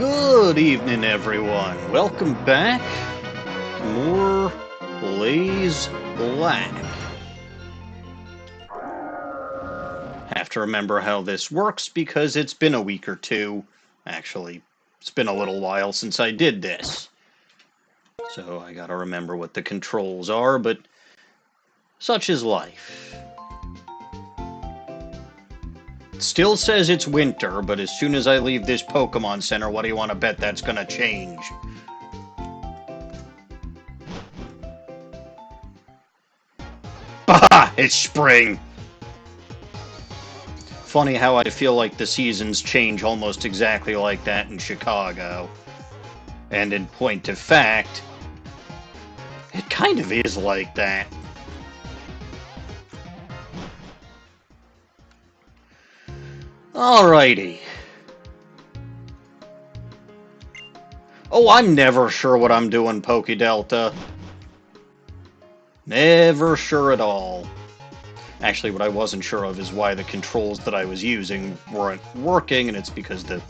Good evening, everyone. Welcome back to more Blaze Black. Have to remember how this works because it's been a week or two. Actually, it's been a little while since I did this. So I gotta remember what the controls are, but such is life. It still says it's winter, but as soon as I leave this Pokemon Center, what do you want to bet that's gonna change? Bah! It's spring! Funny how I feel like the seasons change almost exactly like that in Chicago. And in point of fact, it kind of is like that. Alrighty. Oh, I'm never sure what I'm doing, Pokedelta. Never sure at all. Actually, what I wasn't sure of is why the controls that I was using weren't working, and it's because the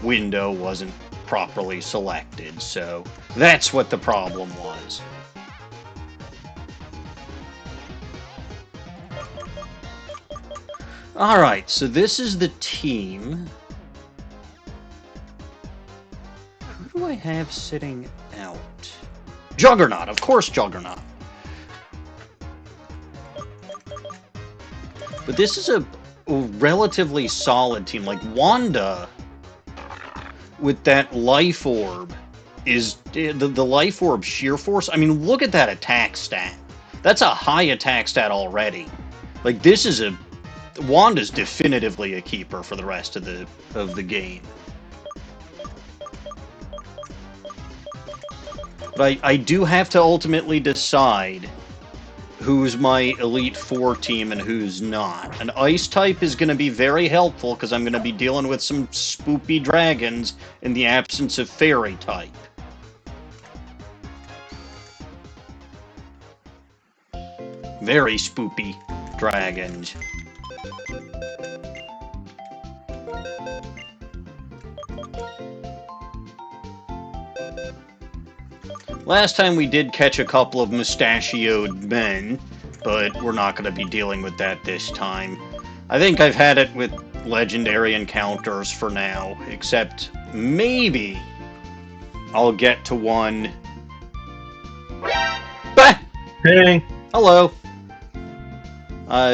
window wasn't properly selected, so that's what the problem was. Alright, so this is the team. Who do I have sitting out? Juggernaut, of course Juggernaut. But this is a relatively solid team. Like, Wanda, with that Life Orb, is the Life Orb Sheer Force. I mean, look at that attack stat. That's a high attack stat already. Like, this is a... Wanda's definitively a keeper for the rest of the game. But I do have to ultimately decide who's my Elite Four team and who's not. An Ice type is going to be very helpful because I'm going to be dealing with some spoopy dragons in the absence of Fairy type. Very spoopy dragons. Last time we did catch a couple of mustachioed men, but we're not going to be dealing with that this time. I think I've had it with legendary encounters for now, except maybe I'll get to one. Bah! Hey. Hello.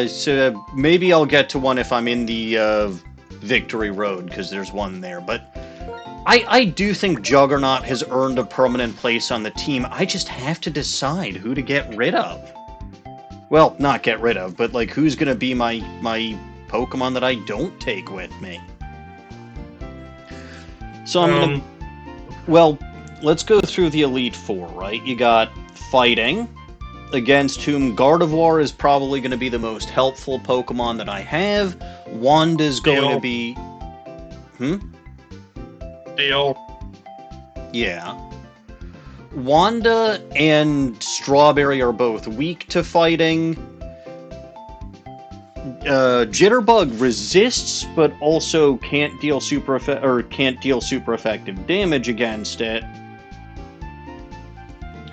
So maybe I'll get to one if I'm in the Victory Road, because there's one there, but I do think Juggernaut has earned a permanent place on the team. I just have to decide who to get rid of. Well, not get rid of, but like who's going to be my Pokemon that I don't take with me. So I'm going to... Well, let's go through the Elite Four, right? You got Fighting, against whom Gardevoir is probably going to be the most helpful Pokemon that I have. Wanda's going to be... Deal. Yeah. Wanda and Strawberry are both weak to fighting. Jitterbug resists, but also can't deal super effective damage against it.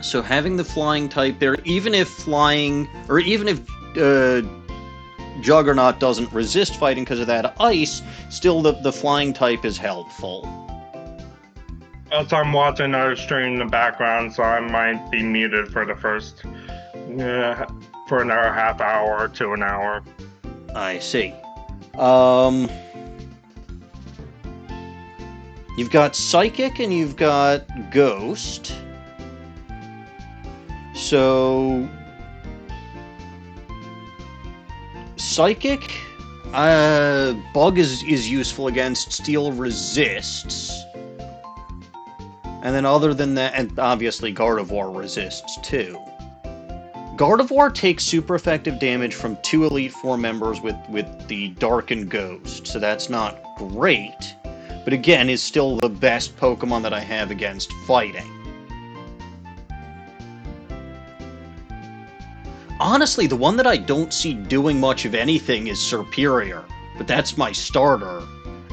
So having the flying type there, even if Juggernaut doesn't resist fighting because of that ice, still the flying type is helpful. Also, I'm watching another stream in the background, so I might be muted for the first, for another half hour to an hour. I see. You've got Psychic and you've got Ghost. So Psychic, Bug is useful against Steel Resists. And then other than that, and obviously Gardevoir resists too. Gardevoir takes super effective damage from 2 Elite Four members with the Darkened Ghost, so that's not great, but again is still the best Pokemon that I have against fighting. Honestly, the one that I don't see doing much of anything is Serperior, but that's my starter,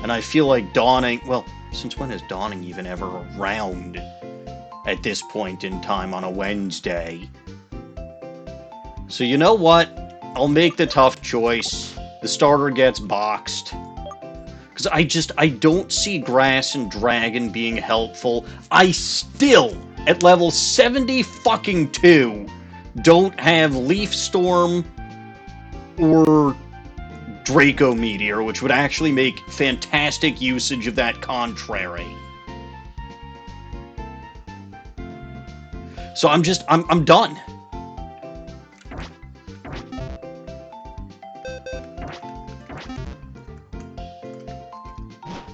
and I feel like donning, well, Since when is Dawning even ever around at this point in time on a Wednesday? So you know what? I'll make the tough choice. The starter gets boxed. Because I don't see Grass and Dragon being helpful. I still, at level 70-fucking-2, don't have Leaf Storm or Draco Meteor, which would actually make fantastic usage of that Contrary. So I'm done.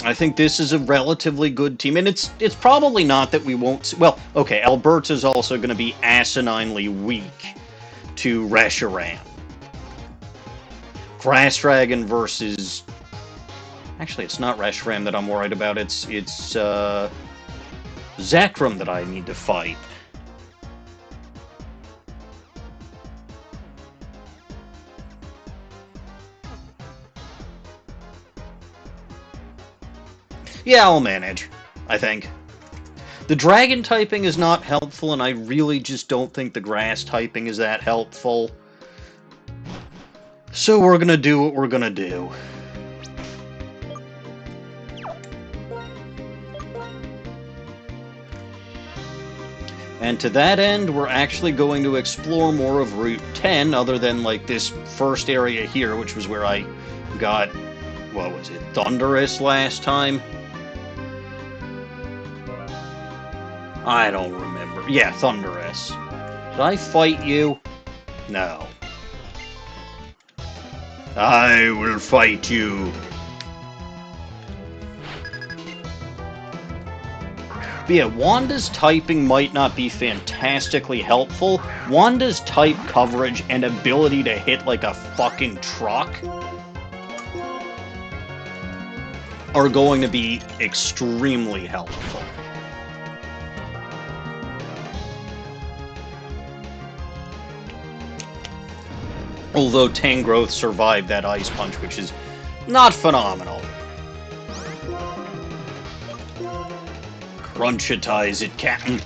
I think this is a relatively good team, and it's probably not that we won't see, well, okay, Alberta's also going to be asininely weak to Reshiram. Grass Dragon versus... Actually, it's not Reshiram that I'm worried about, it's Zekrom that I need to fight. Yeah, I'll manage, I think. The Dragon typing is not helpful, and I really just don't think the Grass typing is that helpful. So we're gonna do what we're gonna do. And to that end, we're actually going to explore more of Route 10, other than, like, this first area here, which was where I got, what was it, Thunderous last time? I don't remember. Yeah, Thunderous. Did I fight you? No. I will fight you. But yeah, Wanda's typing might not be fantastically helpful. Wanda's type coverage and ability to hit like a fucking truck are going to be extremely helpful. Although Tangrowth survived that Ice Punch, which is not phenomenal. Crunchitize it, Captain.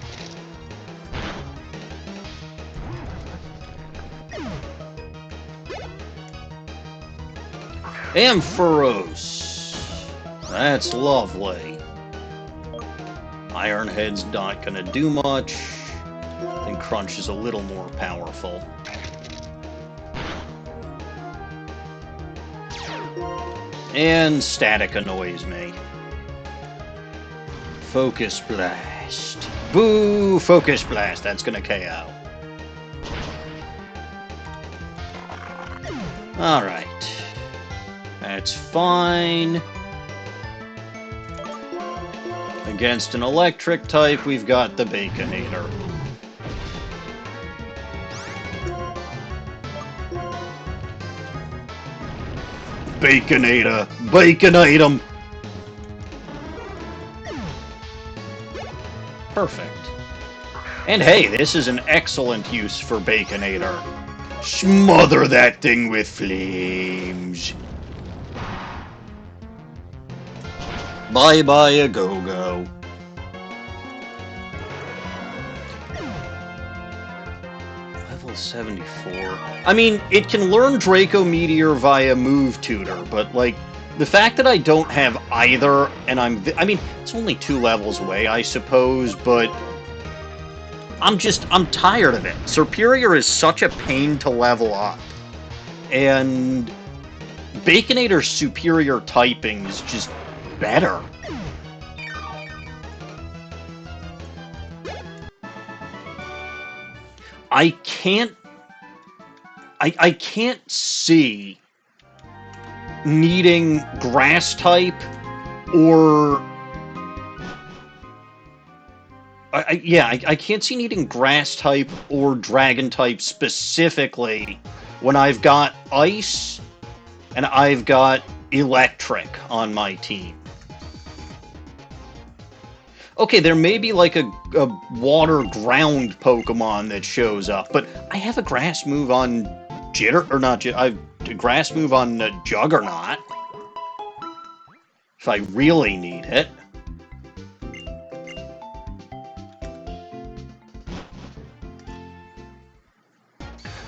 Ampharos. That's lovely. Ironhead's not gonna do much. I think Crunch is a little more powerful. And Static annoys me. Focus Blast. Boo! Focus Blast. That's gonna KO. Alright. That's fine. Against an electric type, we've got the Baconator. Baconator! Baconate him! Perfect. And hey, this is an excellent use for Baconator. Smother that thing with flames. Bye-bye a go-go. Level 74. I mean, it can learn Draco Meteor via Move Tutor, but, like, the fact that I don't have either, and I mean, it's only 2 levels away, I suppose, but I'm tired of it. Superior is such a pain to level up. And Baconator's superior typing is just better. I can't see needing Grass type or I can't see needing Grass type or Dragon type specifically when I've got Ice and I've got Electric on my team. Okay, there may be like a water ground Pokemon that shows up, but I have a Grass move on Jitter, or not Jitter, I have a Grass move on Juggernaut. If I really need it.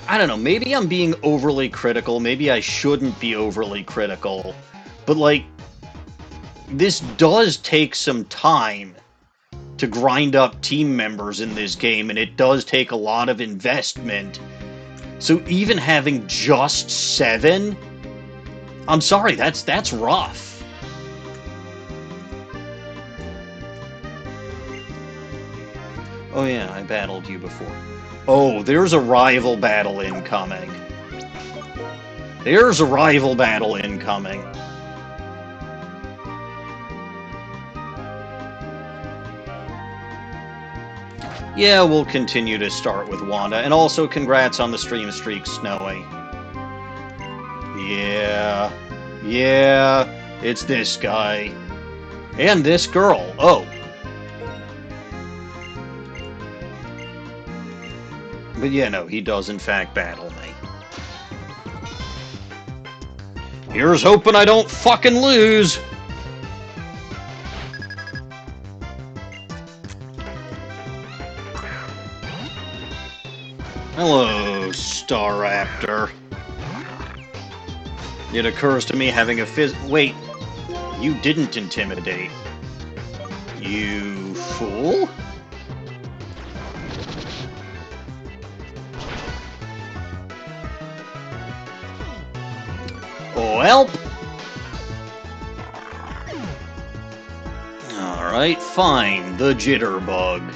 I don't know, maybe I'm being overly critical, maybe I shouldn't be overly critical, but, like, this does take some time to grind up team members in this game, and it does take a lot of investment. So even having just 7, I'm sorry, that's rough. Oh yeah, I battled you before. Oh, there's a rival battle incoming. There's a rival battle incoming. Yeah, we'll continue to start with Wanda. And also, congrats on the stream streak, Snowy. Yeah. Yeah, it's this guy. And this girl. Oh. But yeah, no, he does in fact battle me. Here's hoping I don't fucking lose! Hello, Star Raptor. It occurs to me having a wait, you didn't intimidate. You fool? Oh, help! Alright, fine, the jitterbug.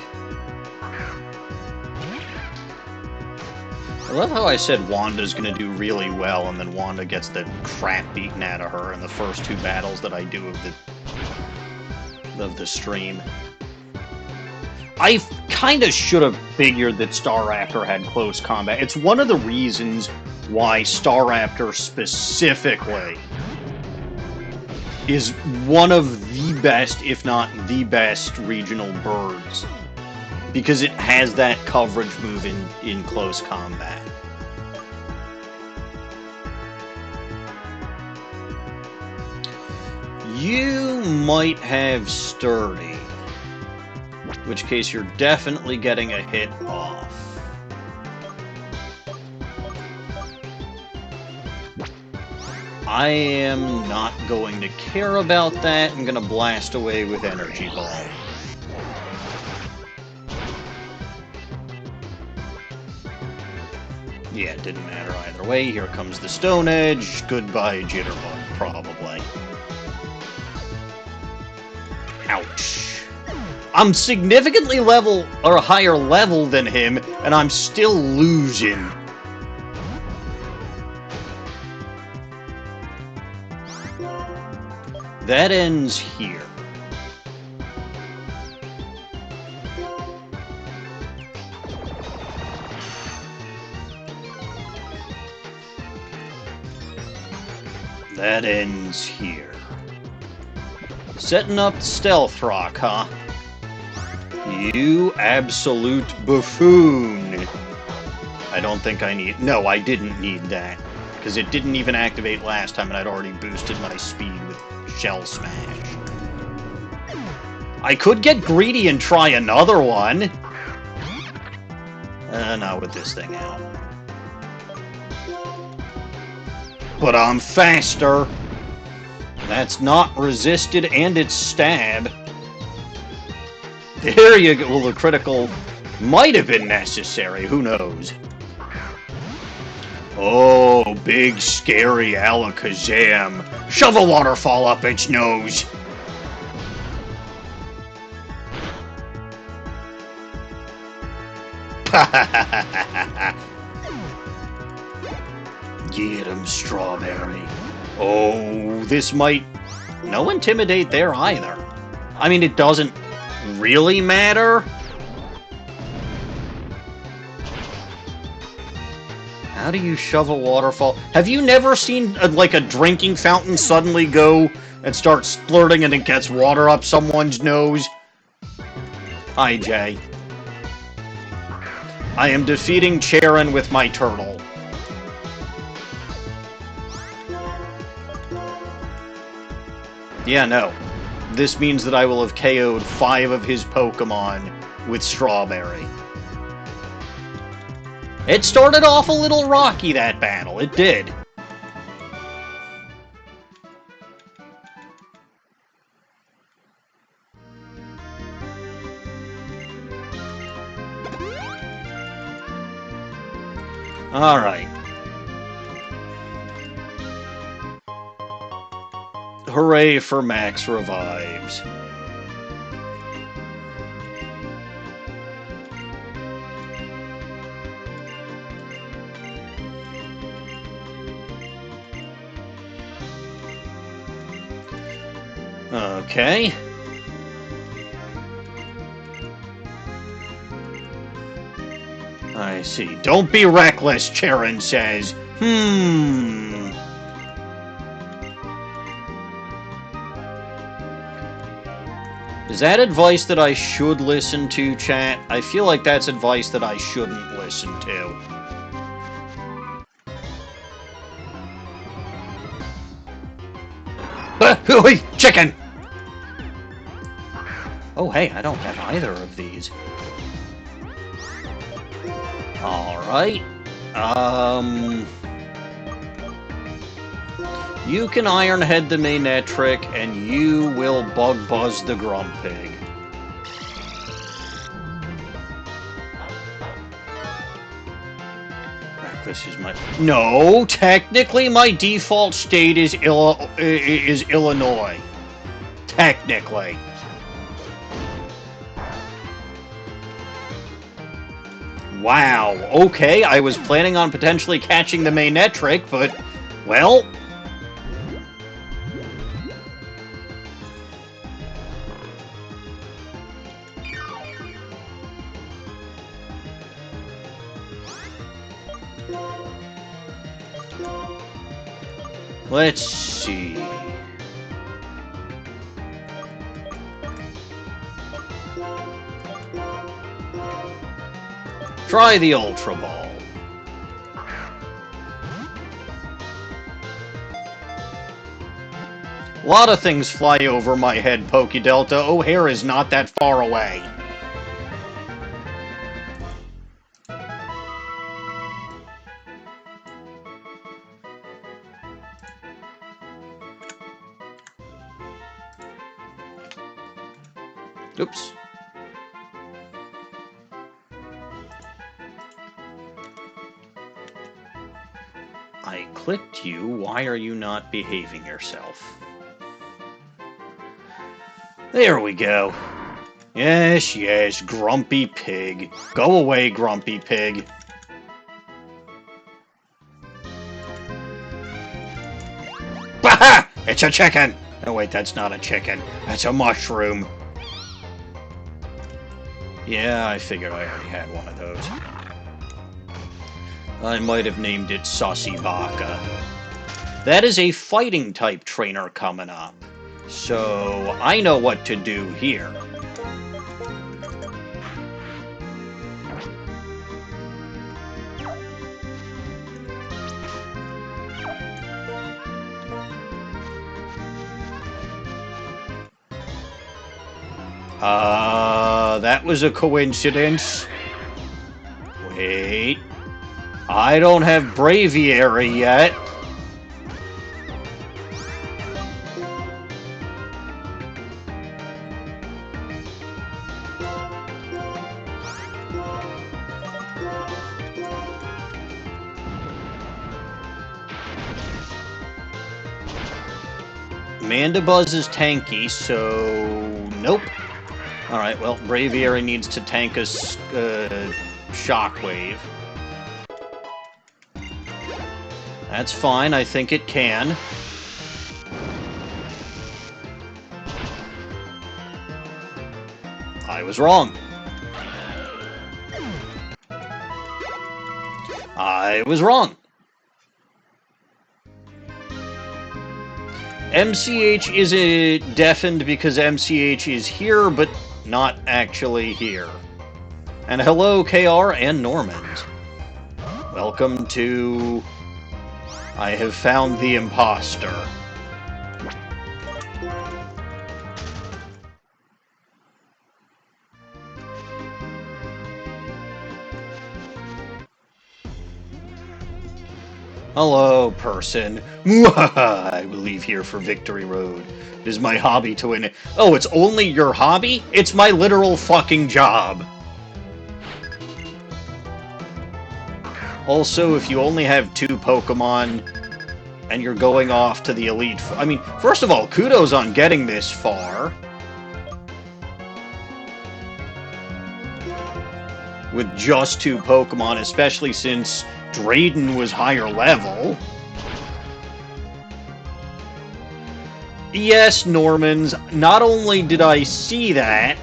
I love how I said Wanda's gonna do really well, and then Wanda gets the crap beaten out of her in the first 2 battles that I do of the stream. I kinda should have figured that Star Raptor had close combat. It's one of the reasons why Star Raptor specifically is one of the best, if not the best, regional birds. Because it has that coverage move in close combat. You might have Sturdy. In which case you're definitely getting a hit off. I am not going to care about that. I'm going to blast away with Energy Ball. Yeah, it didn't matter either way. Here comes the Stone Edge. Goodbye, Jitterbug, probably. Ouch. I'm significantly level, or higher level than him, and I'm still losing. That ends here. That ends here. Setting up Stealth Rock, huh? You absolute buffoon. I don't think I need... No, I didn't need that. Because it didn't even activate last time, and I'd already boosted my speed with Shell Smash. I could get greedy and try another one. Not with this thing out. But I'm faster. That's not resisted, and it's stab. There you go. Well, the critical might have been necessary. Who knows? Oh, big, scary Alakazam. Shove a waterfall up its nose. Get him, Strawberry. Oh, this might... No Intimidate there either. I mean, it doesn't really matter. How do you shove a waterfall? Have you never seen, like, a drinking fountain suddenly go and start splurting and it gets water up someone's nose? Hi, Jay. I am defeating Charon with my turtle. Yeah, no. This means that I will have KO'd 5 of his Pokemon with Strawberry. It started off a little rocky, that battle. It did. Alright. Hooray for Max Revives. Okay. I see. Don't be reckless, Charon says. Is that advice that I should listen to, chat? I feel like that's advice that I shouldn't listen to. Chicken! Oh, hey, I don't have either of these. Alright. You can Ironhead the Manetric, and you will Bug Buzz the Grumpig. This is my... No, technically my default state is Illinois. Technically. Wow, okay, I was planning on potentially catching the Manetric, but, well... Let's see... Try the Ultra Ball. A lot of things fly over my head, Pokedelta. O'Hare is not that far away. Oops. I clicked you. Why are you not behaving yourself? There we go. Yes, yes, Grumpy Pig. Go away, Grumpy Pig. Baha! It's a chicken! Oh wait, that's not a chicken. That's a mushroom. Yeah, I figured I already had one of those. I might have named it Saucy Baka. That is a fighting type trainer coming up. So I know what to do here. That was a coincidence. Wait. I don't have Braviary yet. Mandibuzz is tanky, so nope. Alright, well, Braviary needs to tank a Shockwave. That's fine, I think it can. I was wrong. I was wrong. MCH is deafened because MCH is here, but not actually here. And hello, KR and Normand. Welcome to... I have found the imposter. Hello, person. I will leave here for Victory Road. It is my hobby to win it. Oh, it's only your hobby? It's my literal fucking job. Also, if you only have 2 Pokemon and you're going off to the Elite... I mean, first of all, kudos on getting this far. With just 2 Pokemon, especially since Drayden was higher level. Yes, Normans, not only did I see that,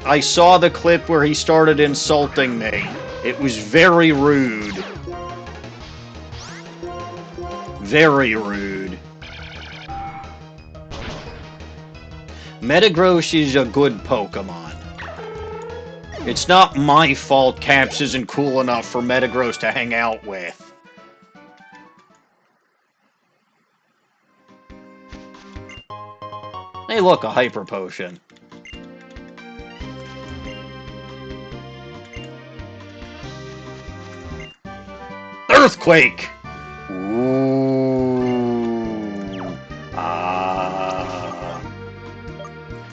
I saw the clip where he started insulting me. It was very rude. Very rude. Metagross is a good Pokemon. It's not my fault Caps isn't cool enough for Metagross to hang out with. Hey look, a Hyper Potion. Earthquake! Ooh.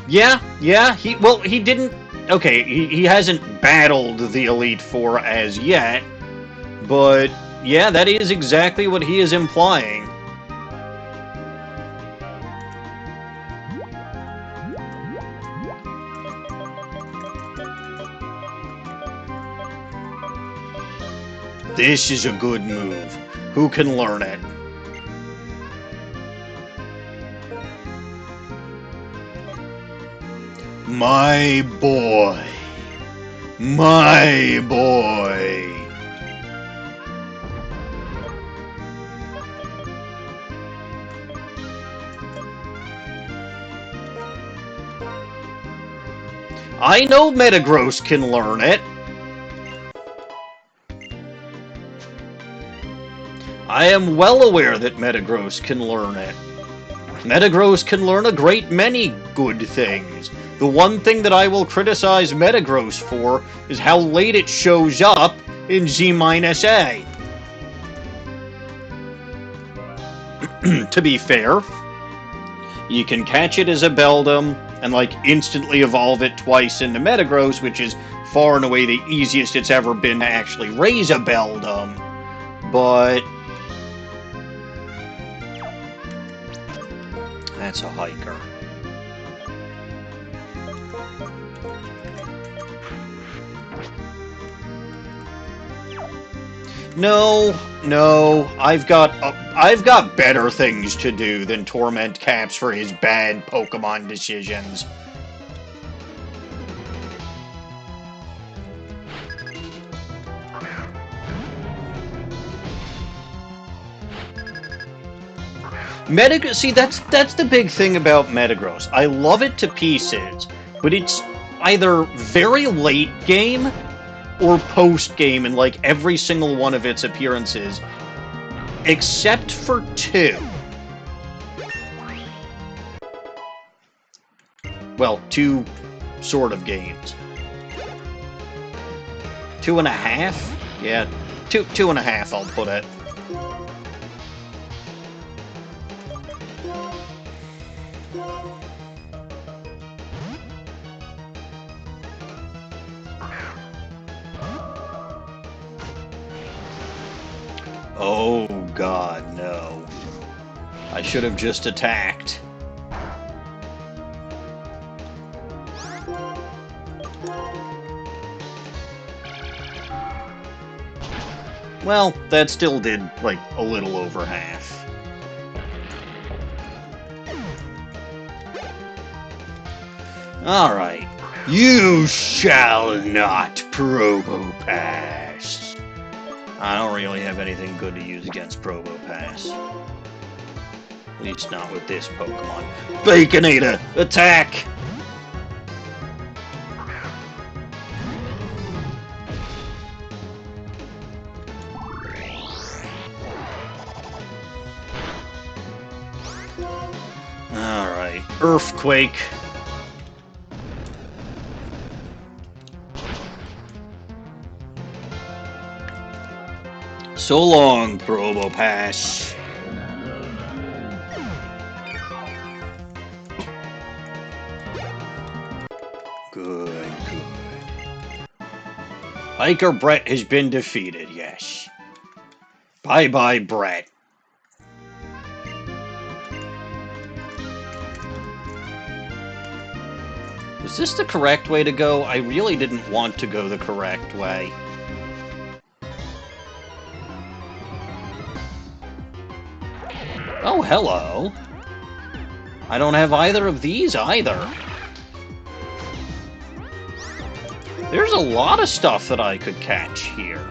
Yeah, he didn't... Okay, he hasn't battled the Elite Four as yet, but yeah, that is exactly what he is implying. This is a good move. Who can learn it? My boy. My boy. I know Metagross can learn it. I am well aware that Metagross can learn it. Metagross can learn a great many good things. The one thing that I will criticize Metagross for is how late it shows up in Z-A. To be fair, you can catch it as a Beldum and like instantly evolve it twice into Metagross, which is far and away the easiest it's ever been to actually raise a Beldum. But that's a hiker. No, I've got better things to do than torment Caps for his bad Pokemon decisions. See, that's the big thing about Metagross. I love it to pieces, but it's either very late game or post-game in like every single one of its appearances, except for 2. Well, 2 sort of games. 2.5? Yeah, 2.5 I'll put it. Oh god, no. I should have just attacked. Well, that still did, like, a little over half. Alright. You shall not Probopass. I don't really have anything good to use against Probopass. At least not with this Pokemon. Baconator! Attack! Alright. Earthquake. So long, Probopass. Good. Hiker Brett has been defeated, yes. Bye-bye, Brett. Is this the correct way to go? I really didn't want to go the correct way. Oh, hello. I don't have either of these either. There's a lot of stuff that I could catch here.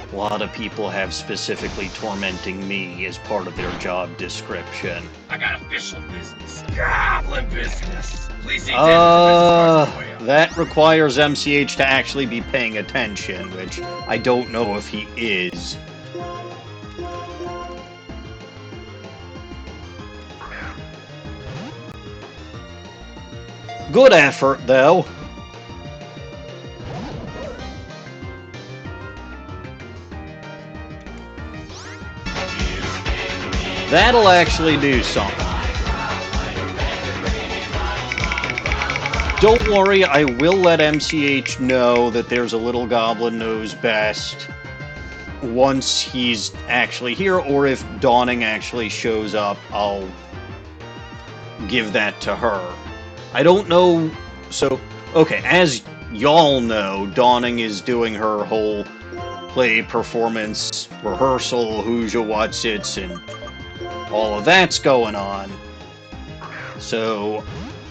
A lot of people have specifically tormenting me as part of their job description. I got official business. Goblin business. Please eat dinner. That requires MCH to actually be paying attention, which I don't know if he is. Good effort, though. That'll actually do something. Don't worry, I will let MCH know that there's a little goblin knows best once he's actually here, or if Dawning actually shows up, I'll give that to her. I don't know, so, okay, as y'all know, Dawning is doing her whole play performance rehearsal, who's your what's-its, and all of that's going on. So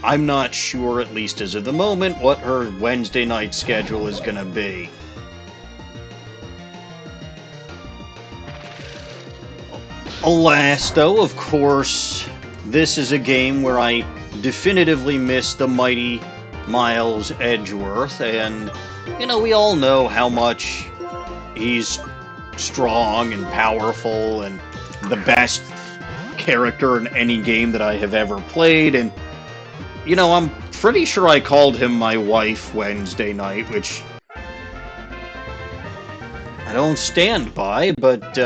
I'm not sure, at least as of the moment, what her Wednesday night schedule is going to be. Alas, though, of course, this is a game where I definitively miss the mighty Miles Edgeworth, and, you know, we all know how much he's strong and powerful and the best character in any game that I have ever played, and, you know, I'm pretty sure I called him my wife Wednesday night, which I don't stand by, but,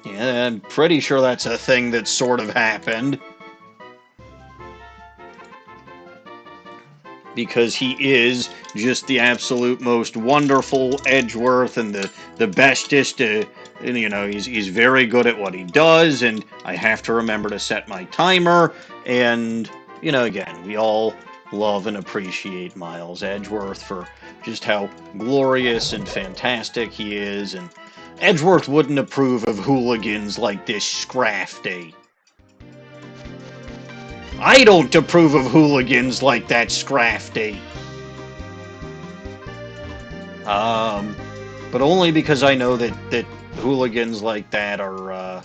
yeah, I'm pretty sure that's a thing that sort of happened. Because he is just the absolute most wonderful Edgeworth and the bestest, you know, he's very good at what he does, and I have to remember to set my timer, and, you know, again, we all love and appreciate Miles Edgeworth for just how glorious and fantastic he is, and Edgeworth wouldn't approve of hooligans like this Scrafty. I don't approve of hooligans like that Scrafty. But only because I know that hooligans like that are,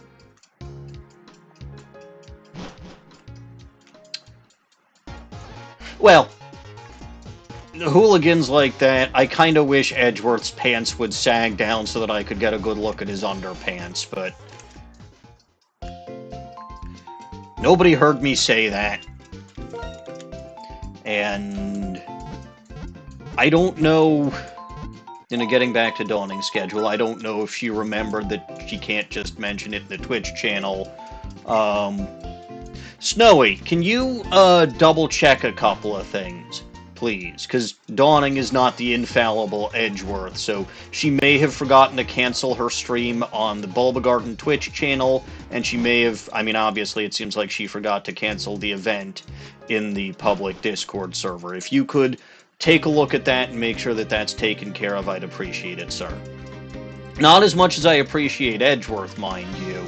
well, hooligans like that, I kind of wish Edgeworth's pants would sag down so that I could get a good look at his underpants, but nobody heard me say that. And I don't know, you know, getting back to Dawning's schedule, I don't know if she remembered that she can't just mention it in the Twitch channel. Snowy, can you double check a couple of things, please? Because Dawning is not the infallible Edgeworth, so she may have forgotten to cancel her stream on the Bulbagarden Twitch channel, and she may have, I mean, obviously it seems like she forgot to cancel the event in the public Discord server. If you could take a look at that and make sure that that's taken care of, I'd appreciate it, sir. Not as much as I appreciate Edgeworth, mind you,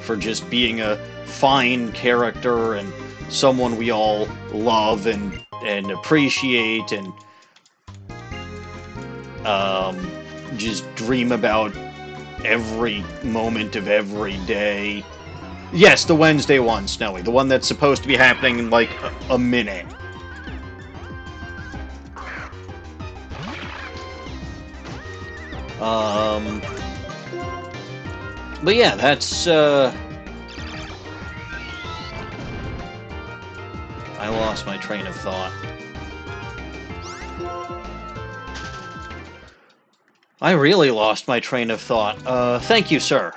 for just being a fine character and someone we all love and appreciate and just dream about every moment of every day. Yes, the Wednesday one, Snowy. The one that's supposed to be happening in like a minute. But yeah, that's, I lost my train of thought. I really lost my train of thought. Thank you, sir.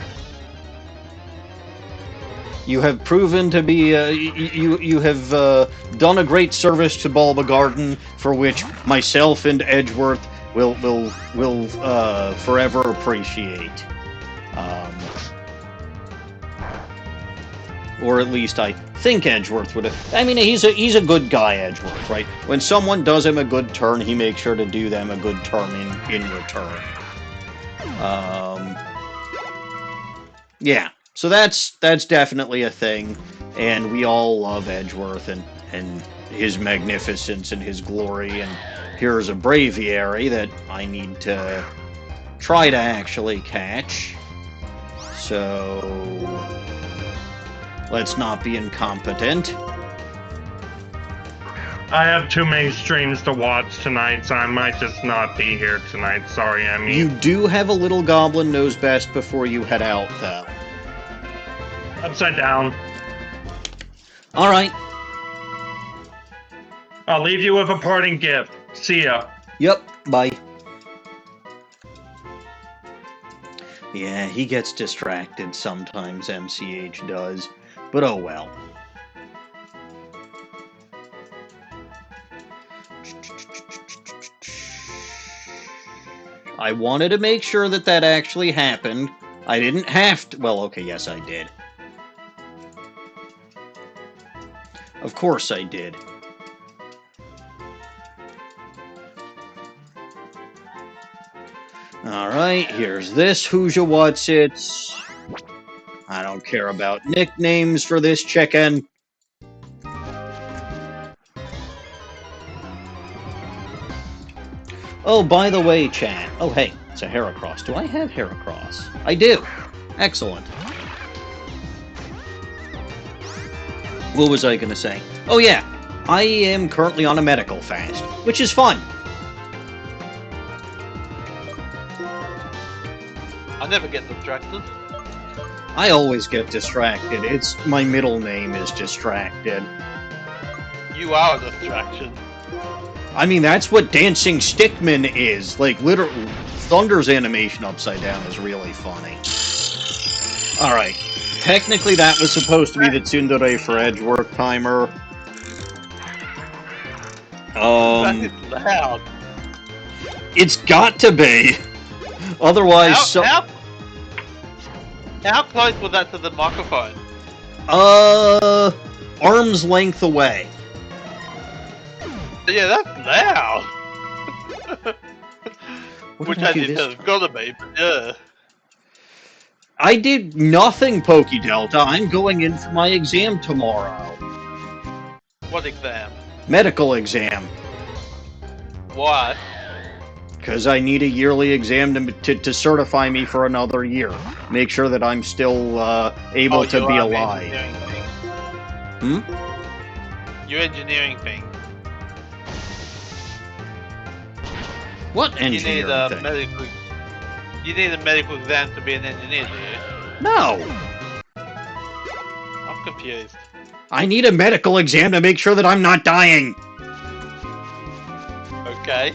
You have proven to be, you have done a great service to Bulba Garden, for which myself and Edgeworth will forever appreciate. Or at least I think Edgeworth would have. I mean, he's a good guy, Edgeworth, right? When someone does him a good turn, he makes sure to do them a good turn in return. Yeah. So that's definitely a thing, and we all love Edgeworth and his magnificence and his glory. And here's a braviary that I need to try to actually catch. So let's not be incompetent. I have too many streams to watch tonight, so I might just not be here tonight. Sorry, Emmy. You do have a little goblin knows best before you head out, though. Upside down. All right. I'll leave you with a parting gift. See ya. Yep. Bye. Yeah, he gets distracted sometimes, MCH does. But oh well. I wanted to make sure that actually happened. I didn't have to. Well, okay, yes, I did. Of course I did. Alright, here's this Who's Ya What's It's. I don't care about nicknames for this chicken. Oh, by the way, chat. Oh, hey, it's a Heracross. Do I have Heracross? I do. Excellent. What was I going to say? Oh, yeah. I am currently on a medical fast, which is fun. I never get distracted. I always get distracted. It's my middle name is Distracted. You are a distraction. I mean, that's what Dancing Stickman is. Like, literally, Thunder's animation upside down is really funny. Alright. Technically, that was supposed to be the Tsundere for Edgeworth timer. That is loud. It's got to be. Otherwise, How close was that to the microphone? arm's length away. Yeah, that's loud. Which I didn't have gotta be, but yeah. I did nothing, Pokey Delta. I'm going in for my exam tomorrow. What exam? Medical exam. Why? Because I need a yearly exam to certify me for another year. Make sure that I'm still able to be alive. Your engineering thing. What engineering thing? You need a medical exam to be an engineer, do you? No! I'm confused. I need a medical exam to make sure that I'm not dying! Okay.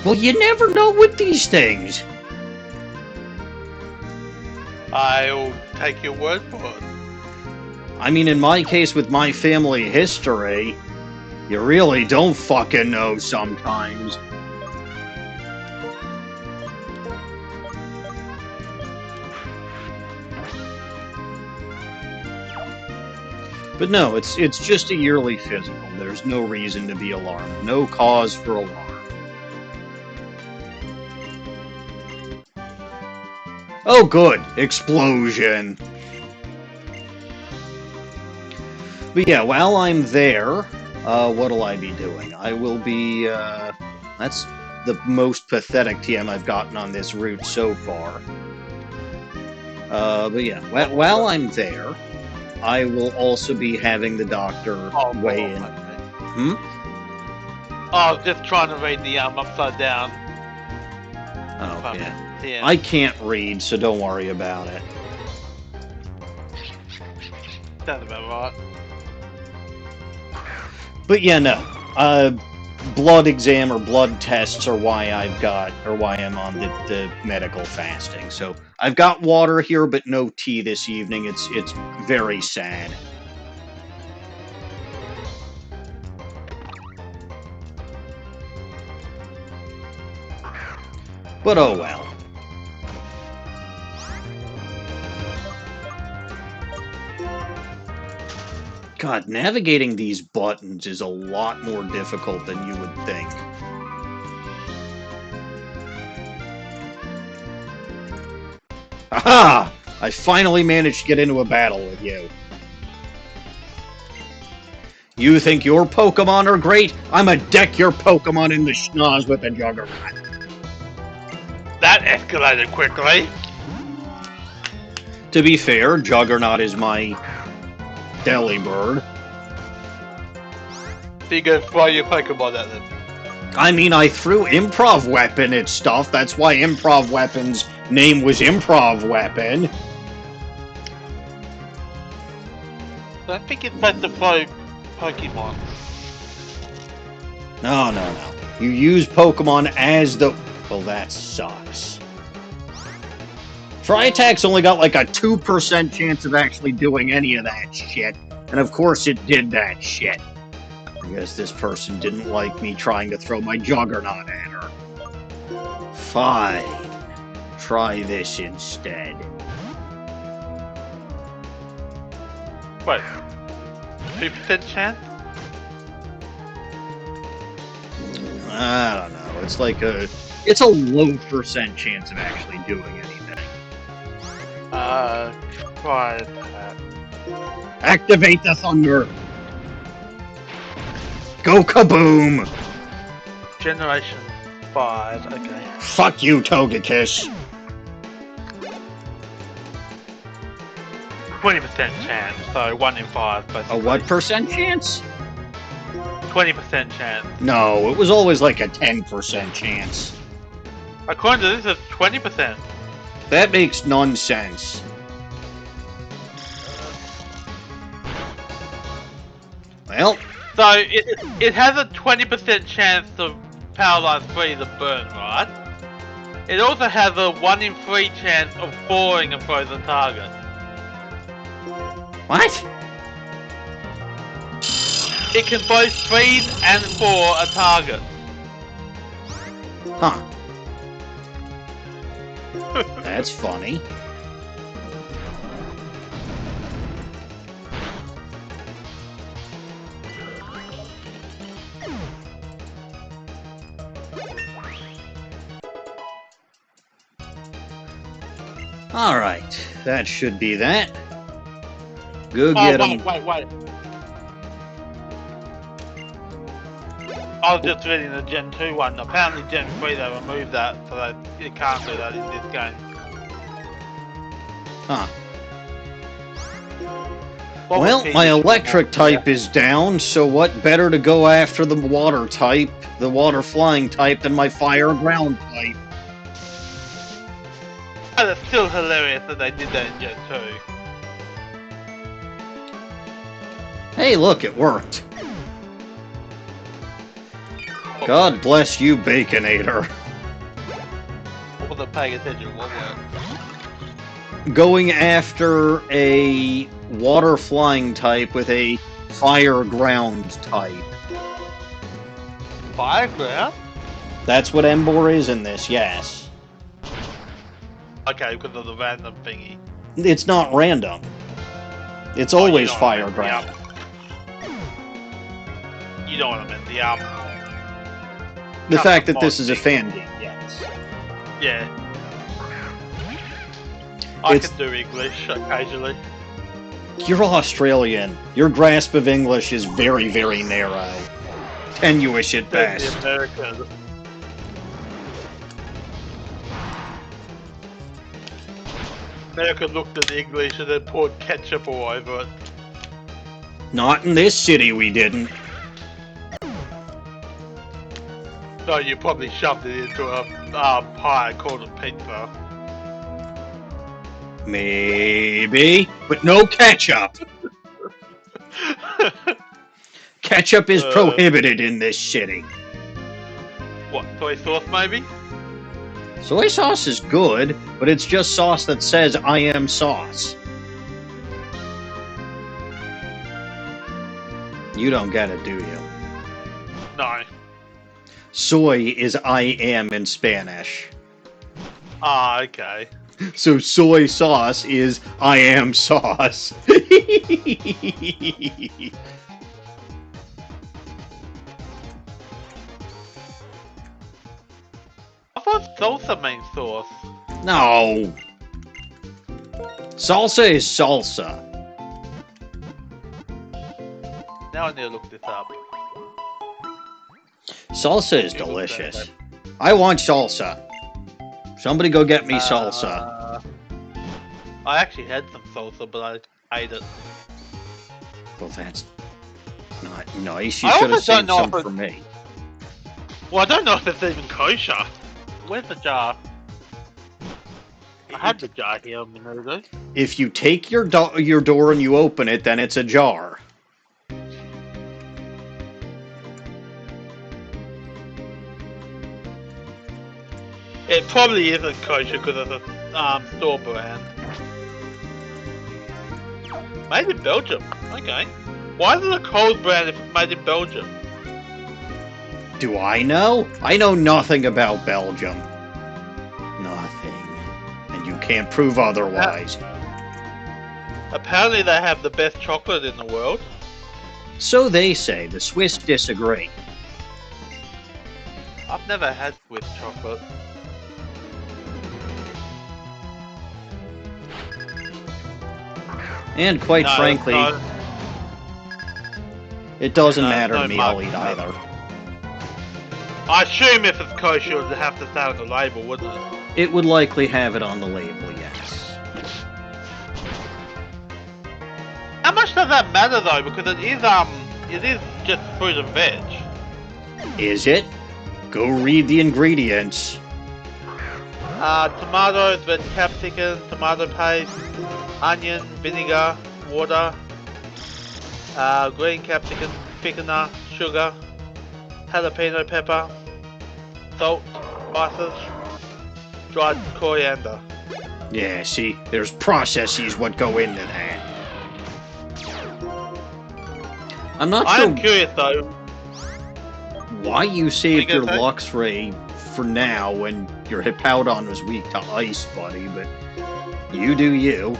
Well, you never know with these things. I'll take your word for it. I mean, in my case, with my family history, you really don't fucking know sometimes. But no, it's just a yearly physical. There's no reason to be alarmed. No cause for alarm. Oh, good. Explosion. But yeah, while I'm there, what'll I be doing? I will be, that's the most pathetic TM I've gotten on this route so far. But yeah, while I'm there, I will also be having the doctor weigh in. Oh, just trying to read the upside down. Oh, yeah. Yeah. I can't read, so don't worry about it. Sounds about right. But yeah, no. Blood exam or blood tests are why I'm on the medical fasting. So I've got water here, but no tea this evening. It's very sad. But oh well. God, navigating these buttons is a lot more difficult than you would think. Aha! I finally managed to get into a battle with you. You think your Pokemon are great? I'ma deck your Pokemon in the schnoz with a Juggernaut. That escalated quickly. To be fair, Juggernaut is my Delibird. So you go throw your Pokemon at them. I mean, I threw Improv Weapon at stuff. That's why Improv Weapon's name was Improv Weapon. So I think it's best to throw Pokemon. No. You use Pokemon as the... Well, that sucks. Try Attack's only got like a 2% chance of actually doing any of that shit. And of course it did that shit. I guess this person didn't like me trying to throw my Juggernaut at her. Fine. Try this instead. Wait. 2% chance? I don't know. It's like it's a low percent chance of actually doing anything. Try that. Activate the thunder! Go kaboom! Generation 5, okay. Fuck you, Togekiss. 20% chance, so 1 in 5, basically. A what percent chance? 20% chance. No, it was always like a 10% chance. According to this, it's 20%. That makes none sense. Well, So it has a 20% chance to paralyze 3 the burn, right? It also has a 1 in 3 chance of falling a frozen target. what? It can both freeze and thaw a target. Huh. That's funny. Alright, that should be that. Go get him. Wait. I was just reading the Gen 2 one. Apparently Gen 3 they removed that, so that you can't do that in this game. Huh. Well, Well, my electric type is down, so what better to go after the water type, the water flying type, than my fire ground type? Oh, that's still hilarious that they did that in Gen 2. Hey, look, it worked. God bless you, Baconator. I wasn't paying attention. What worked? Going after a water flying type with a fire ground type. Fireground? That's what Embor is in this, yes. Okay, because of the random thingy. It's not random. It's Oh, you always know what I fire meant, ground. You know what I meant, The Custom fact that this is a mod fan game, yes. yeah. I It's- can do English occasionally. You're Australian. Your grasp of English is very, very narrow. Tenuous at There's best. the American. America looked at the English and then poured ketchup all over it. Not in this city, we didn't. So you probably shoved it into a pie called a pizza. Maybe, but no ketchup. Ketchup is prohibited in this city. What, soy sauce maybe? Soy sauce is good, but it's just sauce that says I am sauce. You don't get it, do you? No. Soy is I am in Spanish. Ah, okay. So soy sauce is I am sauce. I thought salsa means sauce. No. Salsa is salsa. Now I need to look this up. Salsa is delicious. I want salsa. Somebody go get me salsa. I actually had some salsa, but I ate it. Well, that's not nice. You I should have also don't saved know some if for me. Well, I don't know if it's even kosher. Where's the jar? I had the jar here a minute ago. If you take your door and you open it, then it's a jar. It probably isn't kosher because it's a store brand. Made in Belgium. Okay. Why is it a cold brand if it's made in Belgium? Do I know? I know nothing about Belgium. Nothing. And you can't prove otherwise. Apparently they have the best chocolate in the world. So they say. The Swiss disagree. I've never had Swiss chocolate. And quite No, frankly, no, it doesn't no, matter no to me. mark. I'll eat either. I assume if it's kosher, it would have to say on the label, wouldn't it? It would likely have it on the label, yes. How much does that matter though? Because it is just fruit and veg. Is it? Go read the ingredients. Tomatoes, red capsicum, tomato paste, onion, vinegar, water, green capsicum, thickener, sugar, jalapeno pepper, salt, spices, dried coriander. Yeah, see, there's processes what go into that. I'm not I am sure curious though. why you saved your gonna say? Luxray for now when your Hippowdon was weak to ice, buddy, but you do you.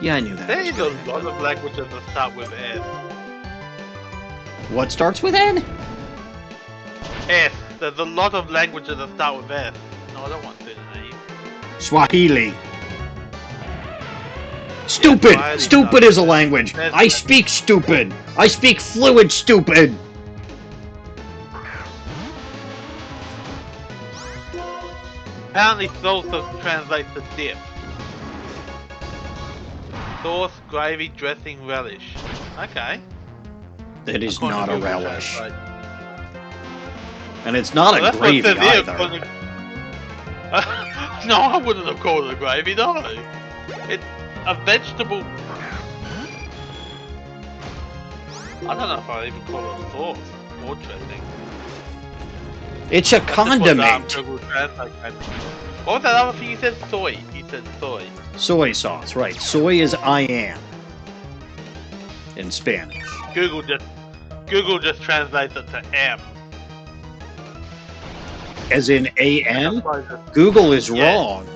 Yeah, I knew that. There was is a gonna lot happen. of languages that start with S. What starts with N? S. There's a lot of languages that start with S. No, I don't want Sudanese. Swahili. Stupid! Swahili Stupid does. is a language! That's- I speak stupid! I speak fluid stupid! Apparently salsa translates to dip. Sauce, gravy, dressing, relish. Okay. That is According not to a Google relish. Translate. And it's not Well, a that's what it gravy says here, either. according- No, I wouldn't have called it a gravy, no. It's a vegetable. I don't know if I even call it a sauce or dressing. It's a That's just what, condiment. Google Translate came from. What was that other thing you said? Soy. You said soy. Soy sauce, right. Soy is I am. In Spanish. Google just translates it to M. As in AM? That's why the- Google is Yeah. wrong.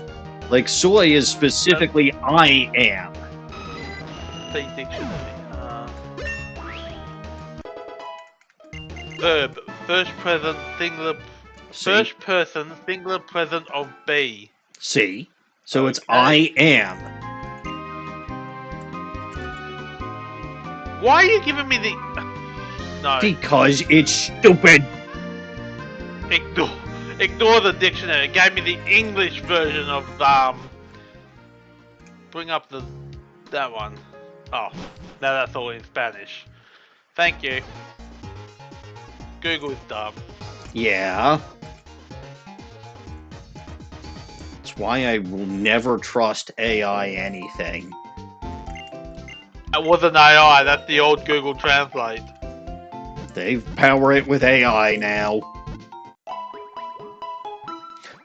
Like, soy is specifically I am. See dictionary. Verb. First present singular. See? First person singular present of be. See? So it's Okay. I am. Why are you giving me the? No. Because it's stupid. Ignore the dictionary. It gave me the English version of Bring up the That one. Oh, now that's all in Spanish. Thank you. Google's dumb. Yeah. That's why I will never trust AI anything. That wasn't AI, that's the old Google Translate. They power it with AI now.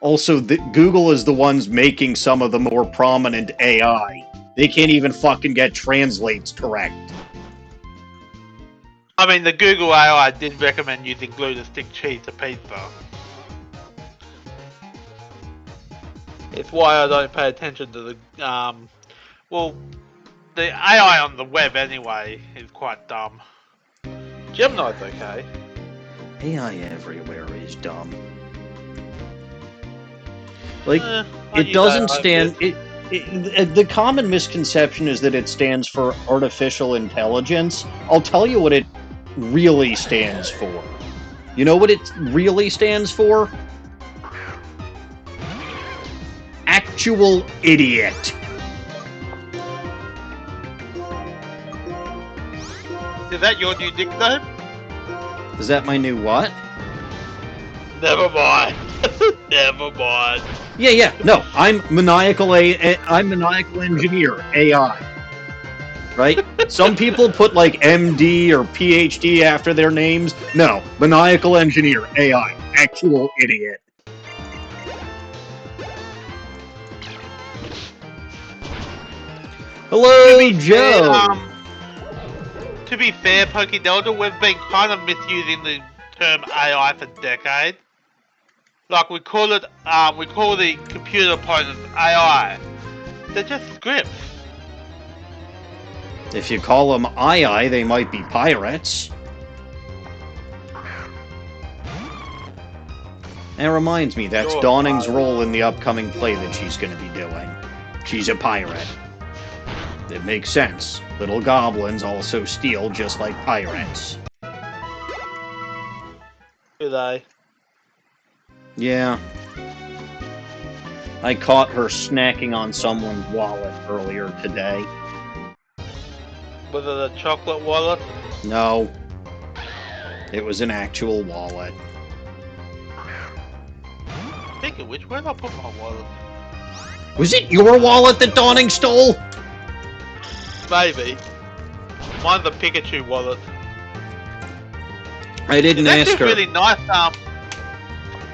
Also, Google is the ones making some of the more prominent AI. They can't even fucking get translates correct. I mean, the Google AI did recommend using glue to stick cheese to pizza. It's why I don't pay attention to the, well, the AI on the web anyway is quite dumb. Gemini's okay. AI everywhere is dumb. Like, I it use doesn't AI a stand... bit. The common misconception is that it stands for artificial intelligence. I'll tell you what it really stands for. You know what it really stands for? Actual idiot. Is that your new nickname? Is that my new what? Never mind. Never mind. Yeah. No, I'm Maniacal Engineer, AI. Right? Some people put like MD or PhD after their names. No, Maniacal Engineer, AI. Actual idiot. Hello, Joe! To be fair, Pokey Delta, we've been kind of misusing the term AI for decades. Like we call the computer opponents AI. They're just scripts. If you call them II, they might be pirates. That reminds me, that's Sure, Dawning's pirate. role in the upcoming play that she's going to be doing. She's a pirate. It makes sense. Little goblins also steal just like pirates. Do they? Yeah. I caught her snacking on someone's wallet earlier today. Was it a chocolate wallet? No. It was an actual wallet. Speaking of which, where did I put my wallet? Was it your wallet that Dawning stole? Maybe. Mine's a Pikachu wallet. I didn't It's ask actually her. a really nice,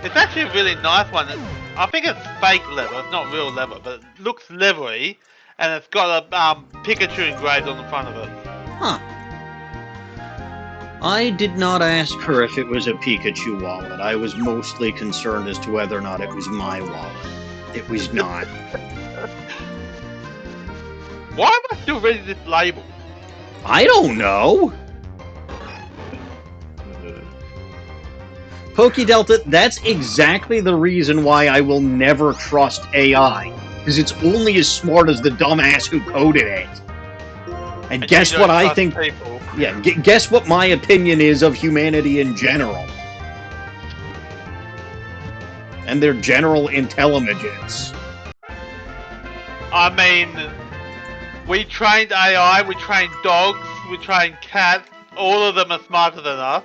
it's actually a really nice one. I think it's fake leather, it's not real leather, but it looks leathery, and it's got a Pikachu engraved on the front of it. Huh. I did not ask her if it was a Pikachu wallet. I was mostly concerned as to whether or not it was my wallet. It was not. Why am I still reading this label? I don't know. Delta, that's exactly the reason why I will never trust AI. Because it's only as smart as the dumbass who coded it. And guess what I think... People. Yeah, guess what my opinion is of humanity in general. And their general intelligence. I mean, we trained AI, we trained dogs, we trained cats, all of them are smarter than us.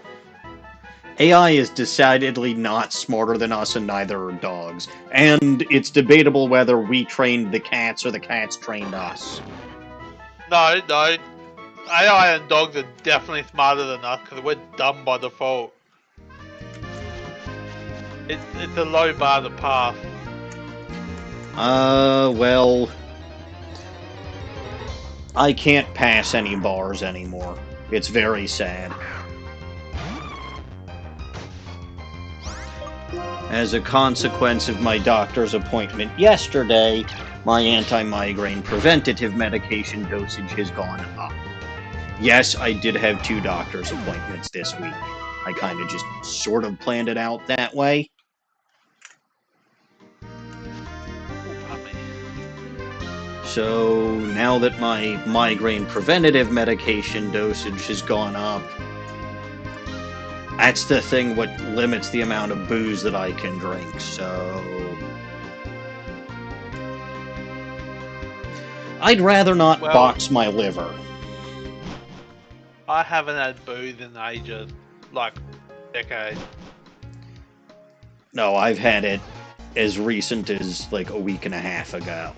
AI is decidedly not smarter than us, and neither are dogs. And it's debatable whether we trained the cats or the cats trained us. No. AI and dogs are definitely smarter than us because we're dumb by default. It's a low bar to pass. Well... I can't pass any bars anymore. It's very sad. As a consequence of my doctor's appointment yesterday, my anti-migraine preventative medication dosage has gone up. Yes, I did have 2 doctor's appointments this week. I kind of just sort of planned it out that way. So now that my migraine preventative medication dosage has gone up, that's the thing what limits the amount of booze that I can drink, so... I'd rather not Well- box my liver. I haven't had booze in ages, like decades. No, I've had it as recent as like a week and a half ago.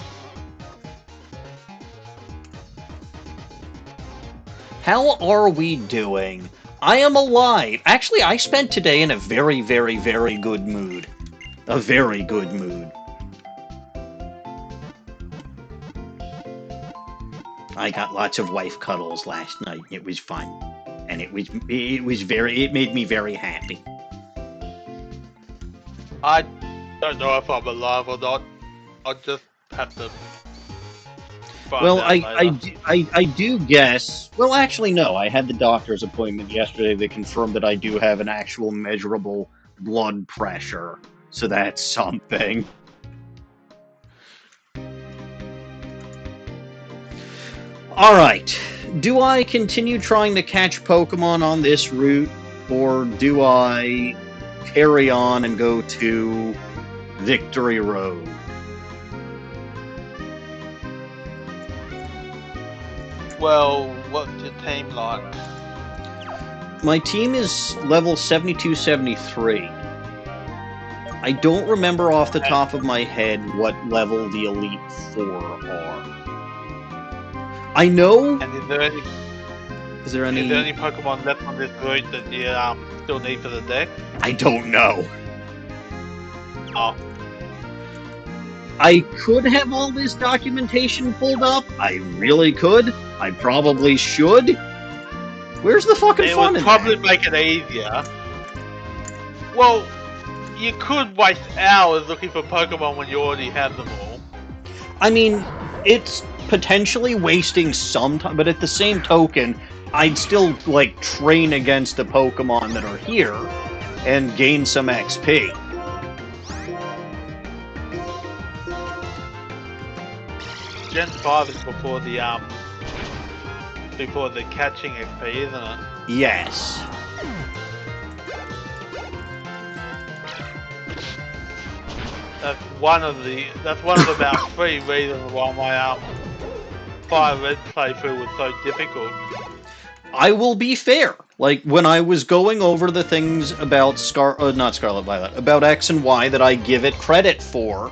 How are we doing? I am alive. Actually, I spent today in a very, very, very good mood. A very good mood. I got lots of wife cuddles last night. It was fun. And it made me very happy. I don't know if I'm alive or not. I just have to. Well, I do guess. Well, actually, no. I had the doctor's appointment yesterday. They confirmed that I do have an actual measurable blood pressure. So that's something. Alright. Do I continue trying to catch Pokemon on this route? Or do I carry on and go to Victory Road? Well, what's your team like? My team is level 72, 73. I don't remember off the top of my head what level the Elite Four are. I know... And is there any Is there any... Pokemon left on this route that you still need for the deck? I don't know. Oh, I could have all this documentation pulled up. I really could. I probably should. Where's the fucking it fun would in probably that? make it easier. Well, you could waste hours looking for Pokemon when you already have them all. I mean, it's potentially wasting some time, but at the same token, I'd still, like, train against the Pokemon that are here and gain some XP. Gen 5 is before the catching XP, isn't it? Yes. That's one of about 3 reasons why my Fire Red playthrough was so difficult. I will be fair. Like, when I was going over the things about not Scarlet Violet, about X and Y that I give it credit for,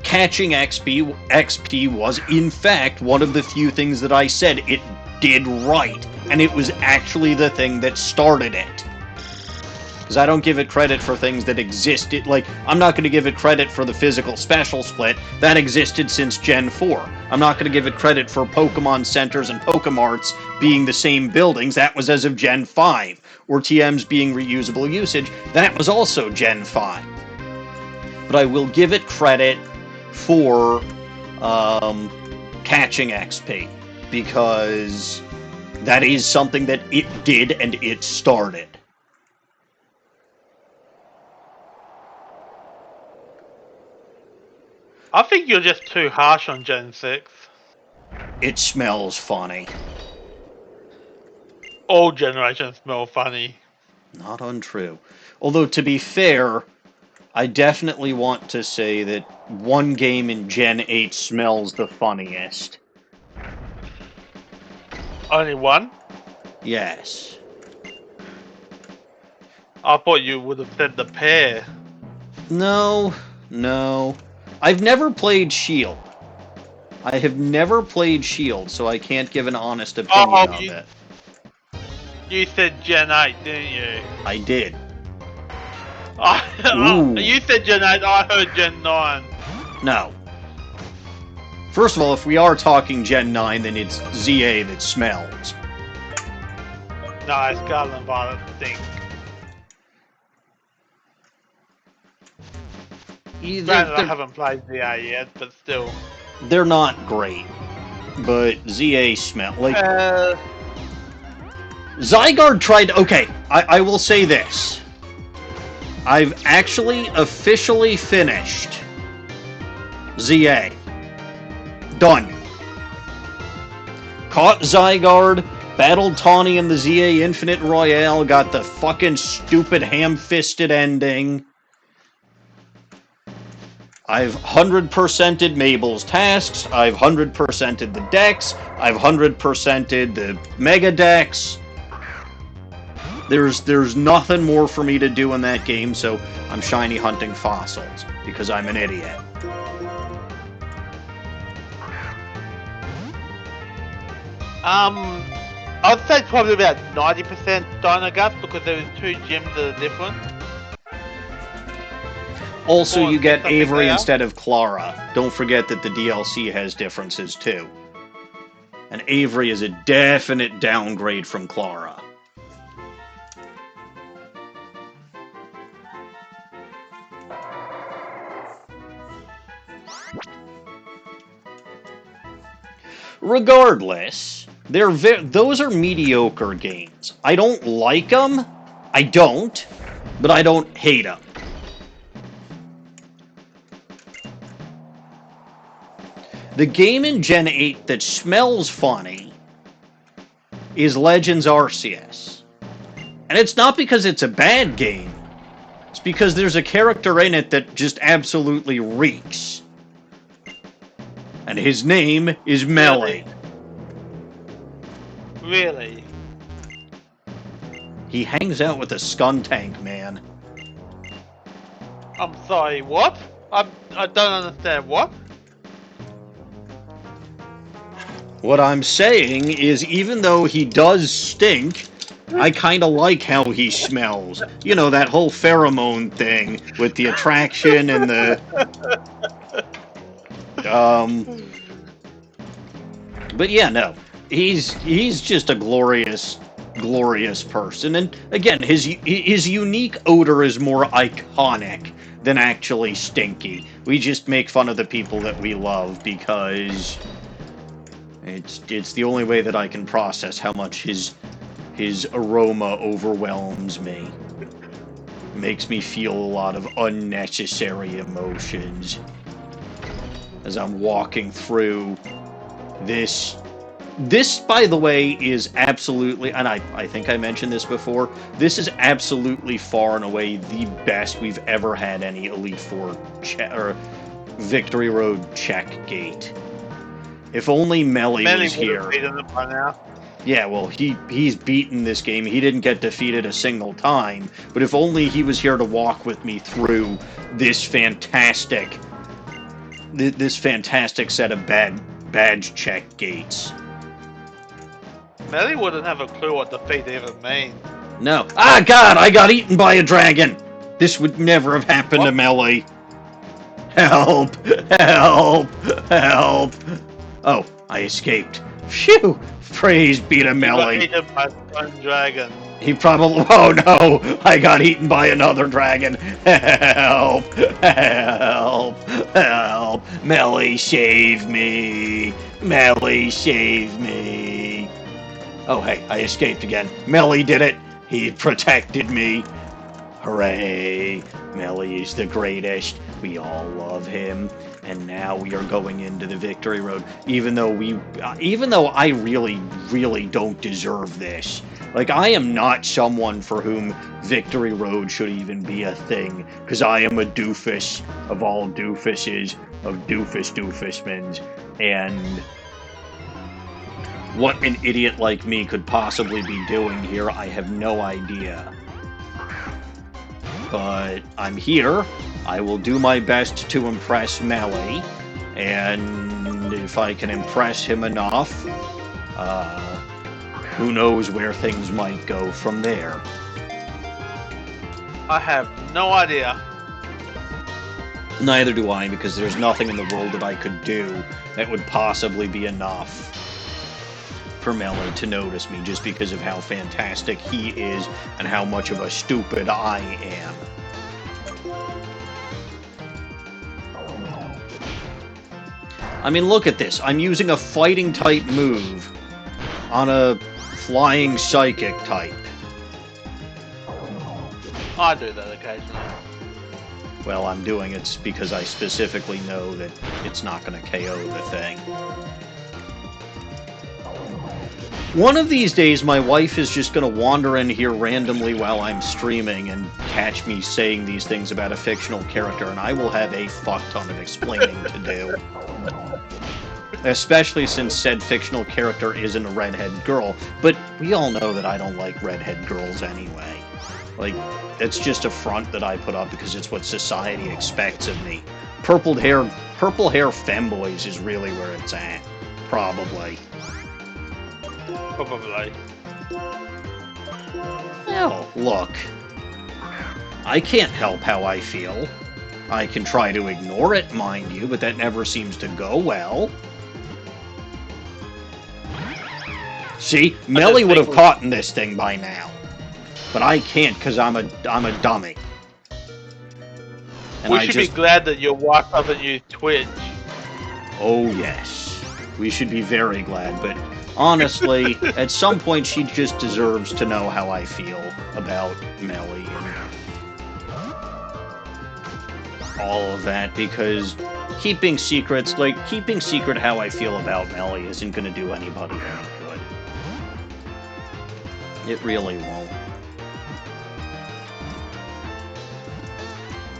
catching XP was, in fact, one of the few things that I said it did right. And it was actually the thing that started it. Because I don't give it credit for things that existed. Like, I'm not going to give it credit for the physical special split. That existed since Gen 4. I'm not going to give it credit for Pokemon Centers and Pokemarts being the same buildings. That was as of Gen 5. Or TMs being reusable usage. That was also Gen 5. But I will give it credit for catching XP. Because that is something that it did and it started. I think you're just too harsh on Gen 6. It smells funny. All generations smell funny. Not untrue. Although, to be fair, I definitely want to say that one game in Gen 8 smells the funniest. Only one? Yes. I thought you would have said the pair. No. I've never played Shield. I have never played Shield, so I can't give an honest opinion of it. You said Gen 8, didn't you? I did. Oh, you said Gen 8, I heard Gen 9. No. First of all, if we are talking Gen 9, then it's ZA that smells. No, it's Scarlet and Violet stink. Granted, I haven't played ZA yet, but still. They're not great. But ZA smell like... Zygarde tried... Okay, I will say this. I've actually officially finished ZA. Done. Caught Zygarde, battled Tawny in the ZA Infinite Royale, got the fucking stupid ham-fisted ending. I've 100%ed Mabel's tasks. I've 100%ed the decks. I've 100%ed the mega decks. There's nothing more for me to do in that game, so I'm shiny hunting fossils because I'm an idiot. I'd say probably about 90% Dino Guts because there is 2 gyms that are different. Also, you get something Avery there. instead of Clara. Don't forget that the DLC has differences too. And Avery is a definite downgrade from Clara. Regardless, those are mediocre games. I don't like them. I don't. But I don't hate them. The game in Gen 8 that smells funny is Legends Arceus. And it's not because it's a bad game. It's because there's a character in it that just absolutely reeks. And his name is Melly. Really? He hangs out with a Skuntank, man. I'm sorry, what? I don't understand, what? What I'm saying is, even though he does stink, I kind of like how he smells. You know, that whole pheromone thing with the attraction and the... But yeah, no. He's just a glorious person. And again, his unique odor is more iconic than actually stinky. We just make fun of the people that we love because it's the only way that I can process how much his aroma overwhelms me. Makes me feel a lot of unnecessary emotions as I'm walking through this. This, by the way, is absolutely, and I think I mentioned this before, this is absolutely far and away the best we've ever had any Elite Four or Victory Road check gate. If only Melly was here. Yeah, well, he's beaten this game. He didn't get defeated a single time. But if only he was here to walk with me through this fantastic set of badge check gates. Melly wouldn't have a clue what defeat even means. No. Ah, God, I got eaten by a dragon. This would never have happened to Melly. Help! Help! Help! Oh, I escaped. Phew! Praise be to Melly. He got eaten by one dragon. He probably... Oh no! I got eaten by another dragon. Help! Help! Help! Melly, save me! Melly, save me! Oh, hey, I escaped again. Melly did it! He protected me! Hooray! Melly is the greatest. We all love him. And now we are going into the Victory Road. Even though I really don't deserve this. Like, I am not someone for whom Victory Road should even be a thing. Because I am a doofus of all doofuses, of doofusmans. And what an idiot like me could possibly be doing here, I have no idea. But I'm here. I will do my best to impress Melly, and if I can impress him enough, who knows where things might go from there. I have no idea. Neither do I, because there's nothing in the world that I could do that would possibly be enough for Melly to notice me, just because of how fantastic he is and how much of a stupid I am. I mean, look at this. I'm using a fighting type move on a flying psychic type. I do that occasionally. Well, I'm doing it because I specifically know that it's not going to KO the thing. One of these days, my wife is just going to wander in here randomly while I'm streaming and catch me saying these things about a fictional character, and I will have a fuck ton of explaining to do. Especially since said fictional character isn't a redhead girl, but we all know that I don't like redhead girls anyway. Like, it's just a front that I put up because it's what society expects of me. Purple hair femboys is really where it's at. Probably. Probably. Well, look. I can't help how I feel. I can try to ignore it, mind you, but that never seems to go well. See, Melly would have caught in this thing by now. But I can't because I'm a dummy. And We should be glad that your wife doesn't use Twitch. Oh, yes. We should be very glad, but honestly, at some point she just deserves to know how I feel about Melly and all of that, because keeping secret how I feel about Melly isn't going to do anybody any good. It really won't.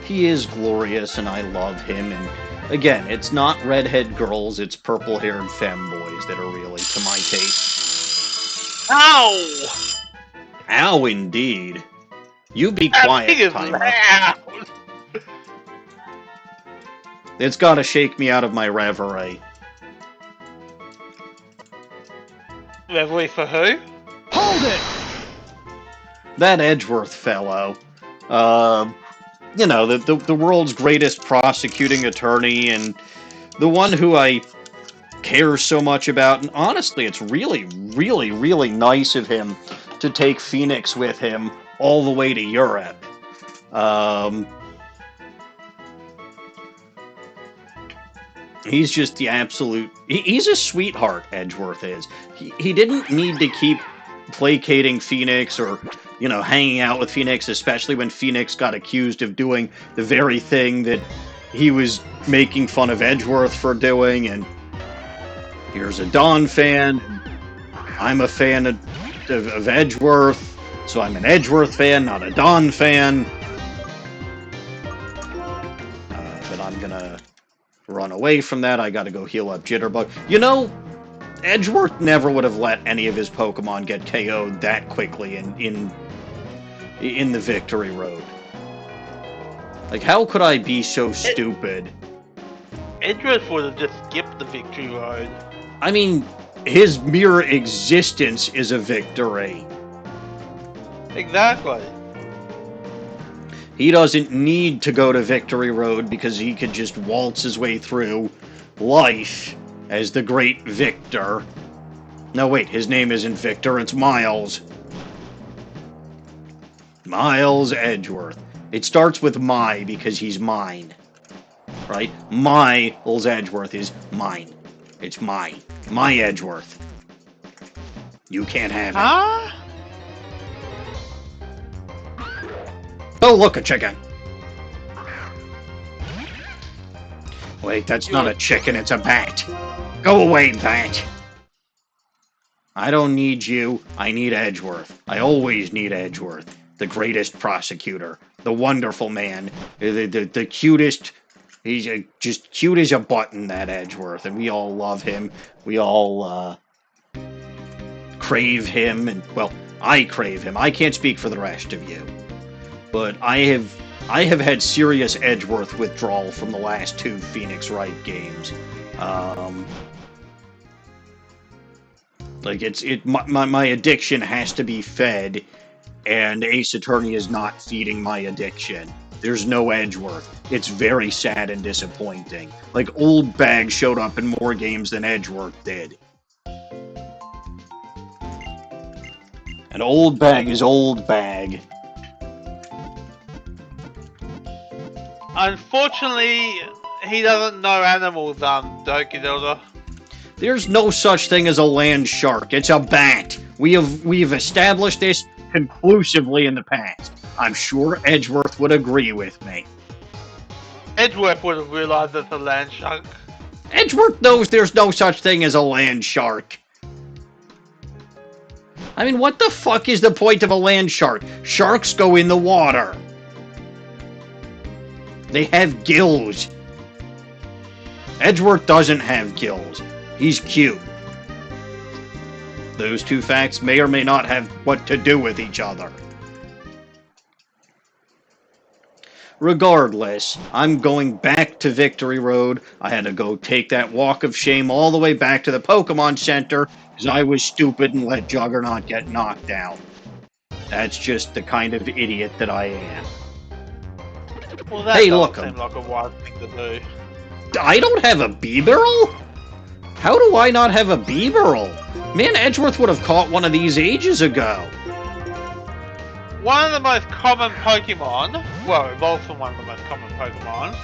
He is glorious, and I love him, and again, it's not redhead girls, it's purple-haired femboys that are really to my taste. Ow! Ow, indeed. You be quiet, Timer. Loud. It's gotta shake me out of my reverie. Reverie for who? Hold it! That Edgeworth fellow. You know, the world's greatest prosecuting attorney, and the one who I care so much about. And honestly, it's really, really, really nice of him to take Phoenix with him all the way to Europe. He's just the absolute... He's a sweetheart, Edgeworth is. He didn't need to keep placating Phoenix or, you know, hanging out with Phoenix, especially when Phoenix got accused of doing the very thing that he was making fun of Edgeworth for doing. And here's a Dawn fan. I'm a fan of Edgeworth, so I'm an Edgeworth fan, not a Dawn fan. But I'm gonna run away from that. I gotta go heal up Jitterbug. You know, Edgeworth never would have let any of his Pokemon get KO'd that quickly in the Victory Road. Like, how could I be so stupid? Edgeworth would have just skipped the Victory Road. I mean, his mere existence is a victory. Exactly. He doesn't need to go to Victory Road because he could just waltz his way through life as the great Victor. No, wait, his name isn't Victor, it's Miles. Miles Edgeworth. It starts with my because he's mine. Right? Miles Edgeworth is mine. It's mine. My Edgeworth. You can't have it. Huh? Oh, look, a chicken. Wait, that's not a chicken, it's a bat. Go away, bat. I don't need you. I need Edgeworth. I always need Edgeworth. The greatest prosecutor. The wonderful man. The cutest. He's just cute as a button, that Edgeworth. And we all love him. We all crave him. And, well, I crave him. I can't speak for the rest of you. But I have had serious Edgeworth withdrawal from the last 2 Phoenix Wright games. Like, my addiction has to be fed, and Ace Attorney is not feeding my addiction. There's no Edgeworth. It's very sad and disappointing. Like, Old Bag showed up in more games than Edgeworth did. And Old Bag is Old Bag. Unfortunately, he doesn't know animals, Doki Dildo. There's no such thing as a land shark. It's a bat. We've established this conclusively in the past. I'm sure Edgeworth would agree with me. Edgeworth would have realized it's a land shark. Edgeworth knows there's no such thing as a land shark. I mean, what the fuck is the point of a land shark? Sharks go in the water. They have gills. Edgeworth doesn't have gills. He's cute. Those two facts may or may not have what to do with each other. Regardless, I'm going back to Victory Road. I had to go take that walk of shame all the way back to the Pokemon Center because I was stupid and let Juggernaut get knocked down. That's just the kind of idiot that I am. Well, that Hey, doesn't look, seem like a wise thing to do. I don't have a Beeberal? How do I not have a Beeberal? Man, Edgeworth would have caught one of these ages ago. One of the most common Pokemon, well, evolved from one of the most common Pokemon.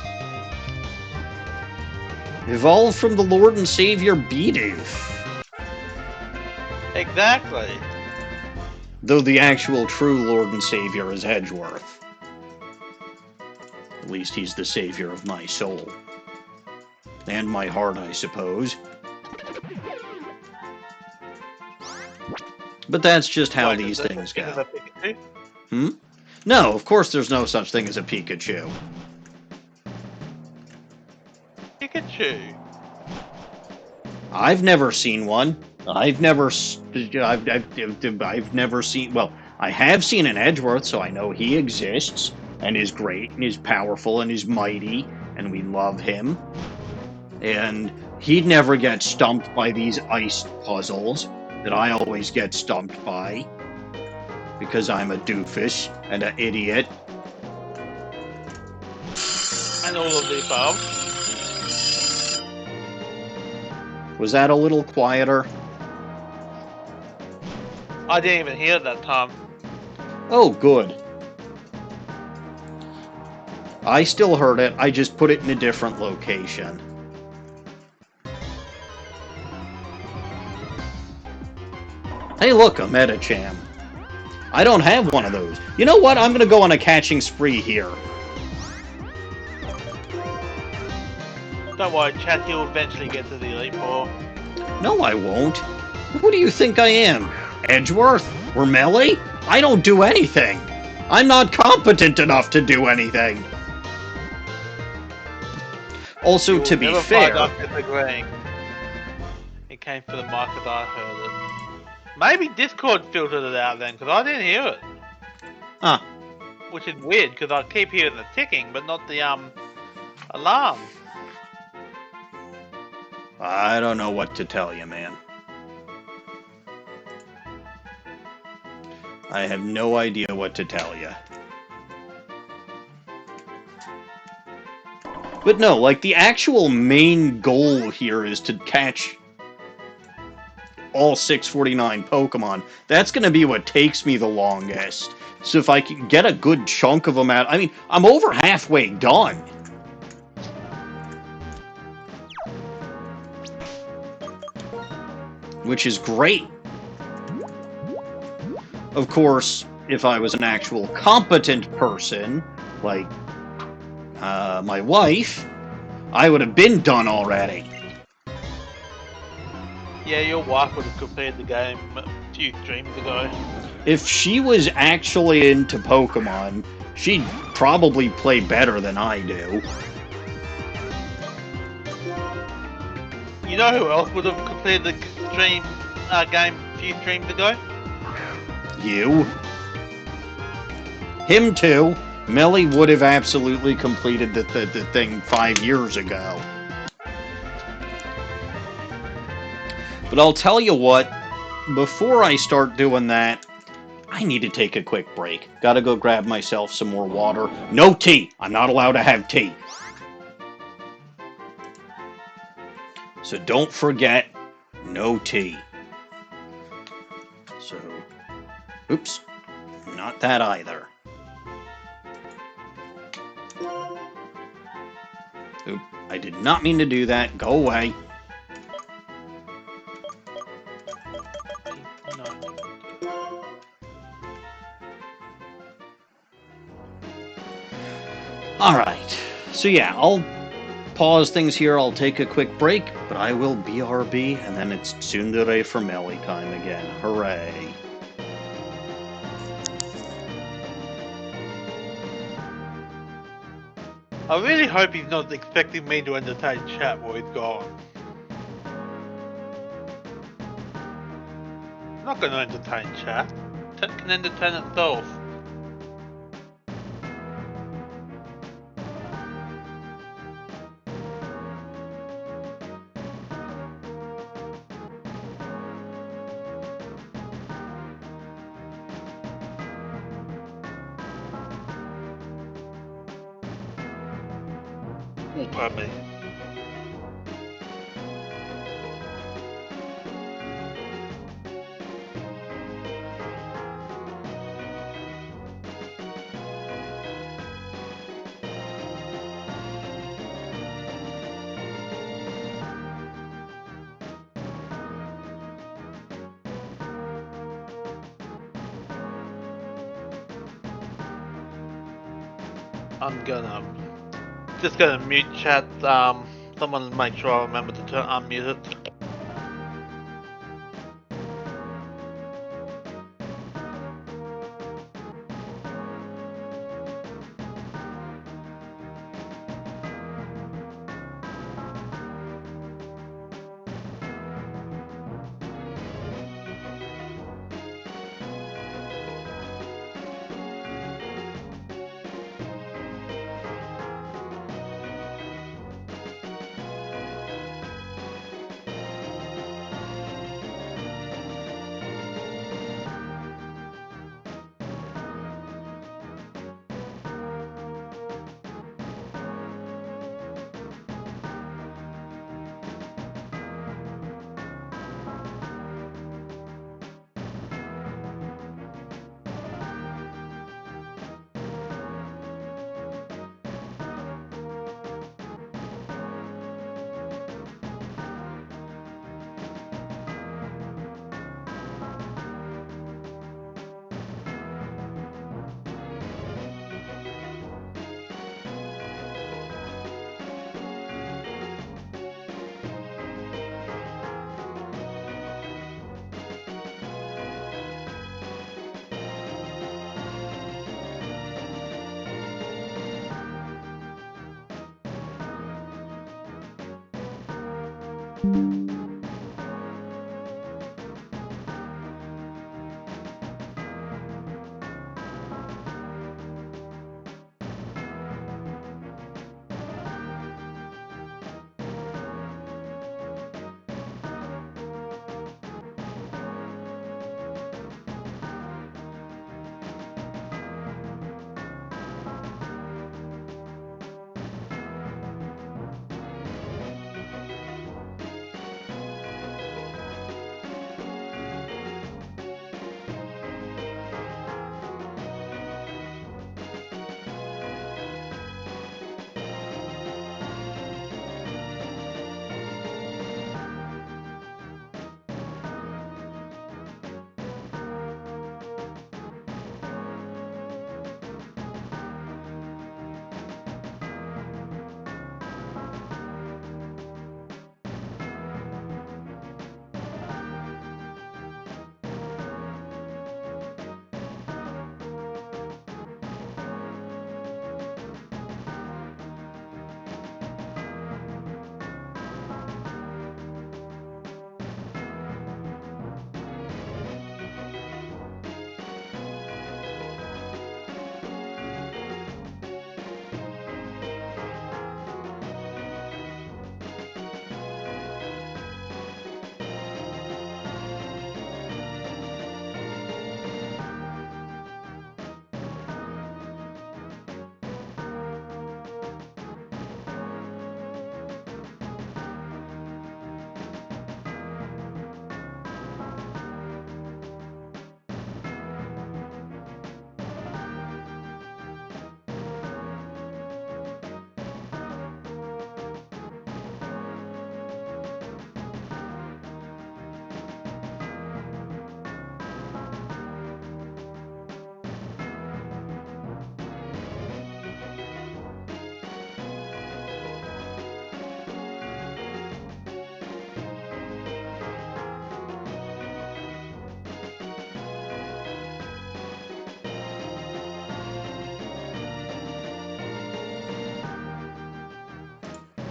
Evolved from the Lord and Savior Bidoof. Exactly. Though the actual true Lord and Savior is Edgeworth. At least he's the savior of my soul. And my heart, I suppose. But that's just how these things go. Hmm? No, of course there's no such thing as a Pikachu. Pikachu. I've never seen one. I've never seen... Well, I have seen an Edgeworth, so I know he exists, and is great, and is powerful, and is mighty, and we love him. And he'd never get stumped by these ice puzzles that I always get stumped by. Because I'm a doofus and an idiot. And all of the above. Was that a little quieter? I didn't even hear it that time. Oh, good. I still heard it, I just put it in a different location. Hey look, a Medicham. I don't have one of those. You know what? I'm gonna go on a catching spree here. Don't worry, Chatty will eventually get to the Elite Four. No, I won't. Who do you think I am? Edgeworth? Or Melee? I don't do anything. I'm not competent enough to do anything. Also, to be fair... It came for the mic as I heard it. Maybe Discord filtered it out then, because I didn't hear it. Huh. Which is weird, because I keep hearing the ticking, but not the, alarm. I don't know what to tell you, man. I have no idea what to tell you. But no, like, the actual main goal here is to catch all 649 Pokemon. That's going to be what takes me the longest. So if I can get a good chunk of them out... I mean, I'm over halfway done. Which is great. Of course, if I was an actual competent person, like my wife, I would have been done already. Yeah, your wife would have completed the game a few streams ago. If she was actually into Pokemon, she'd probably play better than I do. You know who else would have completed the game a few streams ago? You. Him too. Melly would have absolutely completed the thing 5 years ago. But I'll tell you what, before I start doing that, I need to take a quick break. Gotta go grab myself some more water. No tea! I'm not allowed to have tea. So don't forget, no tea. So, oops, not that either. Oop, I did not mean to do that. Go away. Alright, so yeah, I'll pause things here, I'll take a quick break, but I will BRB, and then it's tsundere for Melee time again. Hooray. I really hope he's not expecting me to entertain chat while he's gone. I'm not going to entertain chat. Chat can entertain itself. Oh, pardon me. I'm gonna just gonna mute chat. Someone make sure I remember to turn unmute it.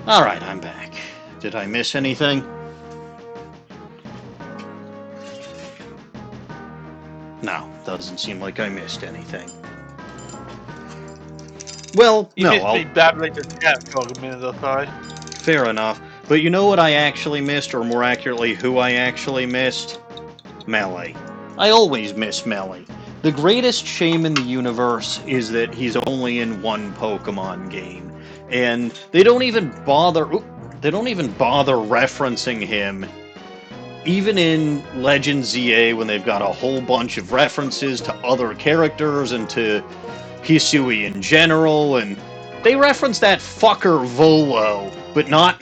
Alright, I'm back. Did I miss anything? No, doesn't seem like I missed anything. Well, You no, missed me babbling to chat for a minute or so. fair enough. But you know what I actually missed, or more accurately, who I actually missed? Melee. I always miss Melee. The greatest shame in the universe is that he's only in one Pokemon game, and they don't even bother referencing him. Even in Legend ZA, when they've got a whole bunch of references to other characters and to Hisui in general, and they reference that fucker Volo, but not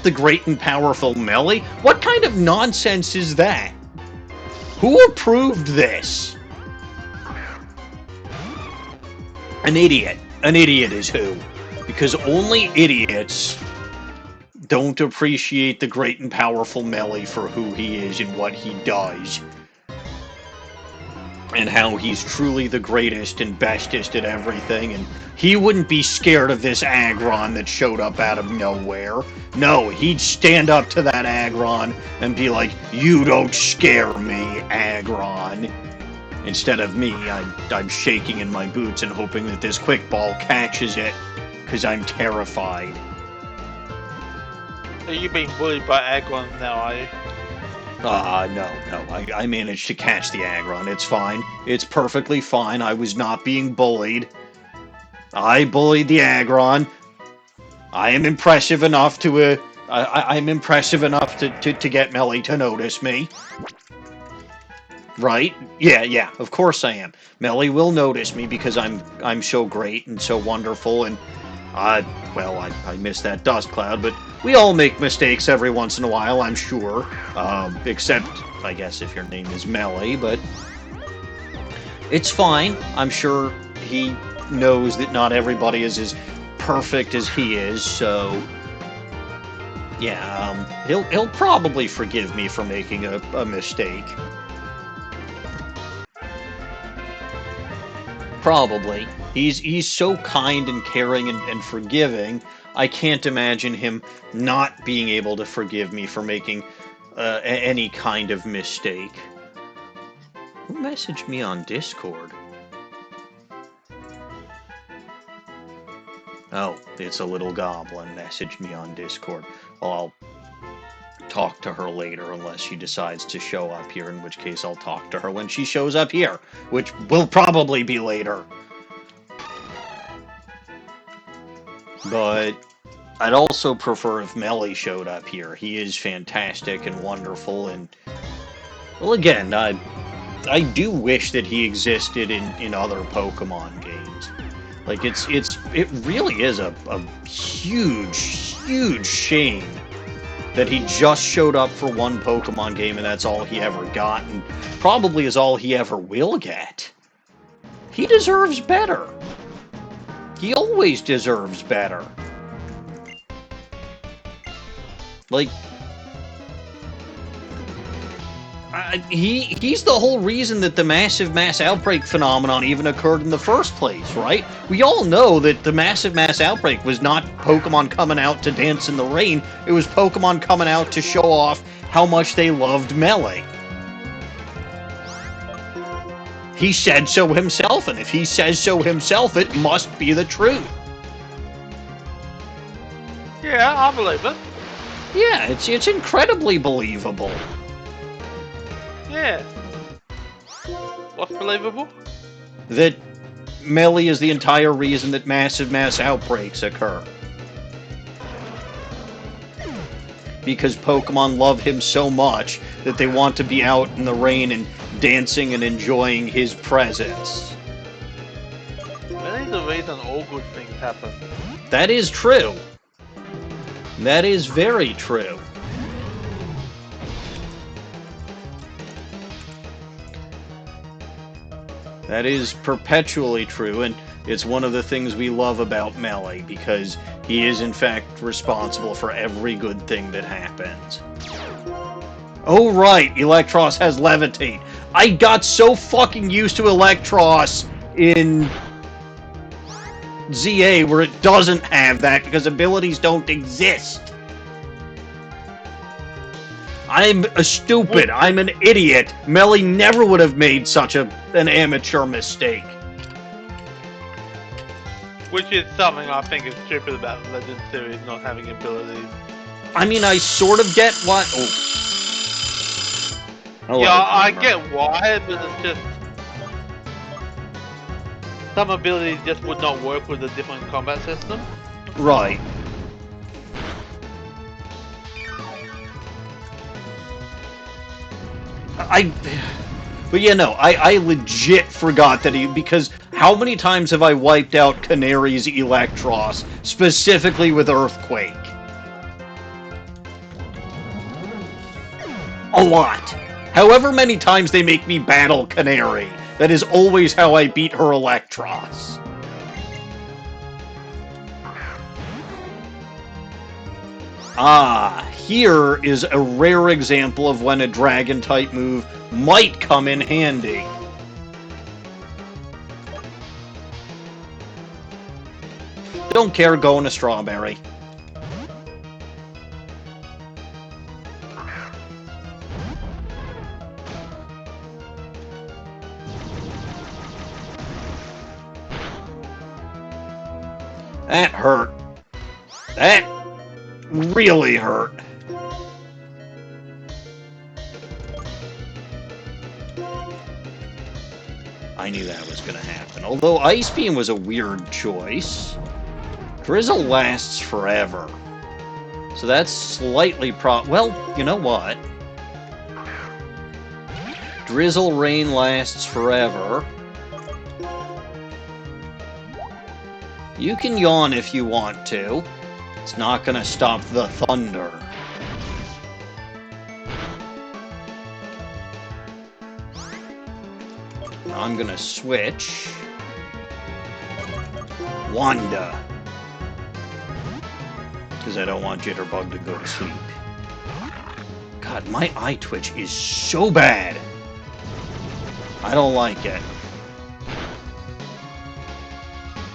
the great and powerful Melee. What kind of nonsense is that? Who approved this? An idiot. An idiot is who? Because only idiots don't appreciate the great and powerful Melee for who he is and what he does. And how he's truly the greatest and bestest at everything, and he wouldn't be scared of this Aggron that showed up out of nowhere. No, he'd stand up to that Aggron and be like, "You don't scare me, Aggron." Instead of me, I'm shaking in my boots and hoping that this quick ball catches it, because I'm terrified. Are you being bullied by Aggron now, are you? No. I managed to catch the Aggron. It's fine. It's perfectly fine. I was not being bullied. I bullied the Aggron. I am impressive enough to, I'm impressive enough to get Melee to notice me. Right? Yeah, of course I am. Melee will notice me because I'm so great and so wonderful, and I missed that dust cloud, but we all make mistakes every once in a while, I'm sure. Except, I guess, if your name is Melee, but it's fine. I'm sure he knows that not everybody is as perfect as he is, so yeah, he'll probably forgive me for making a mistake. Probably. He's so kind and caring and forgiving, I can't imagine him not being able to forgive me for making any kind of mistake. Who messaged me on Discord? Oh, it's a little goblin messaged me on Discord. Well, I'll talk to her later unless she decides to show up here, in which case I'll talk to her when she shows up here, which will probably be later. But I'd also prefer if Melee showed up here. He is fantastic and wonderful, and well, again, I do wish that he existed in other Pokemon games. Like, it really is a huge shame that he just showed up for one Pokemon game and that's all he ever got, and probably is all he ever will get. He deserves better. He always deserves better. Like, he's the whole reason that the massive mass outbreak phenomenon even occurred in the first place, right? We all know that the massive mass outbreak was not Pokemon coming out to dance in the rain, it was Pokemon coming out to show off how much they loved Melee. He said so himself, and if he says so himself, it must be the truth. Yeah, I believe it. Yeah, it's incredibly believable. Yeah. What's believable? That Melee is the entire reason that massive mass outbreaks occur. Because Pokemon love him so much that they want to be out in the rain and dancing and enjoying his presence. Really, the reason all good things happen. That is true. That is very true. That is perpetually true, and it's one of the things we love about Melee, because he is in fact responsible for every good thing that happens. Oh right, Electros has Levitate. I got so fucking used to Electros in ZA where it doesn't have that because abilities don't exist. I'm stupid. I'm an idiot. Melly never would have made such an amateur mistake. Which is something I think is stupid about Legend series not having abilities. I mean, I sort of get why. Oh. Hello, Yeah, I Boomer. get why, but it's just some abilities just would not work with a different combat system. Right. But yeah, no, I legit forgot that because how many times have I wiped out Canary's Electros, specifically with Earthquake? A lot. However many times they make me battle Canary, that is always how I beat her Electros. Ah, here is a rare example of when a Dragon-type move might come in handy. Don't care, going to Strawberry. That hurt. That really hurt. I knew that was going to happen. Although Ice Beam was a weird choice. Drizzle lasts forever. So that's slightly well, you know what? Drizzle Rain lasts forever. You can yawn if you want to. It's not going to stop the thunder. I'm going to switch. Wanda. Because I don't want Jitterbug to go to sleep. God, my eye twitch is so bad. I don't like it.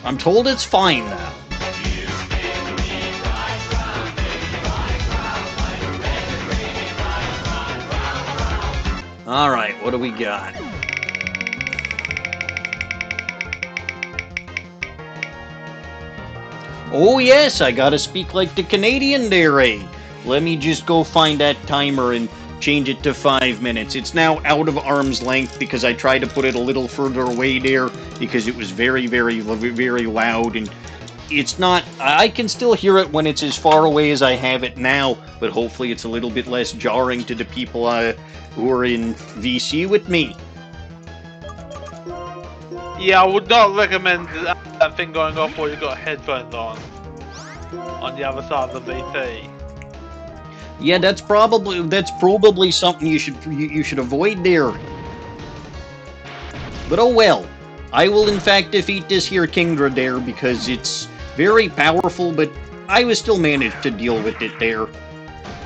I'm told it's fine now. Alright, what do we got? Oh yes, I gotta speak like the Canadian there, eh? Let me just go find that timer and change it to 5 minutes. It's now out of arm's length because I tried to put it a little further away there because it was very, very, very loud, and it's not... I can still hear it when it's as far away as I have it now, but hopefully it's a little bit less jarring to the people who are in VC with me. Yeah, I would not recommend that thing going off while you've got headphones on the other side of the VC. Yeah, that's probably something you should avoid there. But oh well. I will in fact defeat this here Kingdra there because it's very powerful, but I will still manage to deal with it there.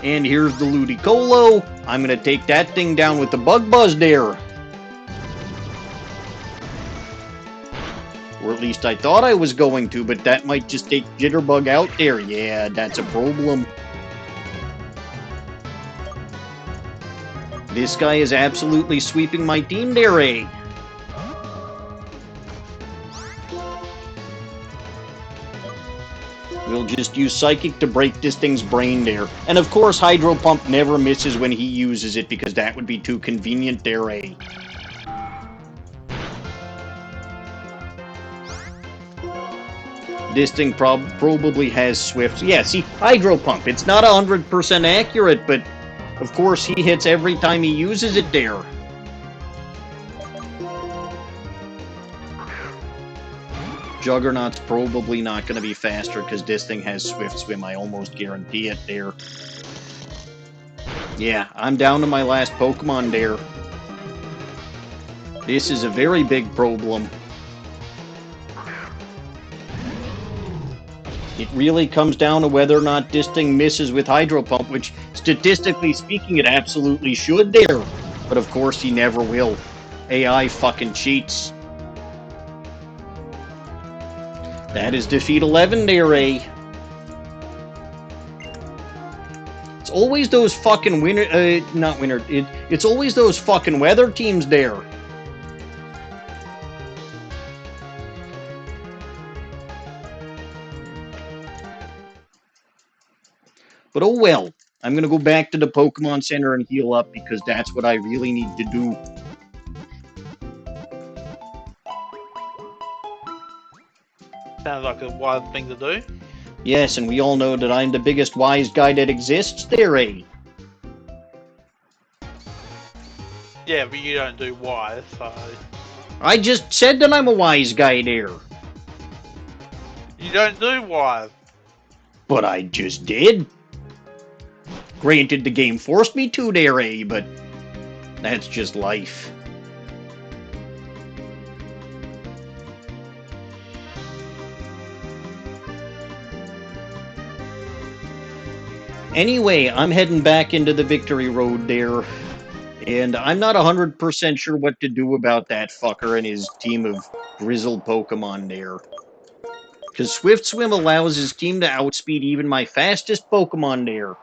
And here's the Ludicolo. I'm gonna take that thing down with the Bug Buzz there. Or at least I thought I was going to, but that might just take Jitterbug out there. Yeah, that's a problem. This guy is absolutely sweeping my team there, eh? We'll just use Psychic to break this thing's brain there. And of course, Hydro Pump never misses when he uses it because that would be too convenient there, eh? This thing probably has Swift. Yeah, see, Hydro Pump. It's not 100% accurate, but of course he hits every time he uses it there. Juggernaut's probably not going to be faster because this thing has Swift Swim. I almost guarantee it there. Yeah, I'm down to my last Pokemon there. This is a very big problem. It really comes down to whether or not this thing misses with Hydro Pump, which, statistically speaking, it absolutely should there. But of course, he never will. AI fucking cheats. That is defeat 11 there, Ray. It's always those fucking it's always those fucking weather teams there. But oh well. I'm gonna go back to the Pokemon Center and heal up because that's what I really need to do. Sounds like a wild thing to do. Yes, and we all know that I'm the biggest wise guy that exists there, eh? Yeah, but you don't do wise, so... I just said that I'm a wise guy there. You don't do wise. But I just did. Granted, the game forced me to there, eh? But that's just life. Anyway, I'm heading back into the Victory Road there. And I'm not 100% sure what to do about that fucker and his team of grizzled Pokemon there. Because Swift Swim allows his team to outspeed even my fastest Pokemon there.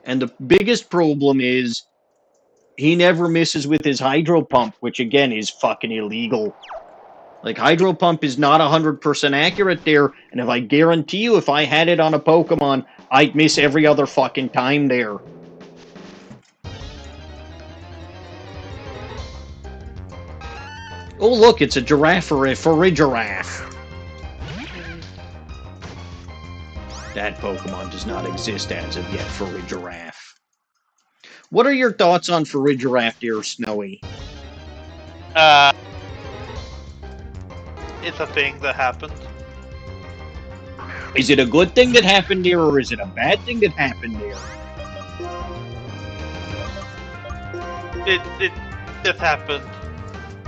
And the biggest problem is, he never misses with his Hydro Pump, which again is fucking illegal. Like, Hydro Pump is not 100% accurate there, and if I guarantee you if I had it on a Pokemon, I'd miss every other fucking time there. Oh look, it's a giraffe for a giraffe. That Pokemon does not exist as of yet for a giraffe. What are your thoughts on Farigiraf, dear Snowy? It's a thing that happened. Is it a good thing that happened there, or is it a bad thing that happened there? It just happened.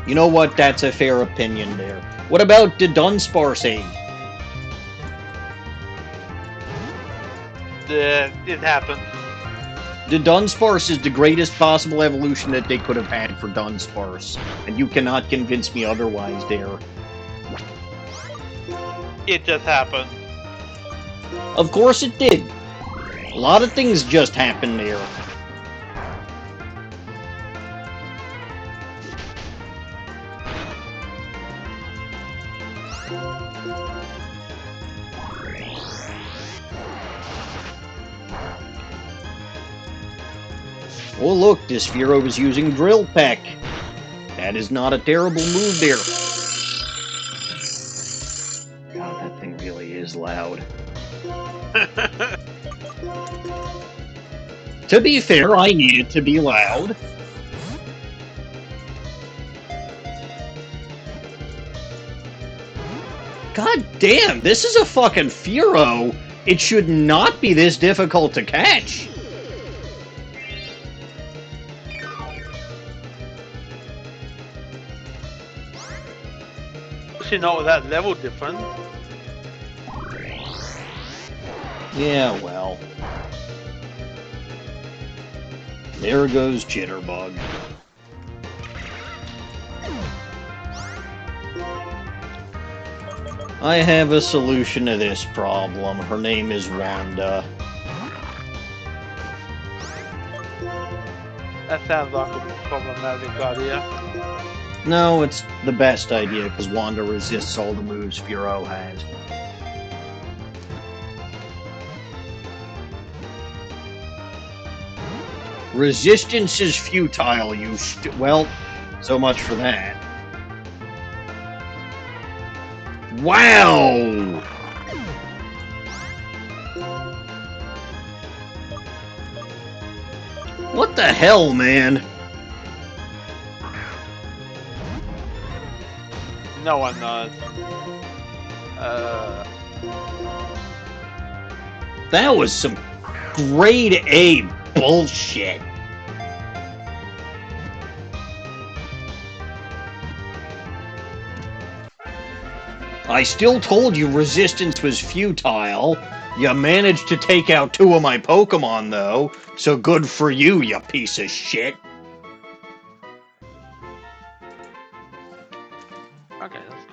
You know what? That's a fair opinion there. What about the Dunsparce egg? It happened. The Dunsparce is the greatest possible evolution that they could have had for Dunsparce, and you cannot convince me otherwise there. It just happened. Of course it did. A lot of things just happened there. Oh look, this Fearow is using Drill Peck. That is not a terrible move there. God, that thing really is loud. To be fair, I need it to be loud. God damn, this is a fucking Fearow. It should not be this difficult to catch. Actually, not with that level difference. Yeah, well. There goes Jitterbug. I have a solution to this problem. Her name is Wanda. That sounds like a problematic idea. No, it's the best idea, because Wanda resists all the moves Fearow has. Resistance is futile, you well, so much for that. Wow! What the hell, man? No one knows. That was some grade A bullshit. I still told you resistance was futile. You managed to take out 2 of my Pokemon, though, so good for you, you piece of shit. Okay, let's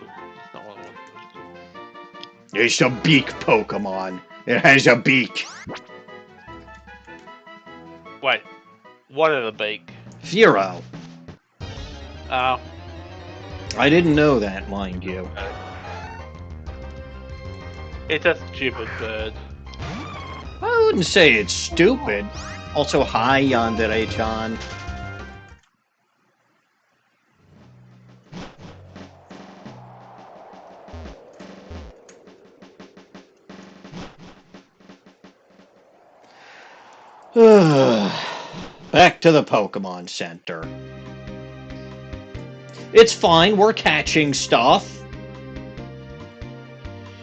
It's a beak Pokemon. It has a beak. Wait, what is a beak? Furo. Oh. I didn't know that, mind you. It's a stupid bird. I wouldn't say it's stupid. Also, hi, Yandere-chan. Back to the Pokemon Center. It's fine, we're catching stuff.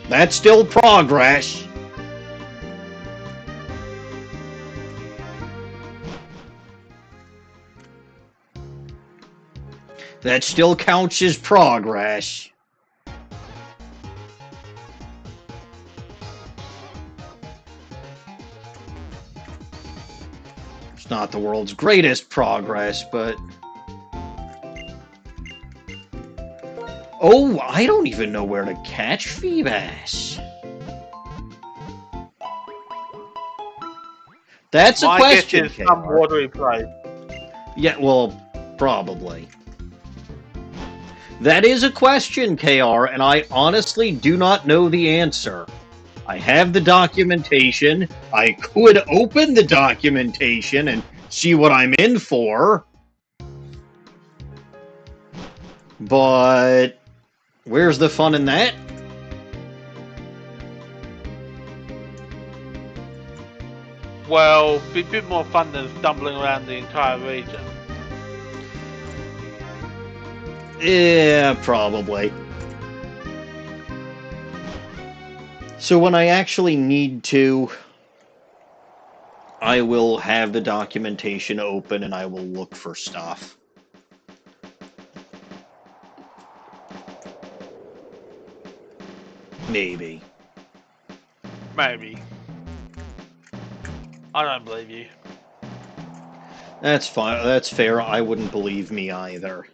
That's still progress. That still counts as progress. It's not the world's greatest progress, but... Oh, I don't even know where to catch Feebas. That's a question. My guess is some watery place. Yeah, well, probably. That is a question, KR, and I honestly do not know the answer. I have the documentation. I could open the documentation and see what I'm in for. But where's the fun in that? Well, be a bit more fun than stumbling around the entire region. Yeah, probably. So when I actually need to, I will have the documentation open and I will look for stuff. Maybe. Maybe. I don't believe you. That's fine. That's fair. I wouldn't believe me either.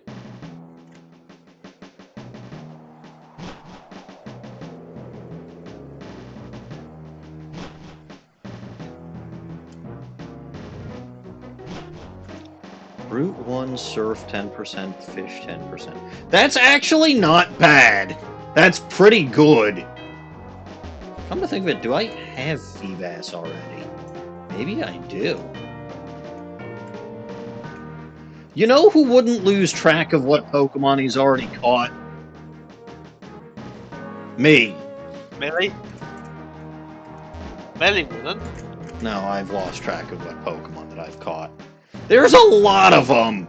Route 1, surf 10%, fish 10%. That's actually not bad. That's pretty good. Come to think of it, do I have Feebas already? Maybe I do. You know who wouldn't lose track of what Pokemon he's already caught? Me. Melly? Melly wouldn't. No, I've lost track of what Pokemon that I've caught. There's a lot of them!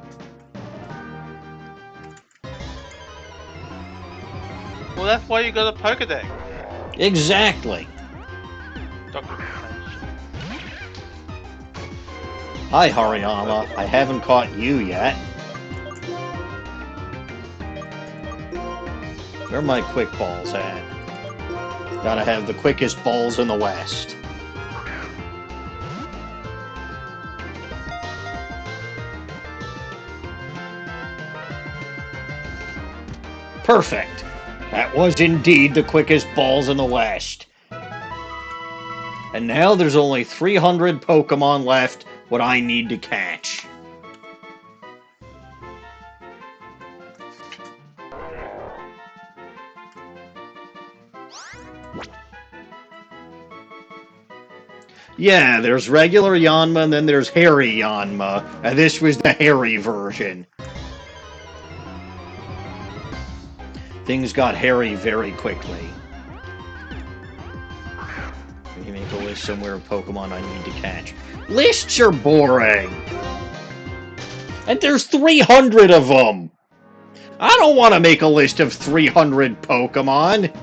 Well, that's why you got a Pokedex. Exactly. Documentation. Hi, Hariyama. I haven't caught you yet. Where are my quick balls at? Gotta have the quickest balls in the West. Perfect. That was indeed the quickest balls in the West. And now there's only 300 Pokemon left, what I need to catch. Yeah, there's regular Yanma, and then there's Hairy Yanma, and this was the hairy version. Things got hairy very quickly. Let me make a list somewhere of Pokemon I need to catch. Lists are boring! And there's 300 of them! I don't want to make a list of 300 Pokemon!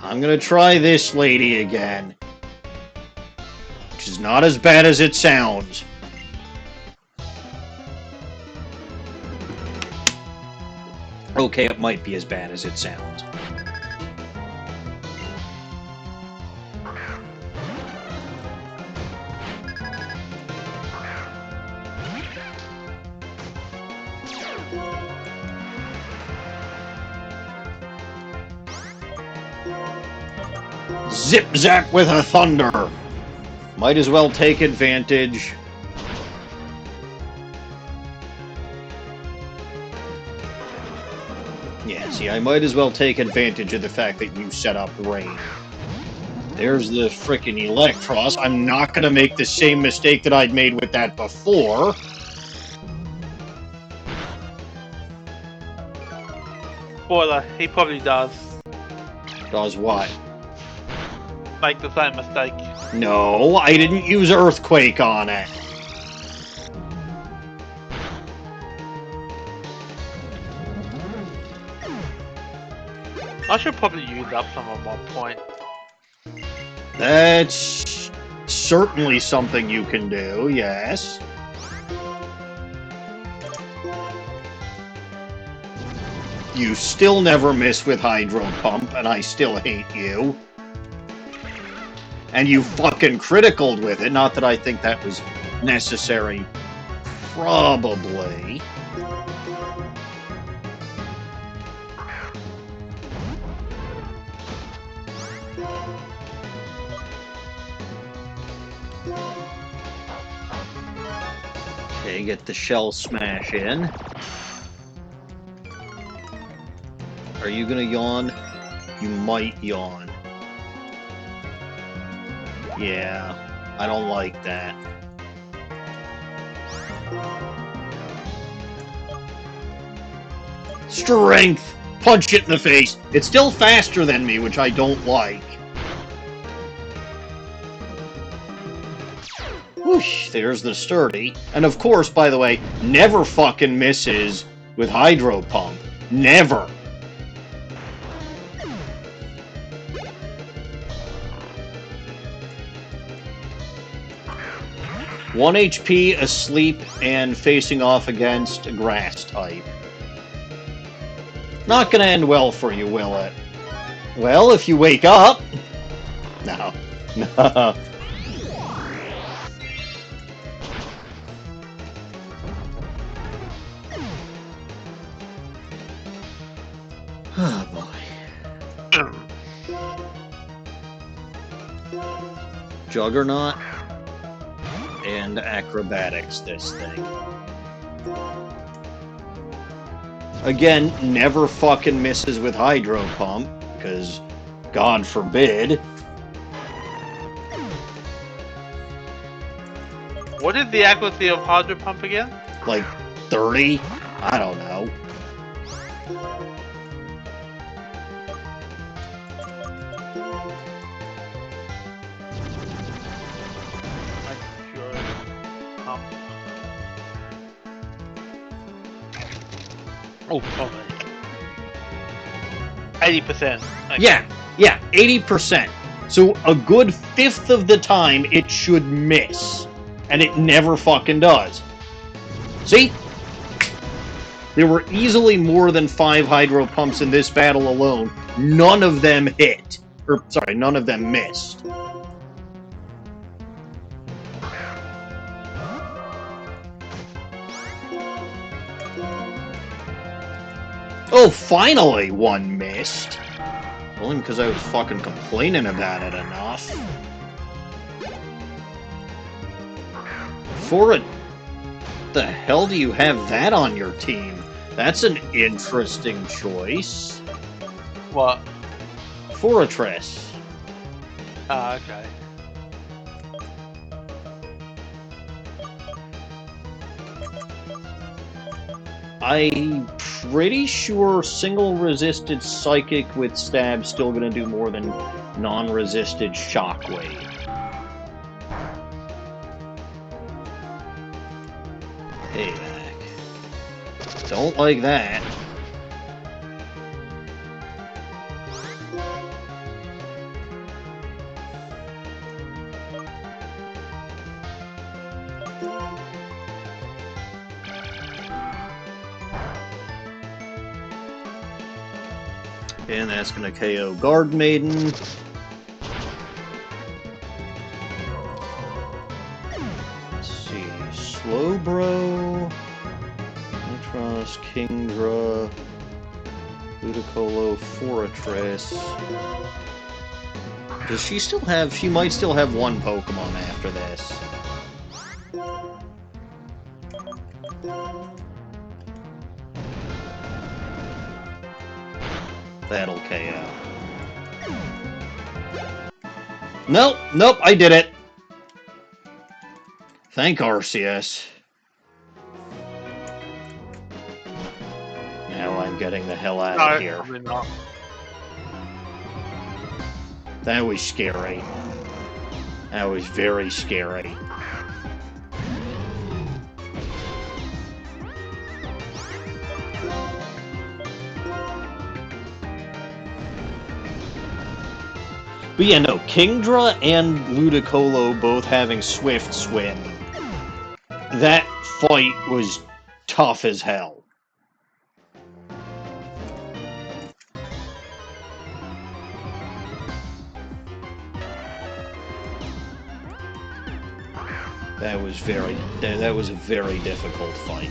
I'm gonna try this lady again. Which is not as bad as it sounds. Okay, it might be as bad as it sounds. Zip-zap with a thunder! Might as well take advantage. Yeah, see, I might as well take advantage of the fact that you set up rain. There's the frickin' Electros. I'm not gonna make the same mistake that I'd made with that before. Spoiler, he probably does. Does what? Make the same mistake. No, I didn't use Earthquake on it. I should probably use up some at one point. That's certainly something you can do, yes. You still never miss with Hydro Pump, and I still hate you. And you fucking criticaled with it, not that I think that was necessary. Probably. Okay, get the Shell Smash in. Are you gonna yawn? You might yawn. Yeah, I don't like that. Strength! Punch it in the face! It's still faster than me, which I don't like. Whoosh, there's the sturdy. And of course, by the way, never fucking misses with Hydro Pump. Never. One HP, asleep, and facing off against a grass type. Not gonna end well for you, will it? Well, if you wake up... No. No. Oh, boy. Juggernaut and acrobatics, this thing. Again, never fucking misses with Hydro Pump, because God forbid. What is the accuracy of Hydro Pump again? Like 30? I don't know. Oh, probably. 80%. Okay. Yeah, 80%. So a good fifth of the time it should miss. And it never fucking does. See? There were easily more than 5 Hydro Pumps in this battle alone. None of them hit. Or, sorry, none of them missed. Oh, finally one missed. Only because I was fucking complaining about it enough. For a... The hell do you have that on your team? That's an interesting choice. What? Fortress. Ah, okay. I'm pretty sure single resisted Psychic with Stab still gonna do more than non-resisted Shockwave. Payback. Don't like that. And that's going to KO Guard Maiden. Let's see. Slowbro, Nitros, Kingdra, Ludicolo, Fortress, Does she still have... She might still have one Pokemon after this. That'll KO. Nope, nope, I did it. Thank RCS. Now I'm getting the hell out of here. Probably not. That was scary. That was very scary. But yeah, no, Kingdra and Ludicolo both having Swift Swim. That fight was tough as hell. That was a very difficult fight.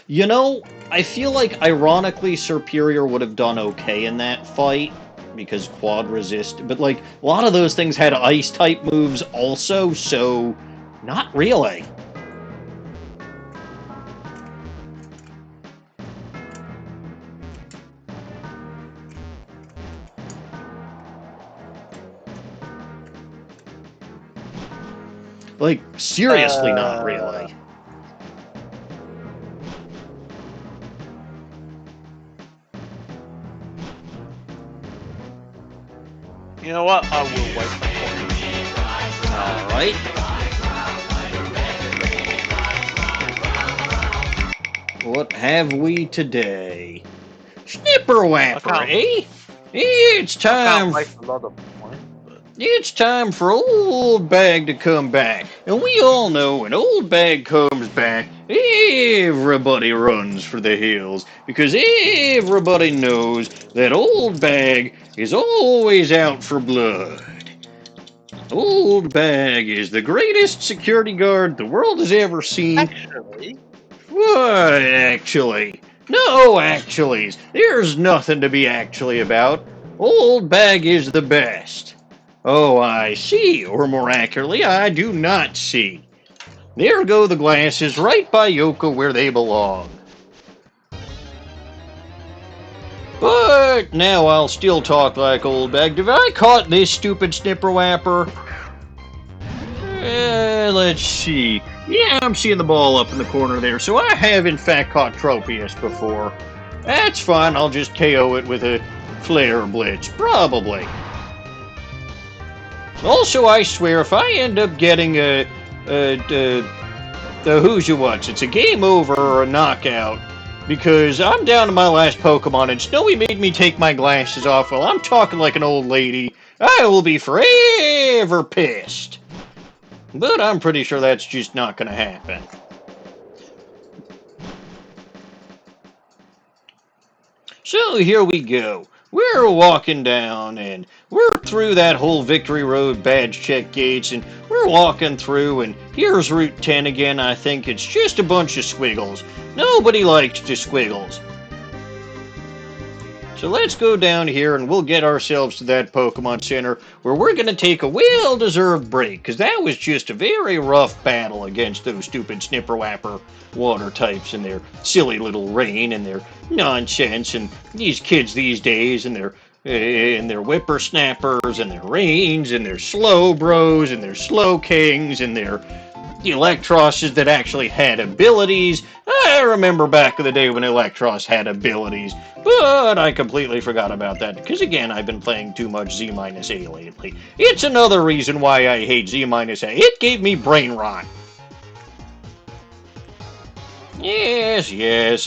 You know, I feel like, ironically, Serperior would have done okay in that fight, because quad resist, but, like, a lot of those things had ice-type moves also, so not really. Like, seriously not really. You know what? I will wait for you. Alright. What have we today? Snipperwapper, eh? It's I time. can't waste a lot of points, but It's time for Old Bag to come back. And we all know when Old Bag comes back, everybody runs for the hills. Because everybody knows that Old Bag is always out for blood. Old Bag is the greatest security guard the world has ever seen. actually, What, actually? No actuallys. There's nothing to be actually about. Old Bag is the best. Oh, I see, or more accurately, I do not see. There go the glasses, right by Yoko where they belong. But now I'll still talk like Old Bag. Have I caught this stupid Snipperwapper? Let's see. Yeah, I'm seeing the ball up in the corner there, so I have in fact caught Tropius before. That's fine, I'll just KO it with a Flare Blitz, probably. Also, I swear, if I end up getting the who's you what's, it's a game over or a knockout, because I'm down to my last Pokemon, and Snowy made me take my glasses off while I'm talking like an old lady. I will be forever pissed. But I'm pretty sure that's just not going to happen. So here we go. We're walking down, and we're through that whole Victory Road badge check gates, and we're walking through, and here's Route 10 again. I think it's just a bunch of squiggles. Nobody likes the squiggles. So let's go down here, and we'll get ourselves to that Pokemon Center, where we're going to take a well-deserved break, because that was just a very rough battle against those stupid Snipperwapper water types and their silly little rain and their nonsense, and these kids these days and their whippersnappers and their rains and their slow bros and their slow kings and their Electrosses that actually had abilities. I remember back in the day when Electros had abilities, but I completely forgot about that because, again, I've been playing too much Z-A lately. It's another reason why I hate Z-A. It gave me brain rot. Yes,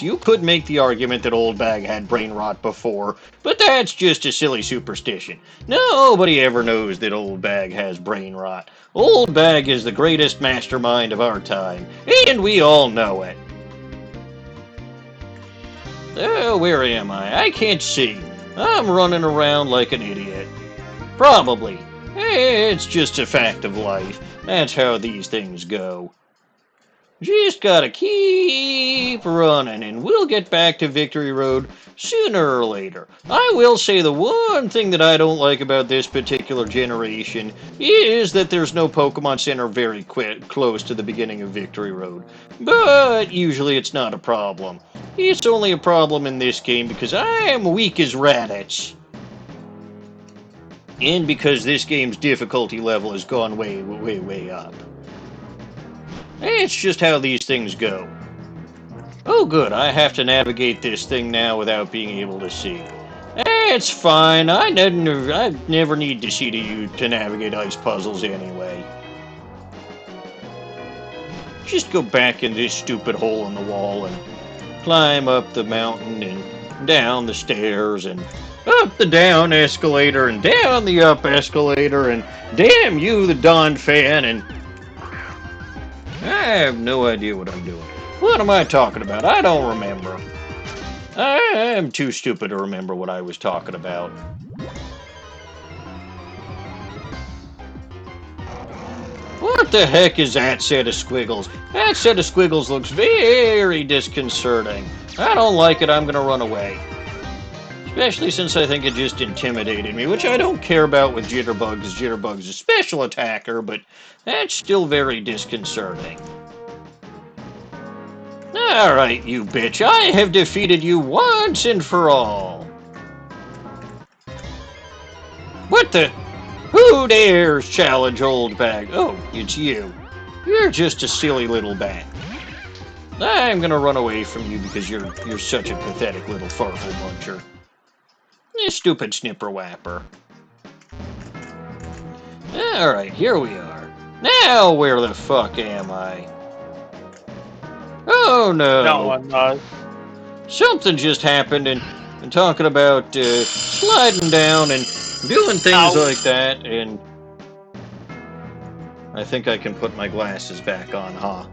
you could make the argument that Old Bag had brain rot before, but that's just a silly superstition. Nobody ever knows that Old Bag has brain rot. Old Bag is the greatest mastermind of our time, and we all know it. Oh, where am I? I can't see. I'm running around like an idiot. Probably. It's just a fact of life. That's how these things go. Just gotta keep running, and we'll get back to Victory Road sooner or later. I will say the one thing that I don't like about this particular generation is that there's no Pokemon Center very close to the beginning of Victory Road. But usually it's not a problem. It's only a problem in this game because I am weak as raditz. And because this game's difficulty level has gone way, way, way up. It's just how these things go. Oh good, I have to navigate this thing now without being able to see. It's fine, I never need to see to navigate ice puzzles anyway. Just go back in this stupid hole in the wall and climb up the mountain and down the stairs and up the down escalator and down the up escalator and damn you, the Don fan, and I have no idea what I'm doing. What am I talking about? I don't remember. I am too stupid to remember what I was talking about. What the heck is that set of squiggles? That set of squiggles looks very disconcerting. I don't like it, I'm gonna run away. Especially since I think it just intimidated me, which I don't care about with Jitterbug, because Jitterbug's a special attacker, but that's still very disconcerting. Alright, you bitch, I have defeated you once and for all. What the? Who dares challenge old bag? Oh, it's you. You're just a silly little bat. I'm gonna run away from you because you're such a pathetic little farfel muncher. You stupid snipper whapper. Alright, here we are. Now where the fuck am I? Oh no. No one knows. Something just happened and talking about sliding down and doing things like that, and I think I can put my glasses back on, huh?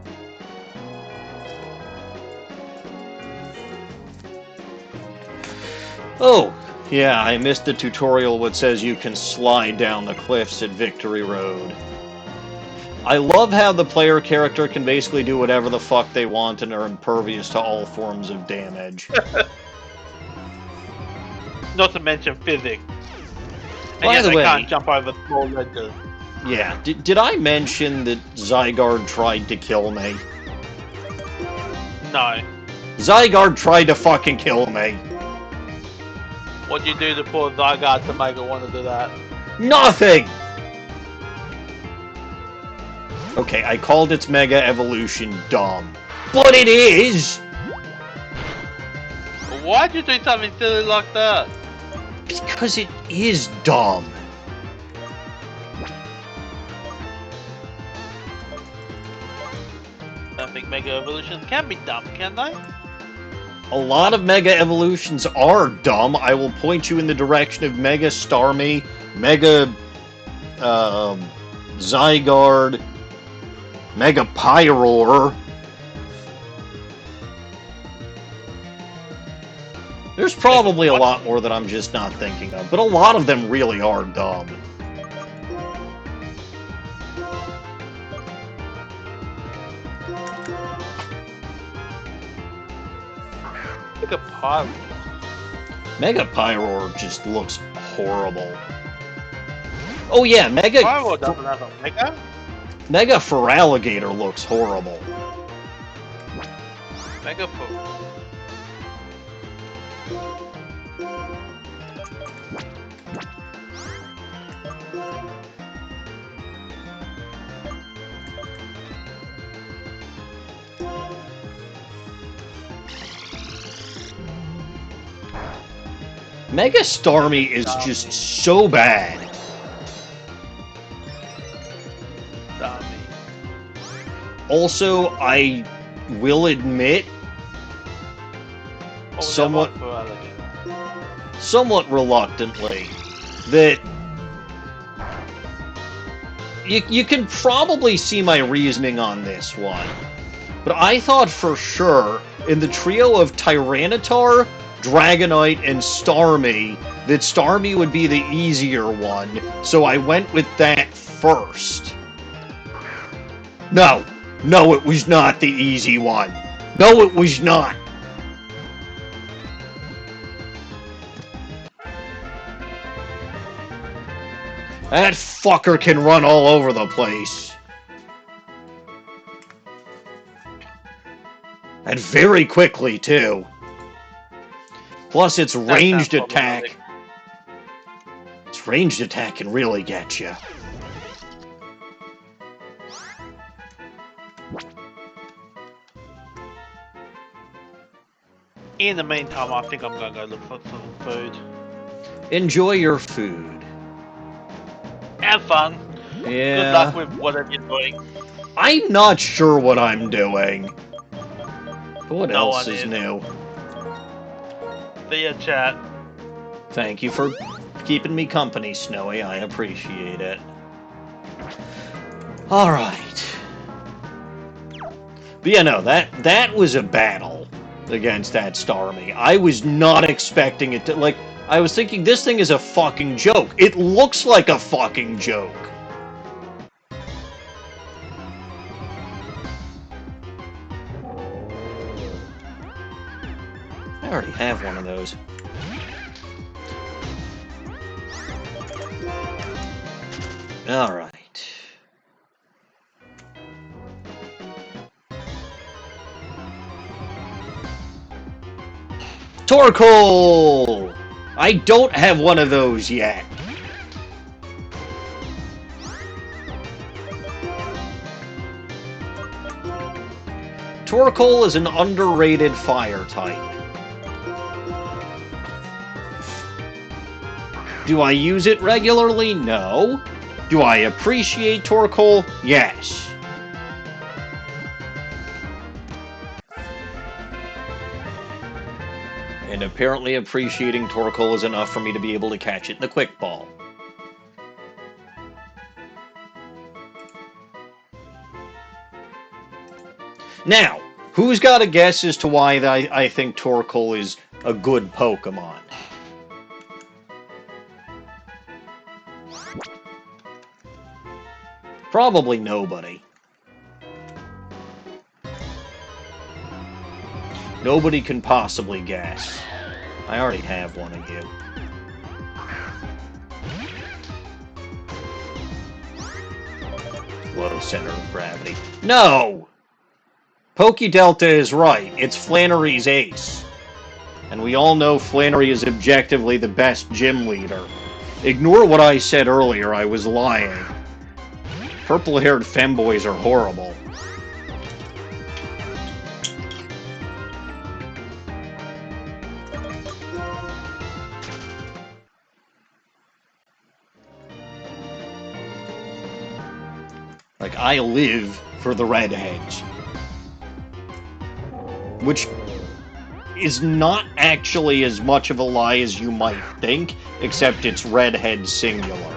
Oh, yeah, I missed the tutorial which says you can slide down the cliffs at Victory Road. I love how the player character can basically do whatever the fuck they want and are impervious to all forms of damage. Not to mention physics. And By yet the they way, can't jump over small ledges. yeah, did I mention that Zygarde tried to kill me? No. Zygarde tried to fucking kill me. What'd you do to poor Zygarde to make it want to do that? Nothing! Okay, I called its Mega Evolution dumb. But it is! Why'd you do something silly like that? Because it is dumb. I don't think Mega Evolutions can be dumb, can they? A lot of Mega Evolutions are dumb. I will point you in the direction of Mega Starmie, Mega Zygarde, Mega Pyroar. There's probably a lot more that I'm just not thinking of, but a lot of them really are dumb. Mega Pyroar. Mega Pyroar just looks horrible. Oh yeah, Mega Pyroar doesn't have a Mega? Mega Feraligatr looks horrible. Mega Pyroar. Mega Starmie is just so bad. Also, I will admit, somewhat reluctantly, that you can probably see my reasoning on this one. But I thought for sure, in the trio of Tyranitar, Dragonite, and Starmie, that Starmie would be the easier one, so I went with that first. No, No, it was not the easy one. No, it was not. That fucker can run all over the place. And very quickly, too. Plus, its ranged attack. Its ranged attack can really get you. In the meantime, I think I'm gonna go look for some food. Enjoy your food. Have fun. Yeah. Good luck with whatever you're doing. I'm not sure what I'm doing. What No else one is is. new? See ya, chat. Thank you for keeping me company, Snowy. I appreciate it. Alright. But yeah, no, that was a battle against that Starmie. I was not expecting it to, like, I was thinking this thing is a fucking joke. It looks like a fucking joke. I already have one of those. Alright. Torkoal! I don't have one of those yet. Torkoal is an underrated fire type. Do I use it regularly? No. Do I appreciate Torkoal? Yes. And apparently appreciating Torkoal is enough for me to be able to catch it in the quick ball. Now, who's got a guess as to why I think Torkoal is a good Pokemon? Probably nobody. Nobody can possibly guess. I already have one of you. Low center of gravity. No! Pokedelta is right. It's Flannery's ace. And we all know Flannery is objectively the best gym leader. Ignore what I said earlier, I was lying. Purple-haired femboys are horrible. Like, I live for the redheads. Which is not actually as much of a lie as you might think, except it's redhead singular.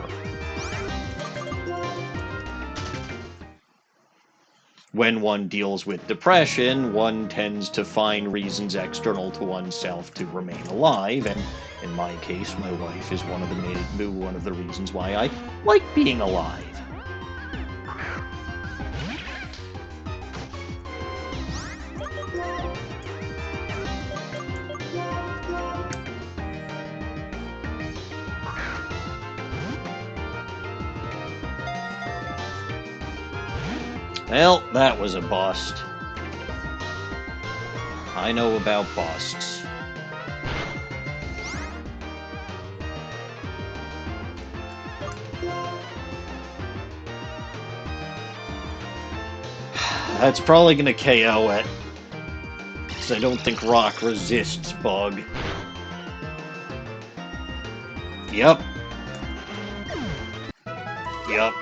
When one deals with depression, one tends to find reasons external to oneself to remain alive, and in my case, my wife is one of the reasons why I like being alive. Well, that was a bust. I know about busts. That's probably gonna KO it. Because I don't think rock resists bug. Yep. Yep.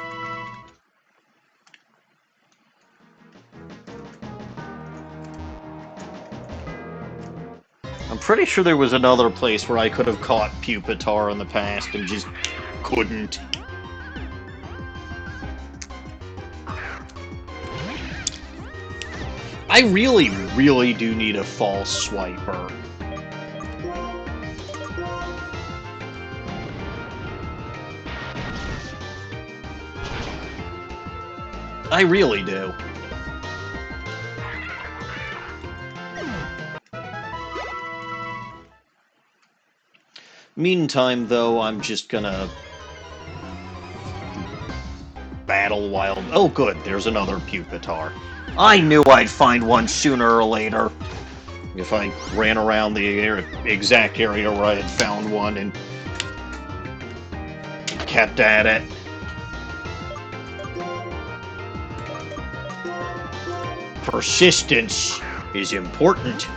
I'm pretty sure there was another place where I could have caught Pupitar in the past and just couldn't. I really, really do need a false swiper. I really do. Meantime, though, I'm just gonna battle wild. Oh, good, there's another Pupitar. I knew I'd find one sooner or later. If I ran around the exact area where I had found one and kept at it. Persistence is important.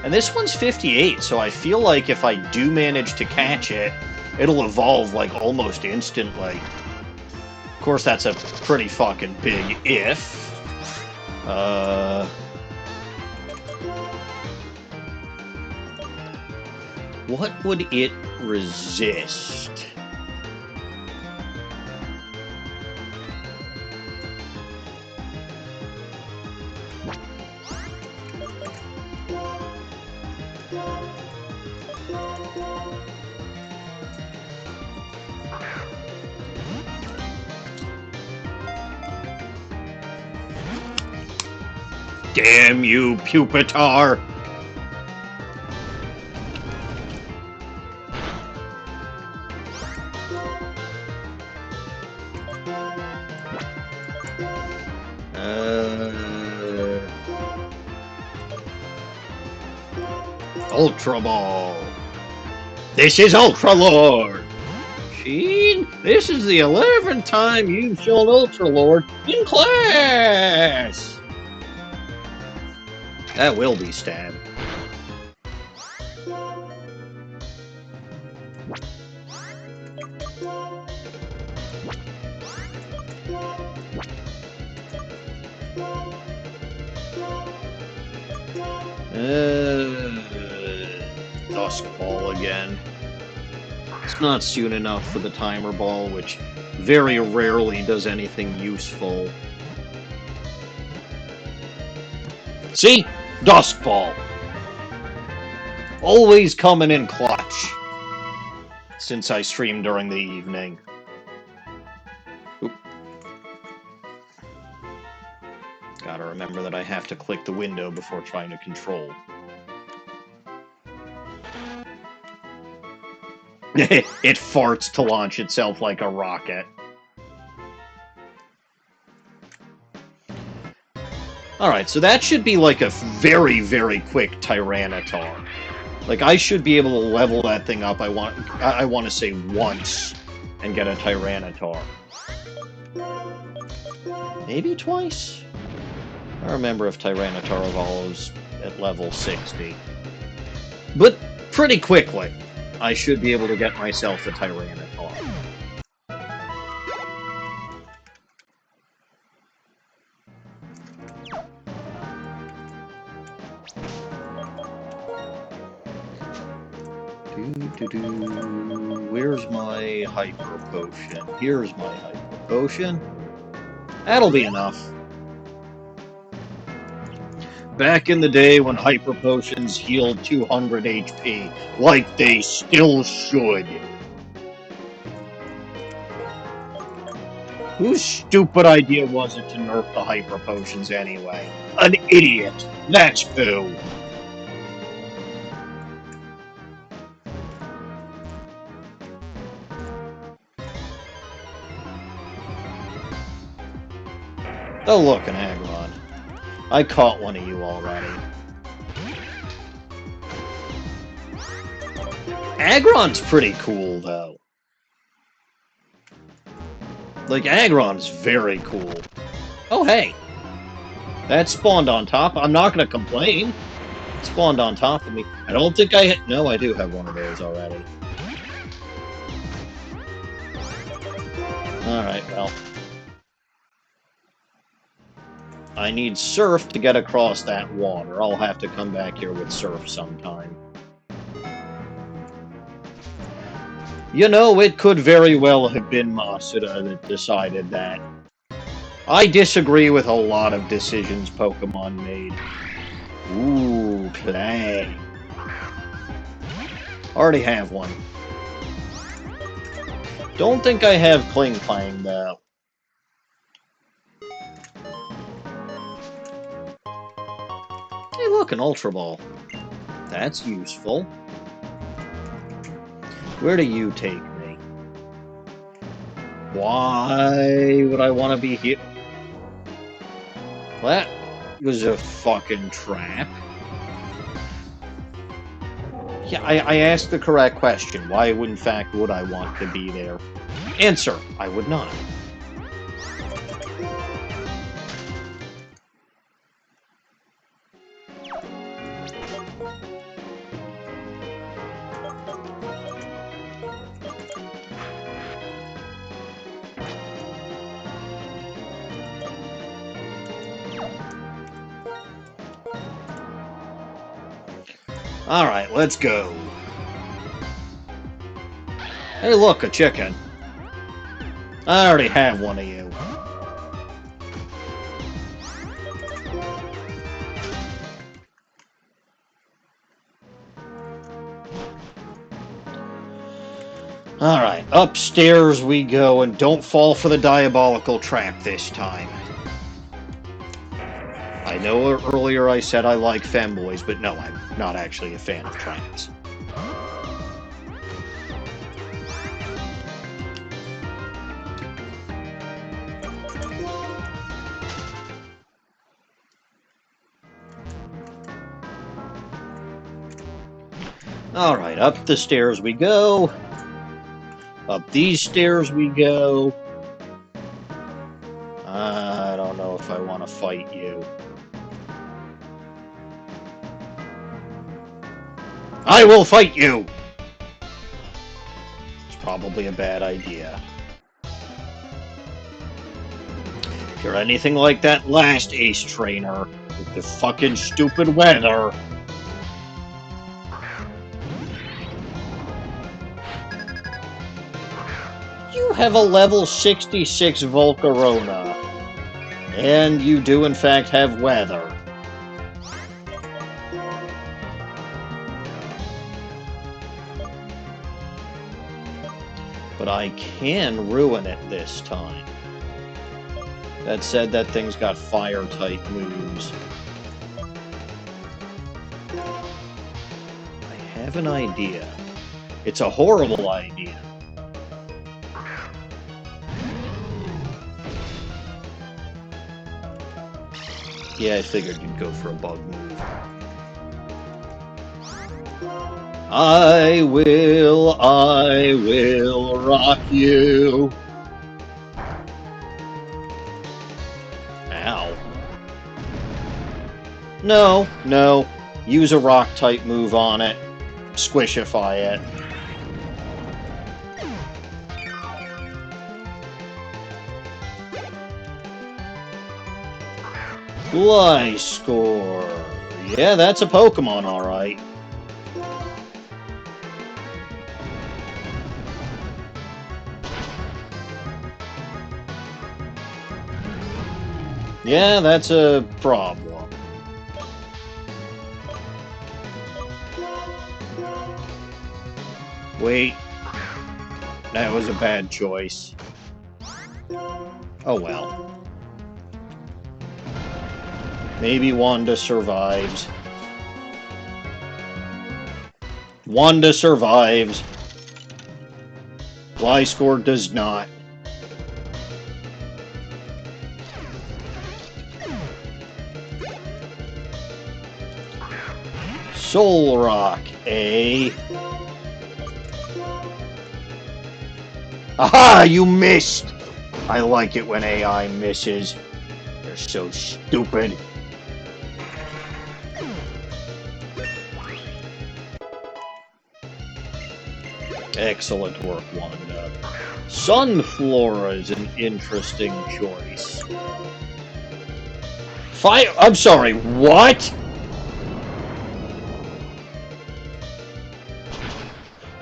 And this one's 58, so I feel like if I do manage to catch it, it'll evolve, like, almost instantly. Of course, that's a pretty fucking big if. What would it resist? Damn you, Pupitar! Ultra Ball. This is Ultra Lord. Sheen, this is the 11th time you've shown Ultra Lord in class. That will be stab. Dusk Ball again. It's not soon enough for the Timer Ball, which very rarely does anything useful. See? Dusk Ball. Always coming in clutch. Since I stream during the evening. Oop. Gotta remember that I have to click the window before trying to control. It farts to launch itself like a rocket. Alright, so that should be like a very, very quick Tyranitar. Like, I should be able to level that thing up, I want to say once, and get a Tyranitar. Maybe twice? I don't remember if Tyranitar evolves at level 60. But pretty quickly, I should be able to get myself a Tyranitar. Where's my Hyper Potion? Here's my Hyper Potion. That'll be enough. Back in the day when Hyper Potions healed 200 HP, like they still should. Whose stupid idea was it to nerf the Hyper Potions anyway? An idiot! That's who! Oh look, an Aggron. I caught one of you already. Aggron's pretty cool, though. Like, Aggron's very cool. Oh, hey! That spawned on top. I'm not gonna complain. It spawned on top of me. I don't think I... No, I do have one of those already. Alright, well... I need Surf to get across that water. I'll have to come back here with Surf sometime. You know, it could very well have been Masuda that decided that. I disagree with a lot of decisions Pokemon made. Ooh, Clang. Already have one. Don't think I have Kling-Clang, though. Hey, look, an Ultra Ball. That's useful. Where do you take me? Why would I want to be here? That was a fucking trap. Yeah, I asked the correct question. Why, in fact, would I want to be there? Answer, I would not. Alright, let's go. Hey, look, a chicken. I already have one of you. Alright, upstairs we go, and don't fall for the diabolical trap this time. I know earlier I said I like femboys, but no, I'm not actually a fan of traps. Alright, up the stairs we go. Up these stairs we go. I don't know if I want to fight you. I will fight you! It's probably a bad idea. If you're anything like that last Ace Trainer, with the fucking stupid weather... You have a level 66 Volcarona. And you do in fact have weather. But I can ruin it this time. That said, that thing's got fire-type moves. I have an idea. It's a horrible idea. Yeah, I figured you'd go for a bug move. I will rock you. Ow. No, no. Use a rock-type move on it. Squishify it. Gliscor. Yeah, that's a Pokemon, alright. Yeah, that's a problem. Wait. That was a bad choice. Oh well. Maybe Wanda survives. Wanda survives. Gliscor does not. Soul Rock, eh? Aha! You missed! I like it when AI misses. They're so stupid. Excellent work, Wanda. Sunflora is an interesting choice. I'm sorry, what?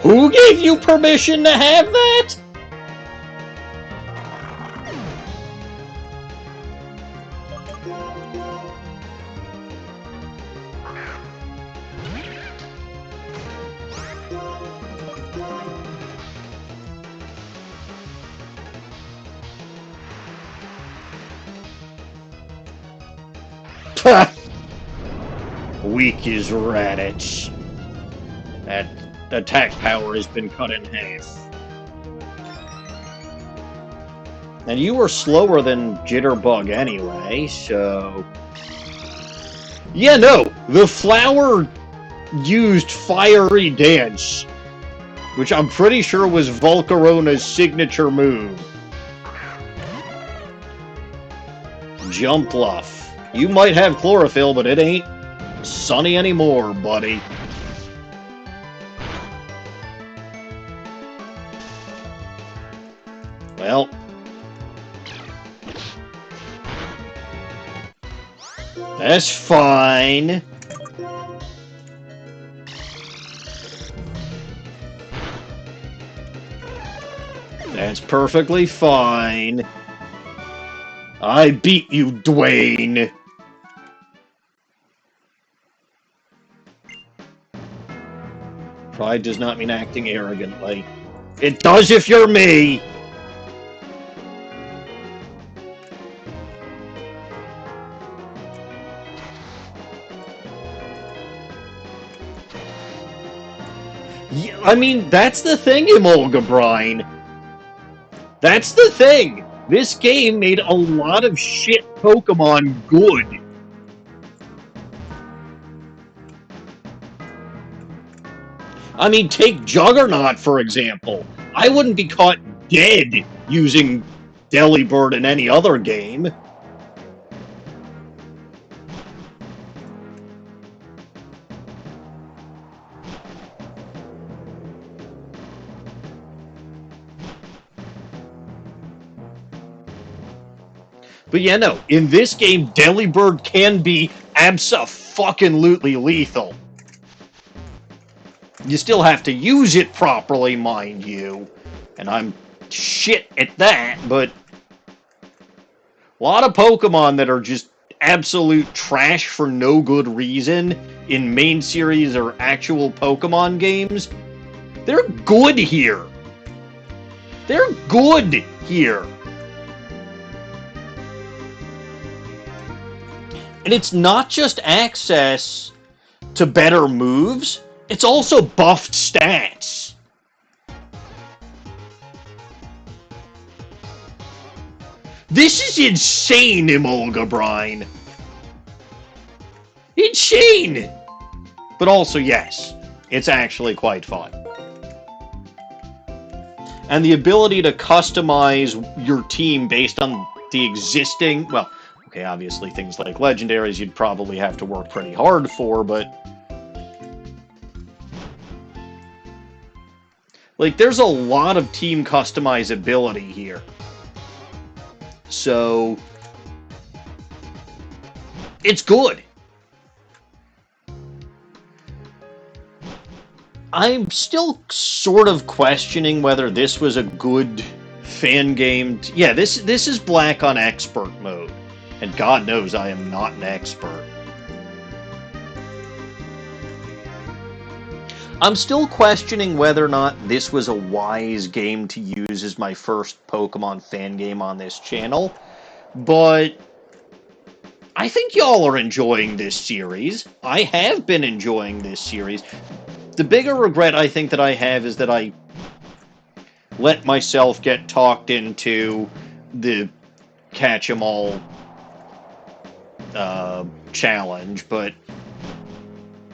Who gave you permission to have that? Weak as Raditz. That attack power has been cut in half. And you were slower than Jitterbug anyway, so... Yeah, no! The flower used Fiery Dance, which I'm pretty sure was Volcarona's signature move. Jumpluff. You might have chlorophyll, but it ain't sunny anymore, buddy. Well... That's fine. That's perfectly fine. I beat you, Dwayne. Pride does not mean acting arrogantly. It does if you're me! Yeah, I mean, that's the thing, Emolgabrine. That's the thing! This game made a lot of shit Pokemon good. I mean, take Juggernaut, for example. I wouldn't be caught dead using Delibird in any other game. But yeah, no, in this game, Delibird can be abso-fucking-lutely lethal. You still have to use it properly, mind you. And I'm shit at that, but... a lot of Pokemon that are just absolute trash for no good reason in main series or actual Pokemon games, they're good here. They're good here. And it's not just access to better moves, it's also buffed stats. This is insane, Emolgabrine. Insane! But also, yes, it's actually quite fun. And the ability to customize your team based on the existing, well, okay, obviously things like legendaries you'd probably have to work pretty hard for, but... like, there's a lot of team customizability here. So... it's good. I'm still sort of questioning whether this was a good fan game. Yeah, this is Black on Expert mode. And God knows I am not an expert. I'm still questioning whether or not this was a wise game to use as my first Pokemon fan game on this channel. But I think y'all are enjoying this series. I have been enjoying this series. The bigger regret I think that I have is that I let myself get talked into the catch-em-all challenge, but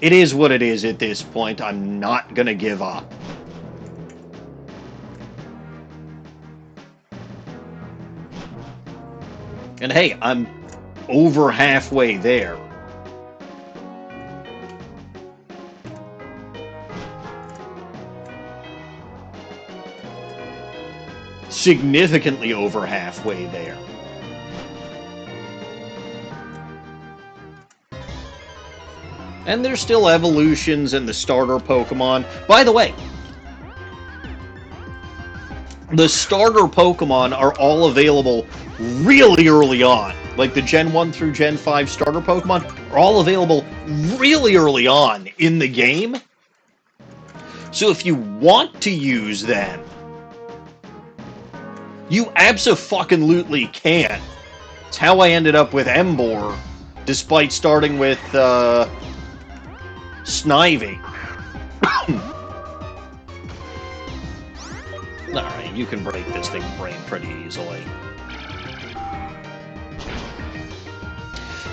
it is what it is at this point. I'm not gonna give up. And hey, I'm over halfway there. Significantly over halfway there. And there's still evolutions and the starter Pokemon. By the way, the starter Pokemon are all available really early on. Like the Gen 1 through Gen 5 starter Pokemon are all available really early on in the game. So if you want to use them, you abso-fucking-lutely can. It's how I ended up with Emboar, despite starting with Snivy. you can break this thing's brain pretty easily.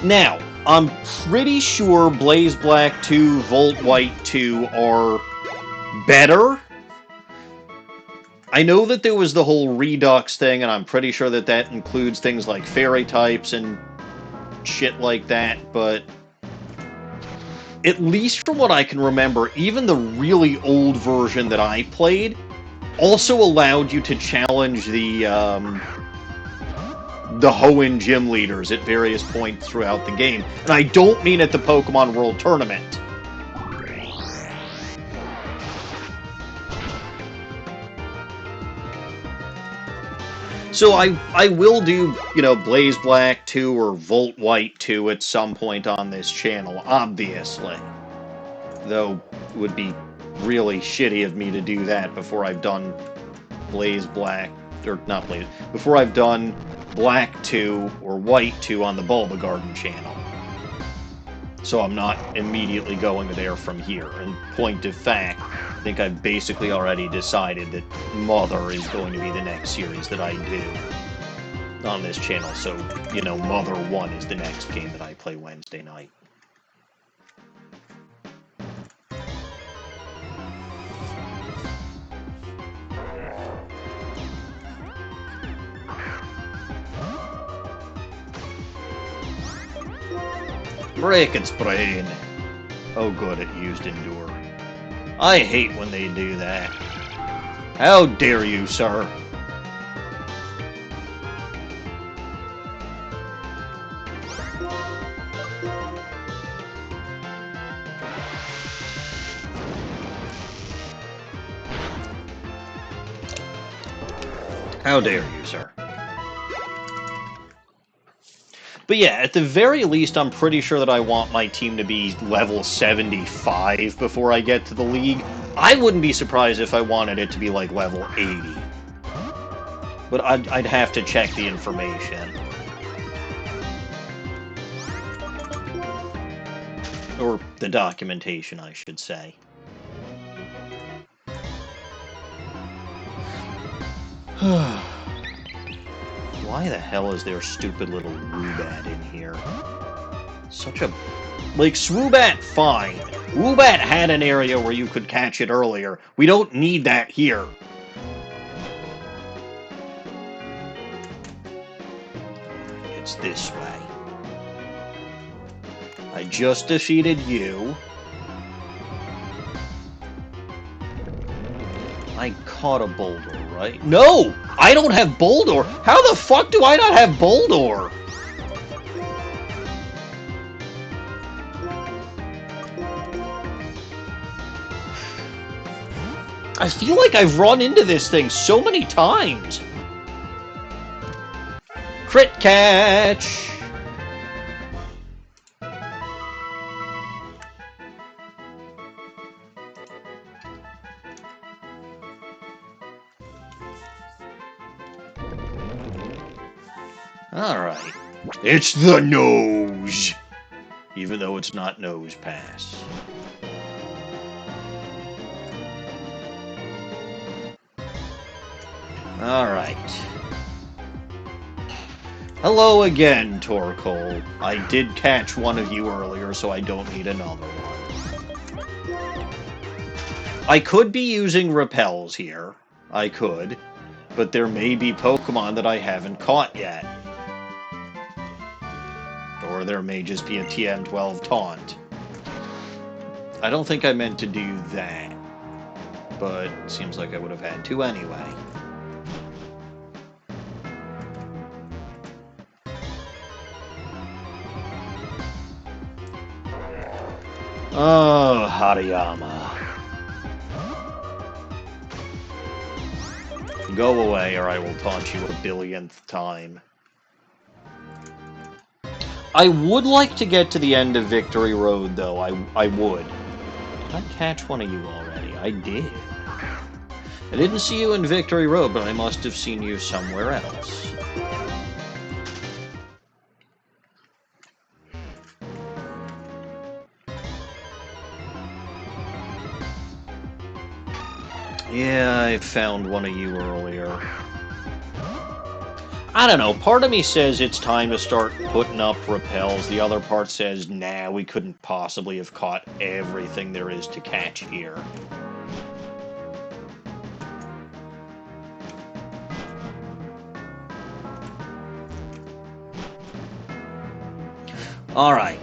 Now, I'm pretty sure Blaze Black 2, Volt White 2 are better. I know that there was the whole Redux thing, and I'm pretty sure that that includes things like fairy types and shit like that, but at least from what I can remember, even the really old version that I played also allowed you to challenge the Hoenn gym leaders at various points throughout the game. And I don't mean at the Pokemon World Tournament. So I will do, you know, Blaze Black 2 or Volt White 2 at some point on this channel, obviously. Though it would be really shitty of me to do that before I've done Blaze Black, or not Blaze, before I've done Black 2 or White 2 on the Bulba Garden channel. So I'm not immediately going there from here. And point of fact, I think I've basically already decided that Mother is going to be the next series that I do on this channel. So, you know, Mother 1 is the next game that I play Wednesday night. Break its brain. Oh good, it used Endure. I hate when they do that. How dare you, sir? How dare you, sir? But yeah, at the very least, I'm pretty sure that I want my team to be level 75 before I get to the league. I wouldn't be surprised if I wanted it to be like level 80. But I'd have to check the information. Or the documentation, I should say. Why the hell is there stupid little Woobat in here? Such a... Like, Swoobat, fine. Woobat had an area where you could catch it earlier. We don't need that here. It's this way. I just defeated you. I caught a Boulder, right? No! I don't have Boulder! How the fuck do I not have Boulder? I feel like I've run into this thing so many times. Crit catch! Alright. It's the nose! Even though it's not nose pass. Alright. Hello again, Torkoal. I did catch one of you earlier, so I don't need another one. I could be using repels here. I could. But there may be Pokemon that I haven't caught yet. Or there may just be a TM12 taunt. I don't think I meant to do that. But it seems like I would have had to anyway. Oh, Hariyama. Go away or I will taunt you a billionth time. I would like to get to the end of Victory Road, though. I would. Did I catch one of you already? I did. I didn't see you in Victory Road, but I must have seen you somewhere else. Yeah, I found one of you earlier. I don't know, part of me says it's time to start putting up repels. The other part says, nah, we couldn't possibly have caught everything there is to catch here. Alright.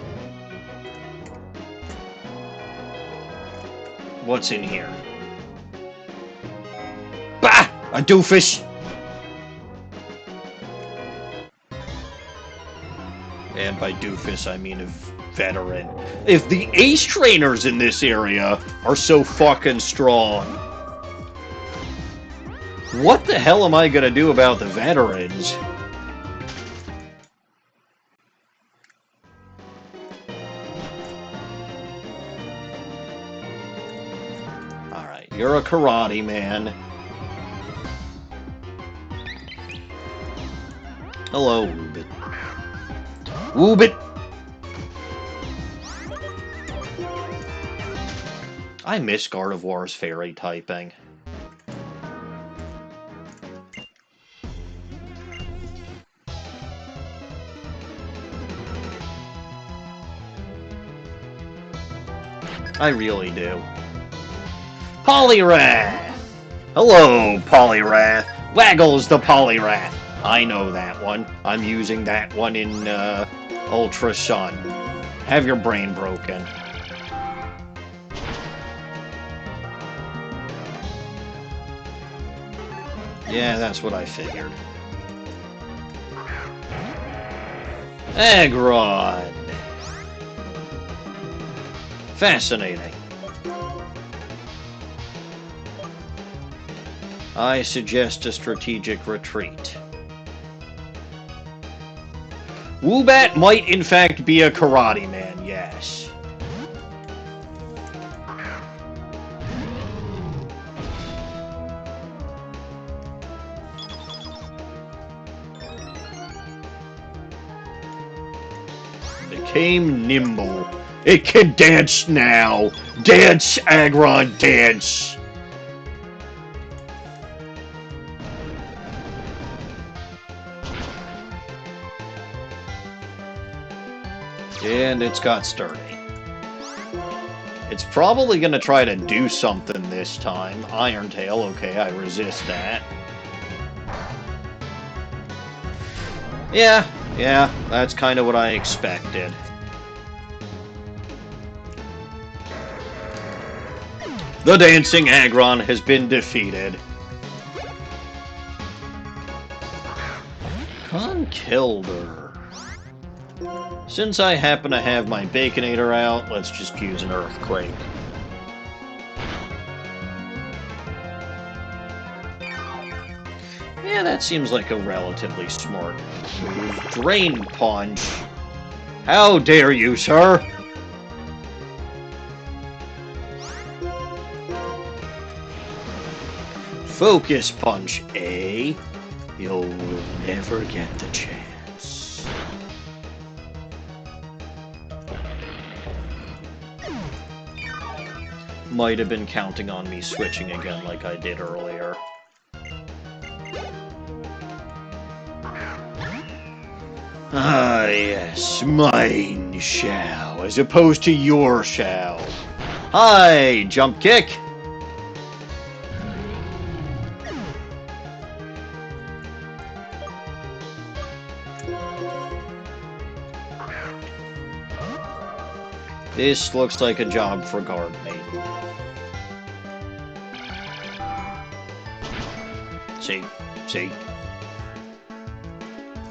What's in here? Bah! A doofus! And by doofus, I mean a veteran. If the ace trainers in this area are so fucking strong, what the hell am I gonna do about the veterans? Alright, you're a karate man. Hello, Woobit. Woobit! I miss Gardevoir's fairy typing. I really do. Poliwrath! Hello, Poliwrath. Waggles the Poliwrath. I know that one. I'm using that one in, Ultra Sun. Have your brain broken. Yeah, that's what I figured. Aggron! Fascinating. I suggest a strategic retreat. Woobat might in fact be a karate man, yes. Became nimble. It can dance now. Dance, Aggron, dance. And it's got sturdy. It's probably going to try to do something this time. Iron Tail, okay, I resist that. Yeah, that's kind of what I expected. The dancing Aggron has been defeated. Conkeldurr. Since I happen to have my Baconator out, let's just use an Earthquake. Yeah, that seems like a relatively smart move. Drain Punch. How dare you, sir? Focus Punch, eh? You'll never get the chance. Might have been counting on me switching again like I did earlier. Ah, yes, mine shall, as opposed to your shall. Hi, Jump Kick! This looks like a job for Guard Maiden. See?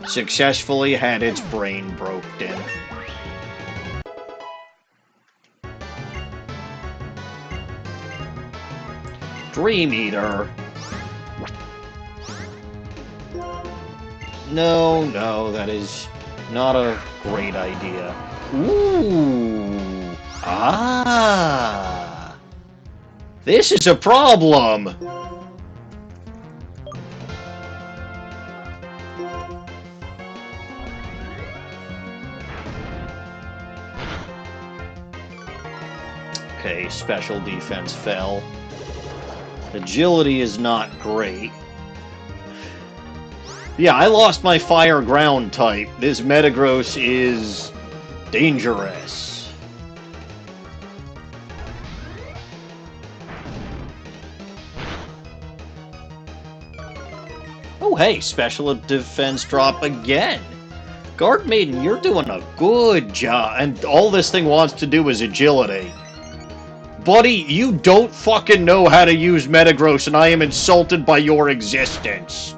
Successfully had its brain broken. Dream Eater. No, that is not a great idea. Ooh! Ah! This is a problem! Okay, special defense fell. Agility is not great. Yeah, I lost my fire ground type. This Metagross is dangerous. Oh hey, special defense drop again. Guard Maiden, you're doing a good job. And all this thing wants to do is agility. Buddy, you don't fucking know how to use Metagross, and I am insulted by your existence.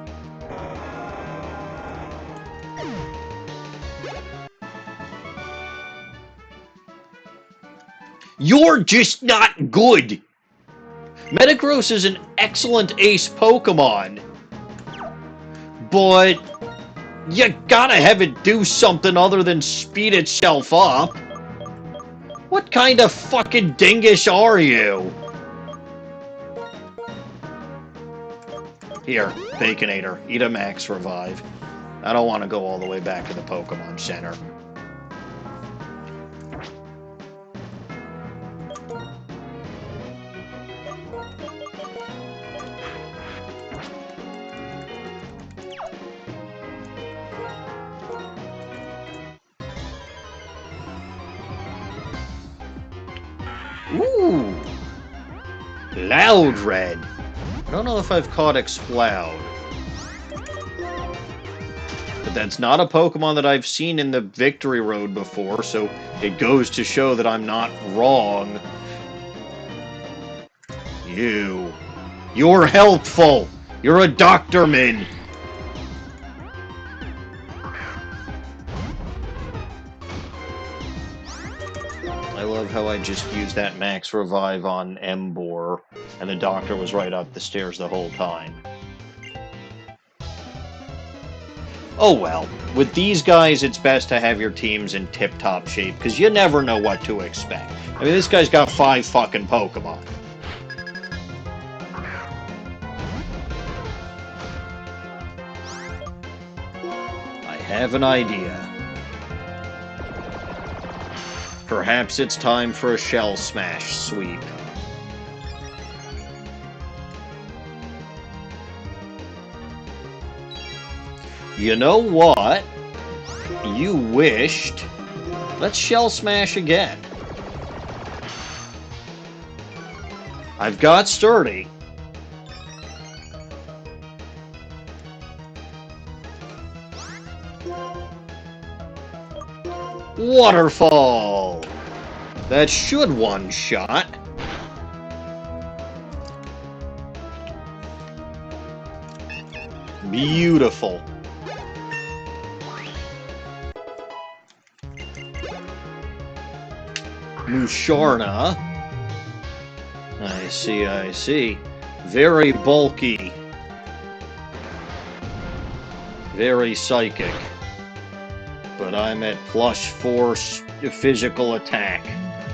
You're just not good. Metagross is an excellent ace Pokemon, but you gotta have it do something other than speed itself up. What kind of fucking dingus are you? Here, Baconator, eat a max revive. I don't want to go all the way back to the Pokemon Center. Ooh! Loud Red. I don't know if I've caught Exploud. But that's not a Pokemon that I've seen in the Victory Road before, so it goes to show that I'm not wrong. You're helpful! You're a Doctorman! I love how I just used that max revive on Emboar, and the doctor was right up the stairs the whole time. Oh well, with these guys it's best to have your teams in tip-top shape, because you never know what to expect. I mean, this guy's got 5 fucking Pokemon. I have an idea. Perhaps it's time for a Shell Smash sweep. You know what? You wished. Let's Shell Smash again. I've got Sturdy. Waterfall! That should one-shot. Beautiful. Musharna. I see, I see. Very bulky. Very psychic. But I'm at +4 physical attack.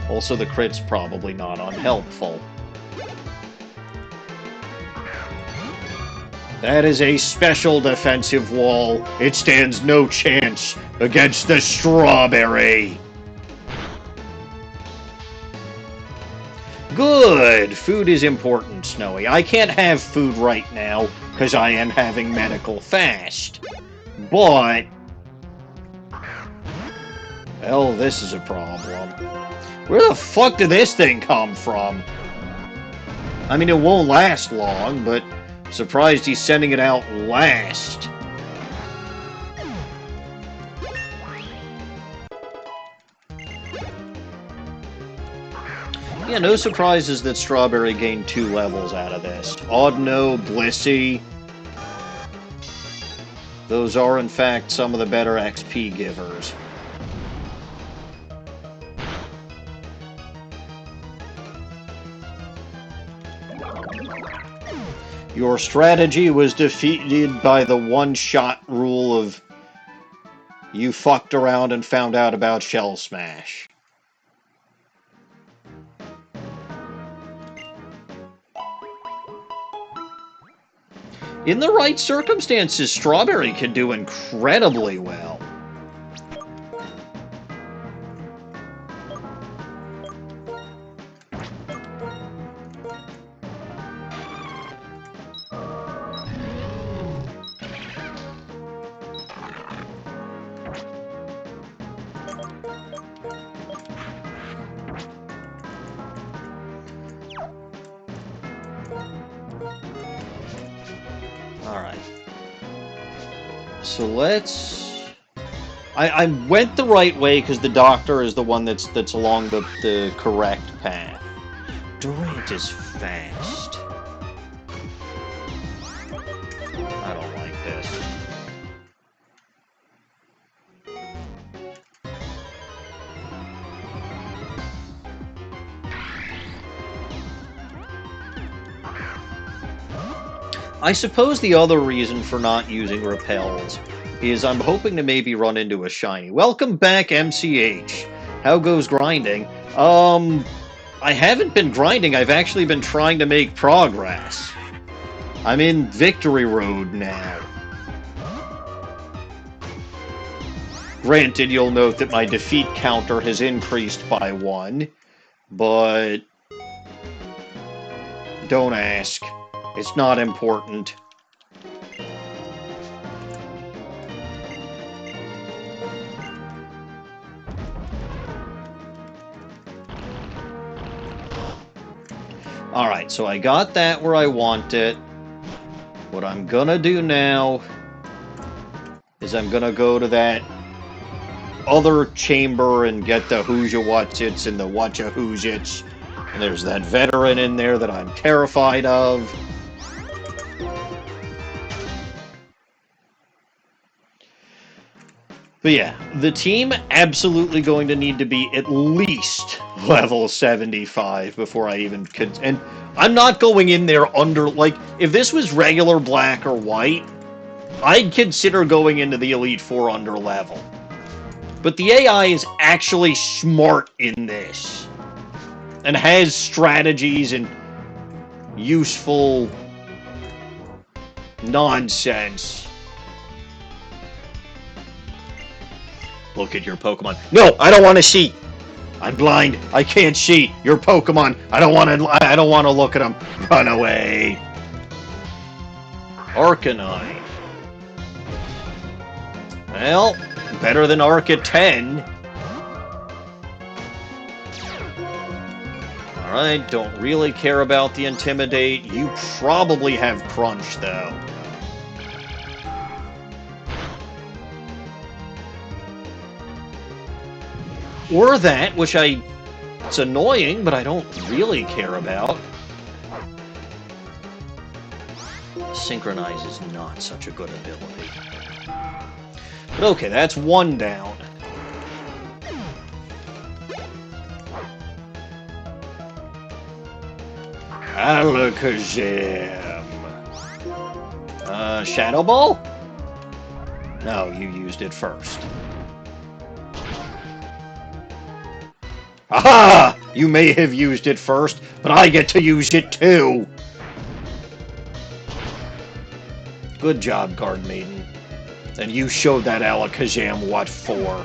Also, the crit's probably not unhelpful. That is a special defensive wall. It stands no chance against the strawberry. Good! Food is important, Snowy. I can't have food right now, because I am having medical fast. But... well, this is a problem. Where the fuck did this thing come from? I mean, it won't last long, but surprised he's sending it out last. Yeah, no surprises that Strawberry gained 2 levels out of this. Audino, Blissey. Those are, in fact, some of the better XP givers. Your strategy was defeated by the one-shot rule of you fucked around and found out about Shell Smash. In the right circumstances, Strawberry can do incredibly well. So let's... I went the right way because the doctor is the one that's along the correct path. Durant is fast. I don't like this. I suppose the other reason for not using repels is I'm hoping to maybe run into a shiny. Welcome back, MCH. How goes grinding? I haven't been grinding. I've actually been trying to make progress. I'm in Victory Road now. Granted, you'll note that my defeat counter has increased by 1, but don't ask. It's not important. Alright, so I got that where I want it. What I'm gonna do now is I'm gonna go to that other chamber and get the Who's-Ya-What's-Its and the Whatcha-Who's-Its. And there's that veteran in there that I'm terrified of. But yeah, the team absolutely going to need to be at least level 75 before I even could... And I'm not going in there under... Like, if this was regular black or white, I'd consider going into the Elite Four under level. But the AI is actually smart in this. And has strategies and useful nonsense. Look at your Pokemon. No, I don't want to see. I'm blind. I can't see your Pokemon. I don't want to look at them. Run away. Arcanine. Well, better than Arca 10. Alright, don't really care about the Intimidate. You probably have Crunch, though. Or that, which it's annoying, but I don't really care about. Synchronize is not such a good ability. But okay, that's 1 down. Alakazam. Shadow Ball? No, you used it first. Aha! You may have used it first, but I get to use it too! Good job, Guard Maiden. And you showed that Alakazam what for.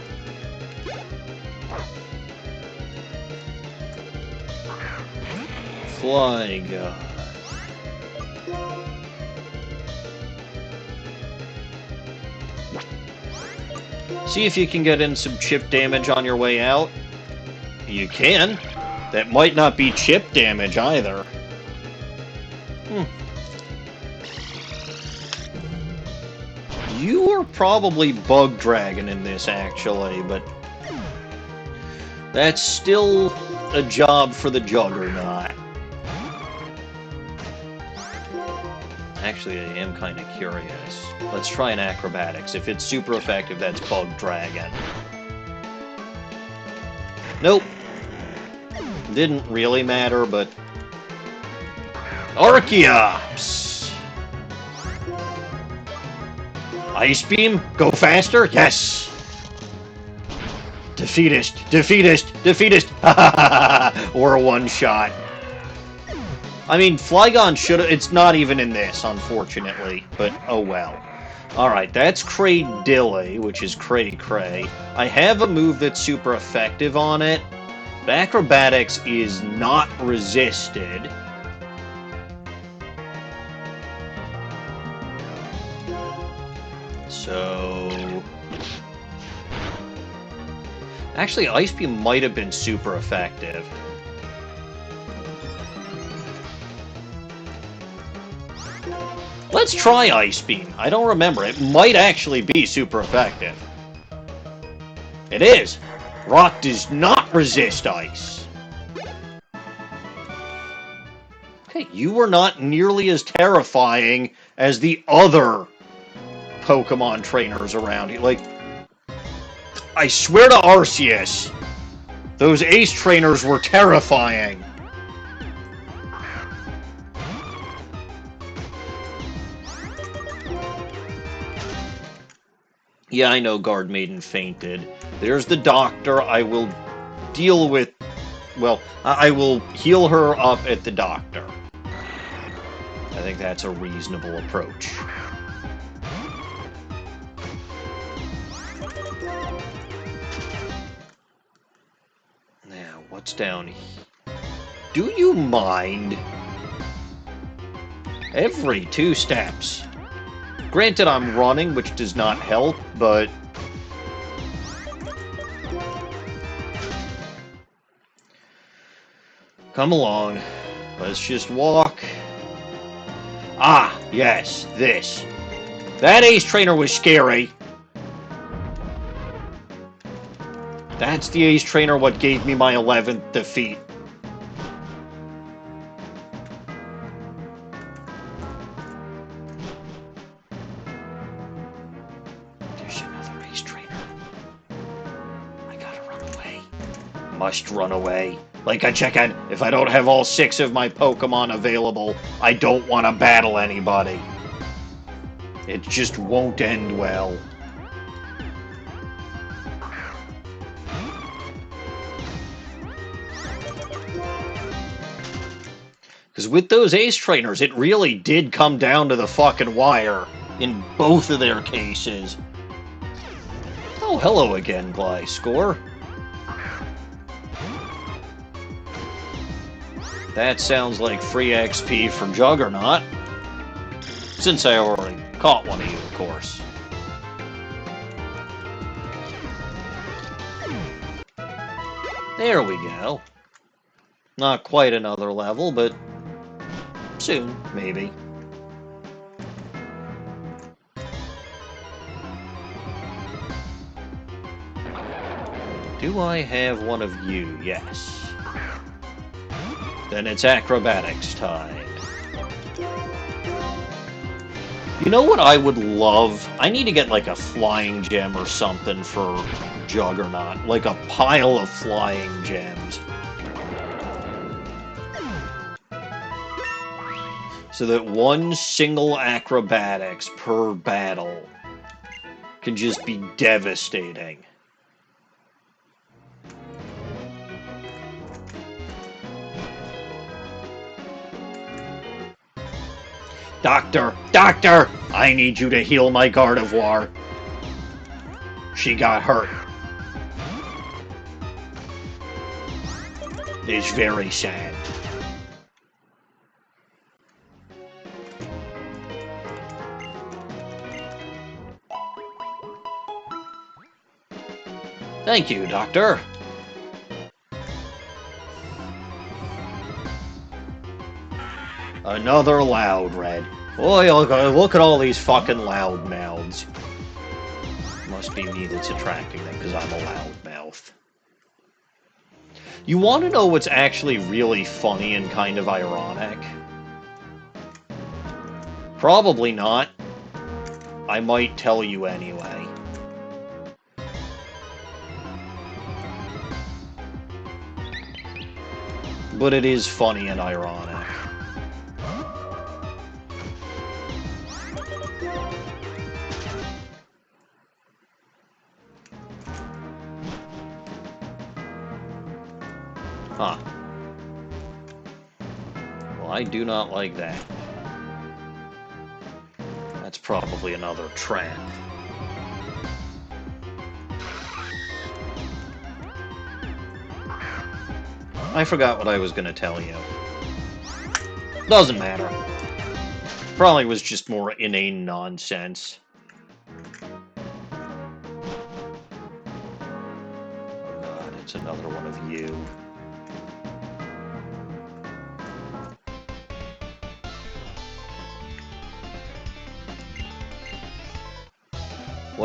Flying God. See if you can get in some chip damage on your way out. You can. That might not be chip damage either. You are probably Bug Dragon in this, actually, but that's still a job for the Juggernaut. Actually, I am kind of curious. Let's try an Acrobatics. If it's super effective, that's Bug Dragon. Nope. Didn't really matter, but... Archeops! Ice Beam? Go faster? Yes! Defeatist! Defeatist! Defeatist! Ha ha ha ha! Or a one-shot. I mean, Flygon should have... It's not even in this, unfortunately. But, oh well. Alright, that's Cradily, which is Cray-Cray. I have a move that's super effective on it. But Acrobatics is not resisted. So... Actually, Ice Beam might have been super effective. let's try Ice Beam. I don't remember. It might actually be super effective. It is. Rock does not resist ice. Okay, you were not nearly as terrifying as the other Pokemon trainers around you. Like, I swear to Arceus, those Ace trainers were terrifying. Yeah, I know Guard Maiden fainted. There's the doctor. I will deal with... Well, I will heal her up at the doctor. I think that's a reasonable approach. Now, what's down here? Do you mind? Every 2 steps. Granted, I'm running, which does not help, but... Come along. Let's just walk. Ah, yes, this. That Ace Trainer was scary. That's the Ace Trainer what gave me my 11th defeat. There's another Ace Trainer. I gotta run away. Must run away. Like a chicken, if I don't have all 6 of my Pokemon available, I don't want to battle anybody. It just won't end well. Because with those Ace Trainers, it really did come down to the fucking wire in both of their cases. Oh, hello again, Gliscor. That sounds like free XP from Juggernaut. Since I already caught one of you, of course. There we go. Not quite another level, but soon, maybe. Do I have one of you? Yes. Then it's acrobatics time. You know what I would love? I need to get like a flying gem or something for Juggernaut. Like a pile of flying gems. So that one single acrobatics per battle can just be devastating. Doctor! Doctor! I need you to heal my Gardevoir. She got hurt. It's very sad. Thank you, Doctor. Another loud red. Boy, look at all these fucking loud mouths. Must be me that's attracting them, because I'm a loudmouth. You want to know what's actually really funny and kind of ironic? Probably not. I might tell you anyway. But it is funny and ironic. Huh. Well, I do not like that. That's probably another trap. I forgot what I was gonna tell you. Doesn't matter. Probably was just more inane nonsense. Oh god, it's another one of you.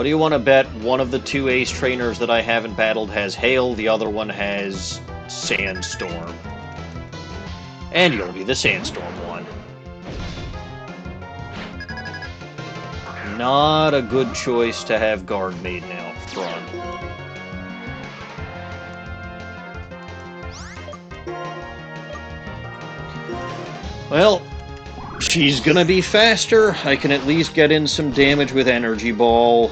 What do you want to bet? One of the two ace trainers that I haven't battled has Hail, the other one has Sandstorm. And you'll be the Sandstorm one. Not a good choice to have Guard Maiden out front. Well, she's gonna be faster. I can at least get in some damage with Energy Ball.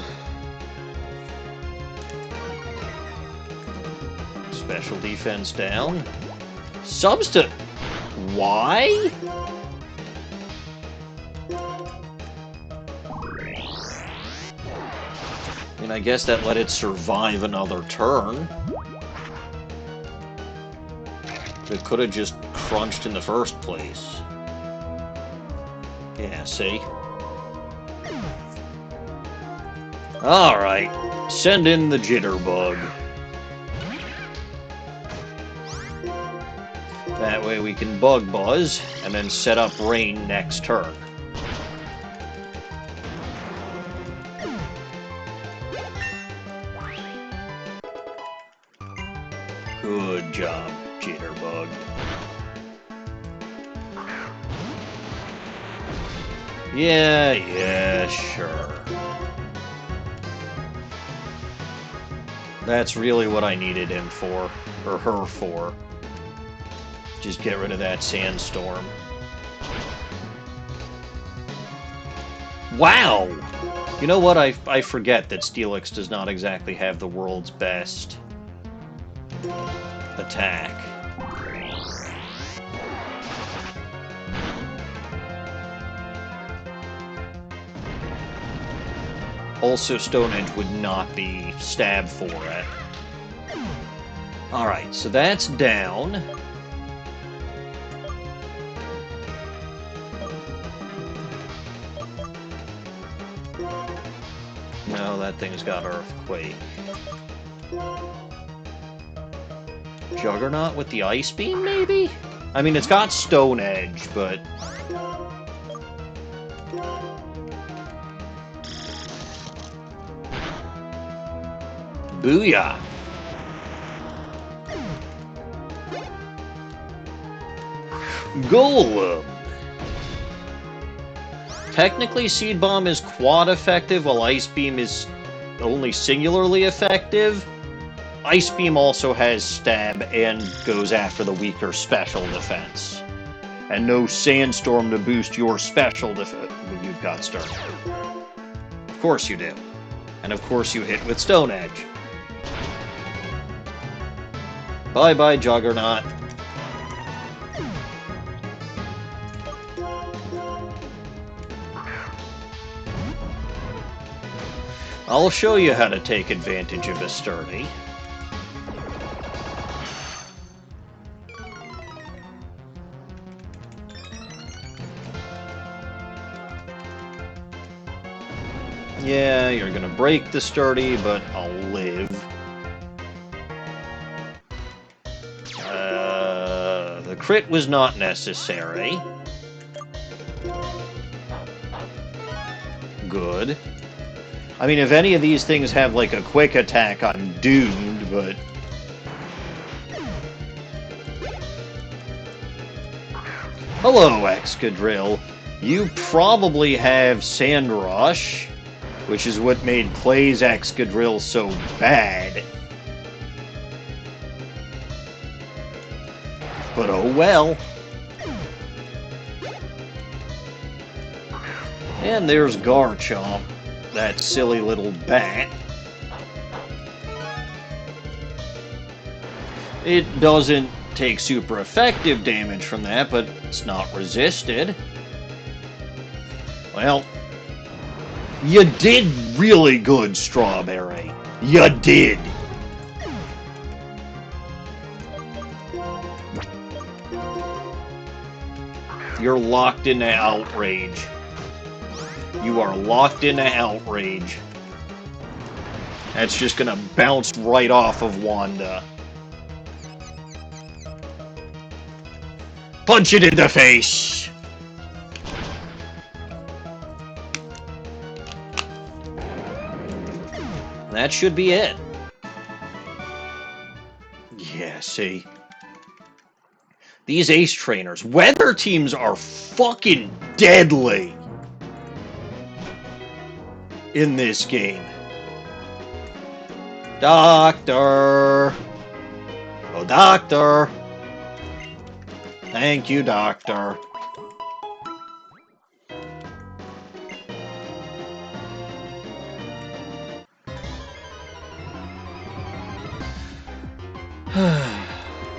Special defense down. Why? I mean, I guess that let it survive another turn. It could have just crunched in the first place. Yeah, see? Alright, send in the Jitterbug. That way we can Bug Buzz, and then set up Rain next turn. Good job, Jitterbug. Yeah, sure. That's really what I needed him for, or her for. Just get rid of that Sandstorm. Wow! You know what? I forget that Steelix does not exactly have the world's best attack. Also, Stone Edge would not be stab for it. Alright, so that's down. No, that thing's got Earthquake. Juggernaut with the Ice Beam, maybe? I mean, it's got Stone Edge, but... Booyah! Golem! Technically, Seed Bomb is quad effective, while Ice Beam is only singularly effective. Ice Beam also has stab and goes after the weaker special defense. And no Sandstorm to boost your special defense when you've got Stern. Of course you do. And of course you hit with Stone Edge. Bye-bye, Juggernaut. I'll show you how to take advantage of a Sturdy. Yeah, you're gonna break the Sturdy, but I'll live. The crit was not necessary. Good. I mean, if any of these things have, like, a quick attack, I'm doomed, but... Hello, Excadrill. You probably have Sand Rush, which is what made Clay's Excadrill so bad. But oh well. And there's Garchomp, that silly little bat. It doesn't take super effective damage from that, but it's not resisted. Well, you did really good, Strawberry. You did. You're locked into Outrage. You are locked into Outrage. That's just gonna bounce right off of Wanda. Punch it in the face! That should be it. Yeah, see. These ace trainers. Weather teams are fucking deadly in this game. Doctor. Oh, Doctor. Thank you, Doctor.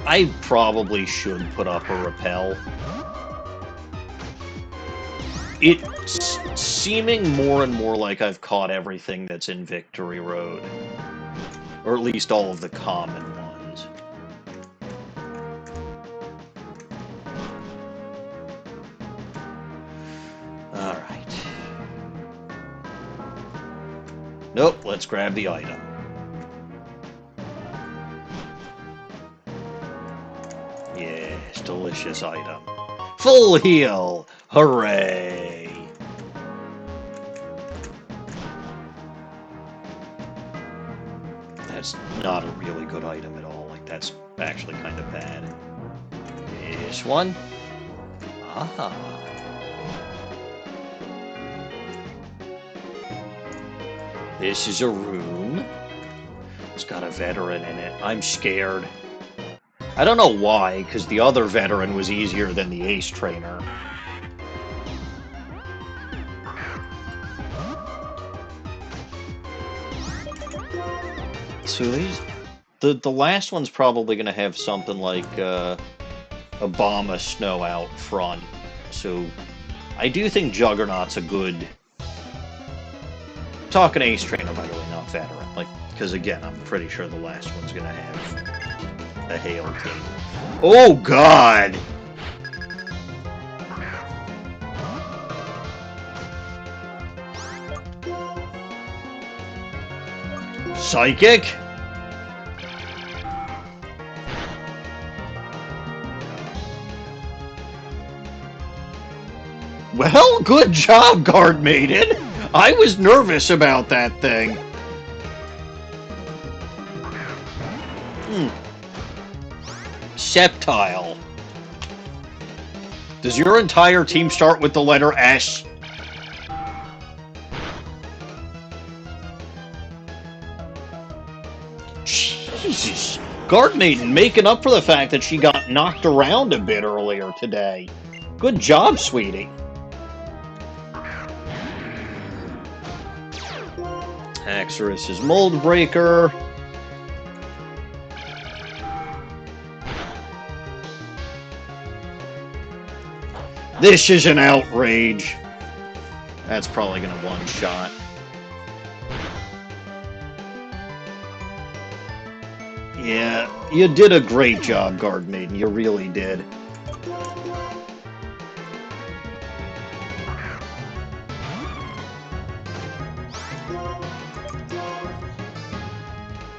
I probably should put up a rappel. It's seeming more and more like I've caught everything that's in Victory Road. Or at least all of the common ones. Alright. Nope, let's grab the item. Yes, delicious item. Full heal! Hooray! That's not a really good item at all. Like, that's actually kind of bad. This one? Ah. This is a room. It's got a veteran in it. I'm scared. I don't know why, because the other veteran was easier than the ace trainer. So these, the last one's probably going to have something like a bomb of snow out front. So I do think Juggernaut's a good... Talking ace trainer, by the way, not veteran. Like, because again, I'm pretty sure the last one's going to have a hail team. Oh, God! Psychic? Well, good job, Guard Maiden! I was nervous about that thing. Septile. Does your entire team start with the letter S? Jesus. Guard Maiden making up for the fact that she got knocked around a bit earlier today. Good job, sweetie. Axorus is Mold Breaker. This is an outrage. That's probably gonna one-shot. Yeah, you did a great job, Guard Maiden. You really did.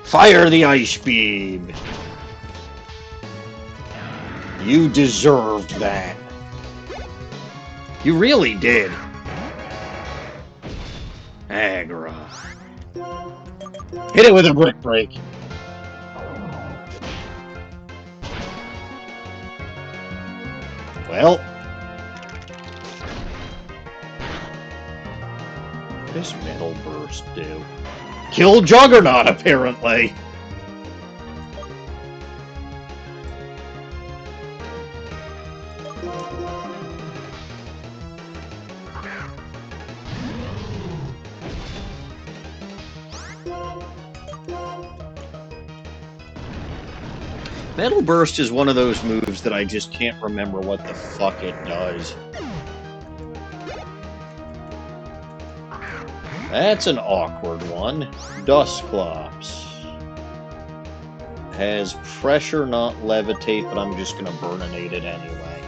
Fire the Ice Beam! You deserved that. You really did. Agra. Hit it with a Brick Break. Well. What does Metal Burst do? Kill Juggernaut, apparently. Metal Burst is one of those moves that I just can't remember what the fuck it does. That's an awkward one. Dustclops. Has pressure, not levitate, but I'm just gonna burninate it anyway.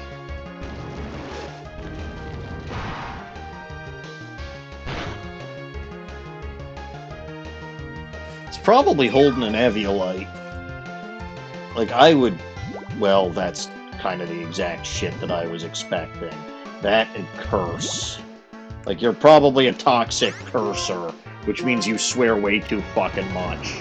It's probably holding an Eviolite. Like, I would... Well, that's kind of the exact shit that I was expecting. That and Curse. Like, you're probably a toxic cursor. which means you swear way too fucking much.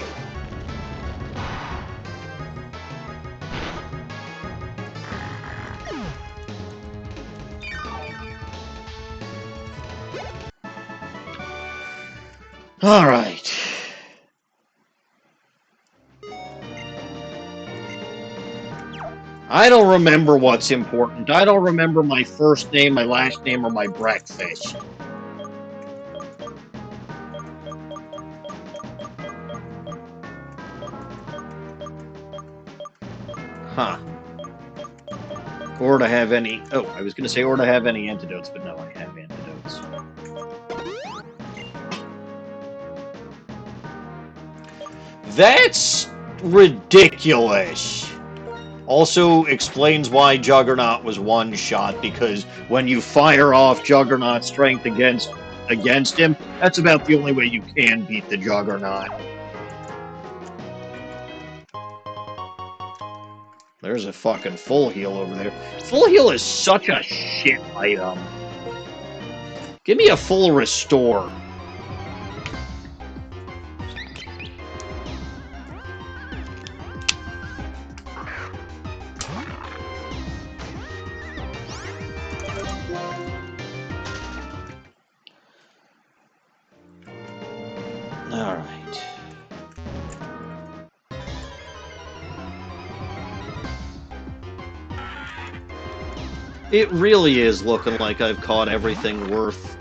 Alright. I don't remember what's important. I don't remember my first name, my last name, or my breakfast. Huh. Or to have any... Oh, I was going to say or to have any antidotes, but no, I have antidotes. That's ridiculous. Also explains why Juggernaut was one shot, because when you fire off Juggernaut strength against him, that's about the only way you can beat the Juggernaut. There's a fucking full heal over there. Full heal is such a shit item. Give me a full restore. Alright. It really is looking like I've caught everything worth...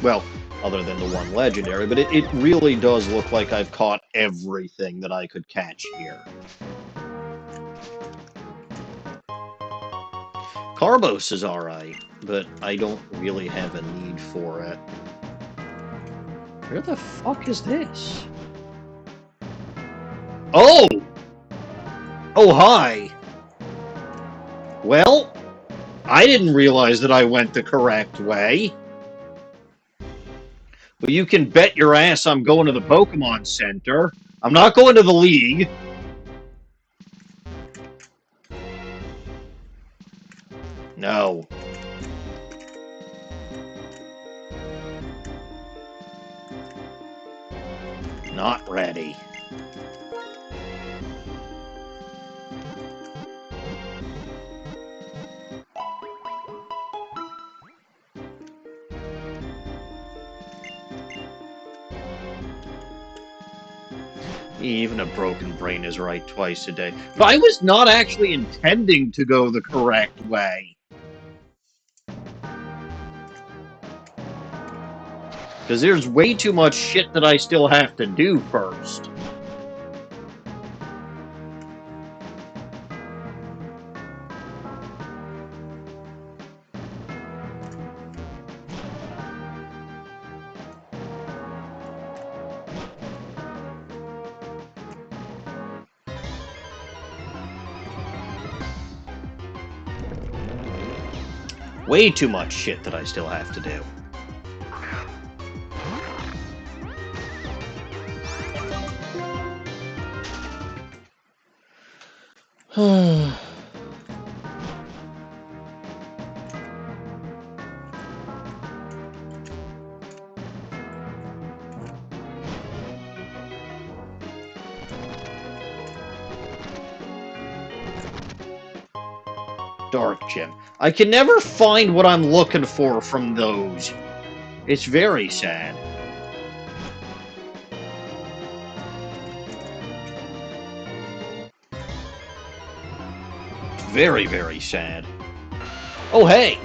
Well, other than the one legendary, but it really does look like I've caught everything that I could catch here. Carbos is alright, but I don't really have a need for it. Where the fuck is this? Oh! Oh, hi! Well, I didn't realize that I went the correct way. But you can bet your ass I'm going to the Pokemon Center. I'm not going to the League. No. Not ready. Even a broken brain is right twice a day. But I was not actually intending to go the correct way. Because there's way too much shit that I still have to do first. Way too much shit that I still have to do. Dark Gem. I can never find what I'm looking for from those. It's very sad. It's very, very sad. Oh, hey!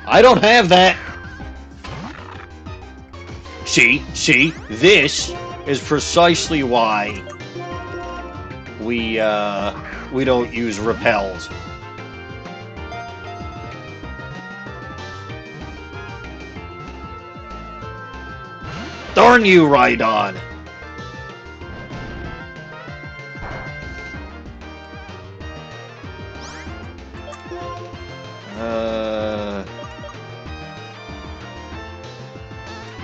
I don't have that! See, this is precisely why we don't use repels. Darn you, Rhydon!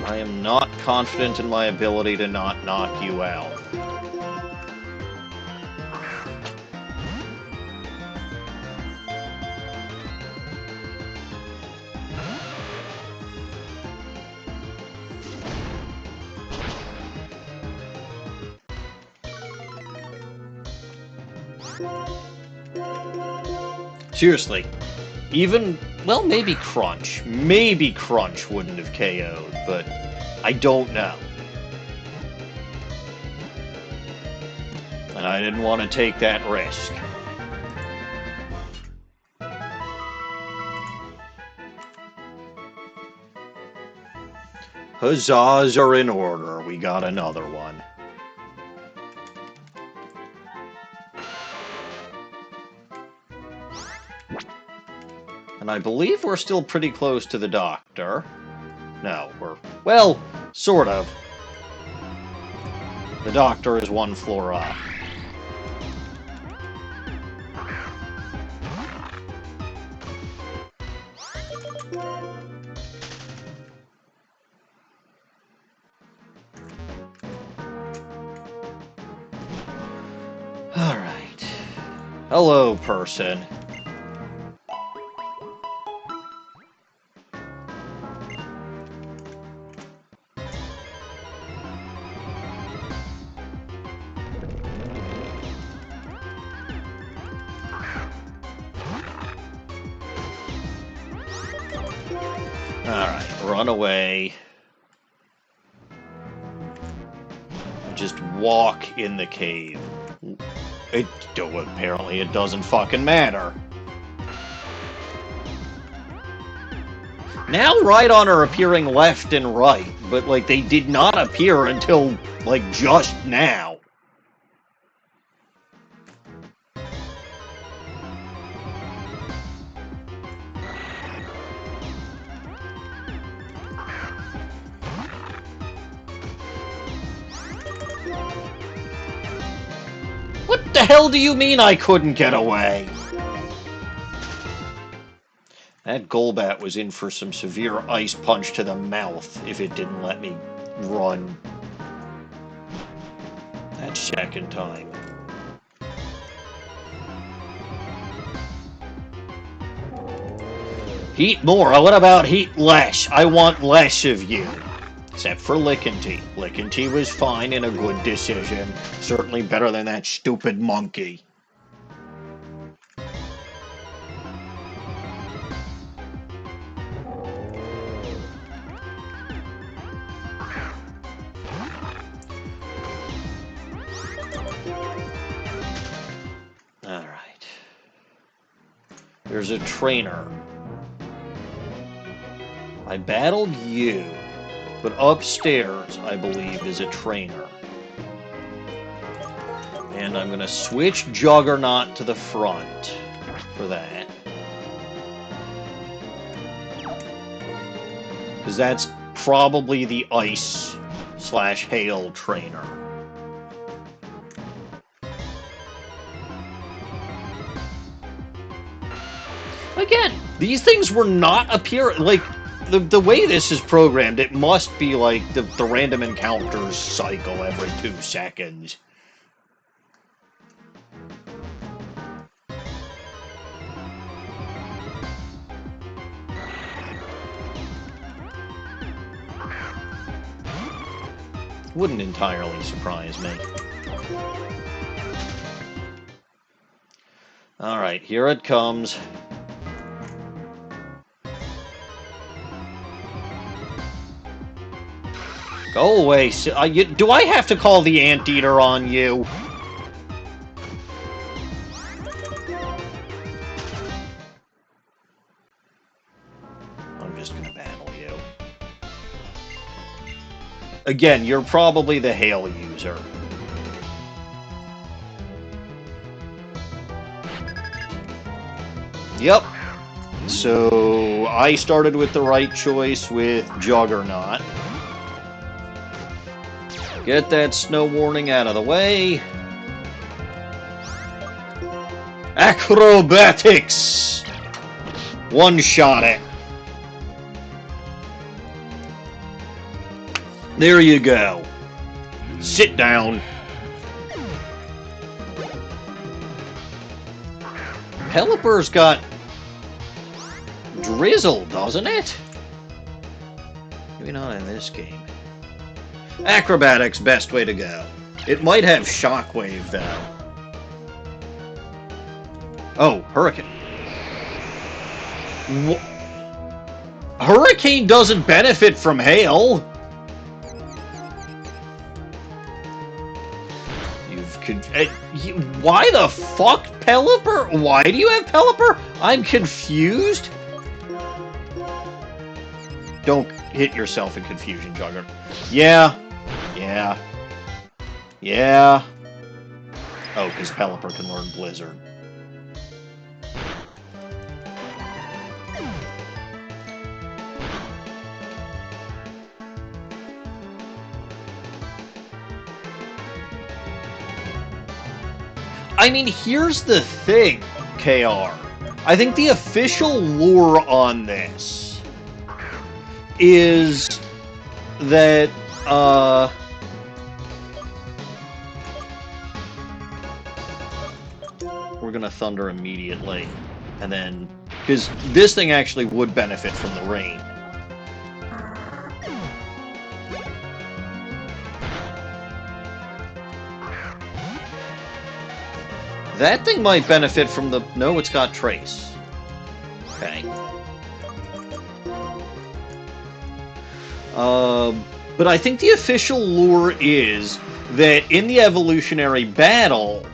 I am not confident in my ability to not knock you out. Seriously. Even, well, maybe Crunch. Maybe Crunch wouldn't have KO'd, but I don't know. And I didn't want to take that risk. Huzzahs are in order. We got another one. And I believe we're still pretty close to the doctor. No, we're... well, sort of. The doctor is one floor up. Alright. Hello, person. Alright, run away. Just walk in the cave. Apparently it doesn't fucking matter. Now Rhydon are appearing left and right, but, like, they did not appear until, like, just now. What the hell do you mean I couldn't get away? That Golbat was in for some severe ice punch to the mouth if it didn't let me run. That's second time. Heat more. What about heat less? I want less of you. Except for Lickinsy. Lickinsy was fine and a good decision. Certainly better than that stupid monkey. Alright. There's a trainer. I battled you. But upstairs, I believe, is a trainer. And I'm going to switch Juggernaut to the front for that. Because that's probably the Ice/Hail trainer. Again, these things were not appearing, like... The way this is programmed, it must be like the random encounters cycle every 2 seconds. Wouldn't entirely surprise me. Alright, here it comes. Go away. Do I have to call the Anteater on you? I'm just gonna battle you. Again, you're probably the Hail user. Yep. So, I started with the right choice with Juggernaut. Get that snow warning out of the way. Acrobatics! One-shot it. There you go. Sit down. Pelipper's got Drizzle, doesn't it? Maybe not in this game. Acrobatics, best way to go. It might have Shockwave, though. Oh, Hurricane. Hurricane doesn't benefit from hail. Why the fuck, Pelipper? Why do you have Pelipper? I'm confused. Don't hit yourself in confusion, Jugger. Yeah. Oh, because Pelipper can learn Blizzard. I mean, here's the thing, KR. I think the official lore on this is that, we're gonna Thunder immediately, and then, because this thing actually would benefit from the rain. That thing might benefit from the... No, it's got Trace. Okay. But I think the official lore is that in the evolutionary battle,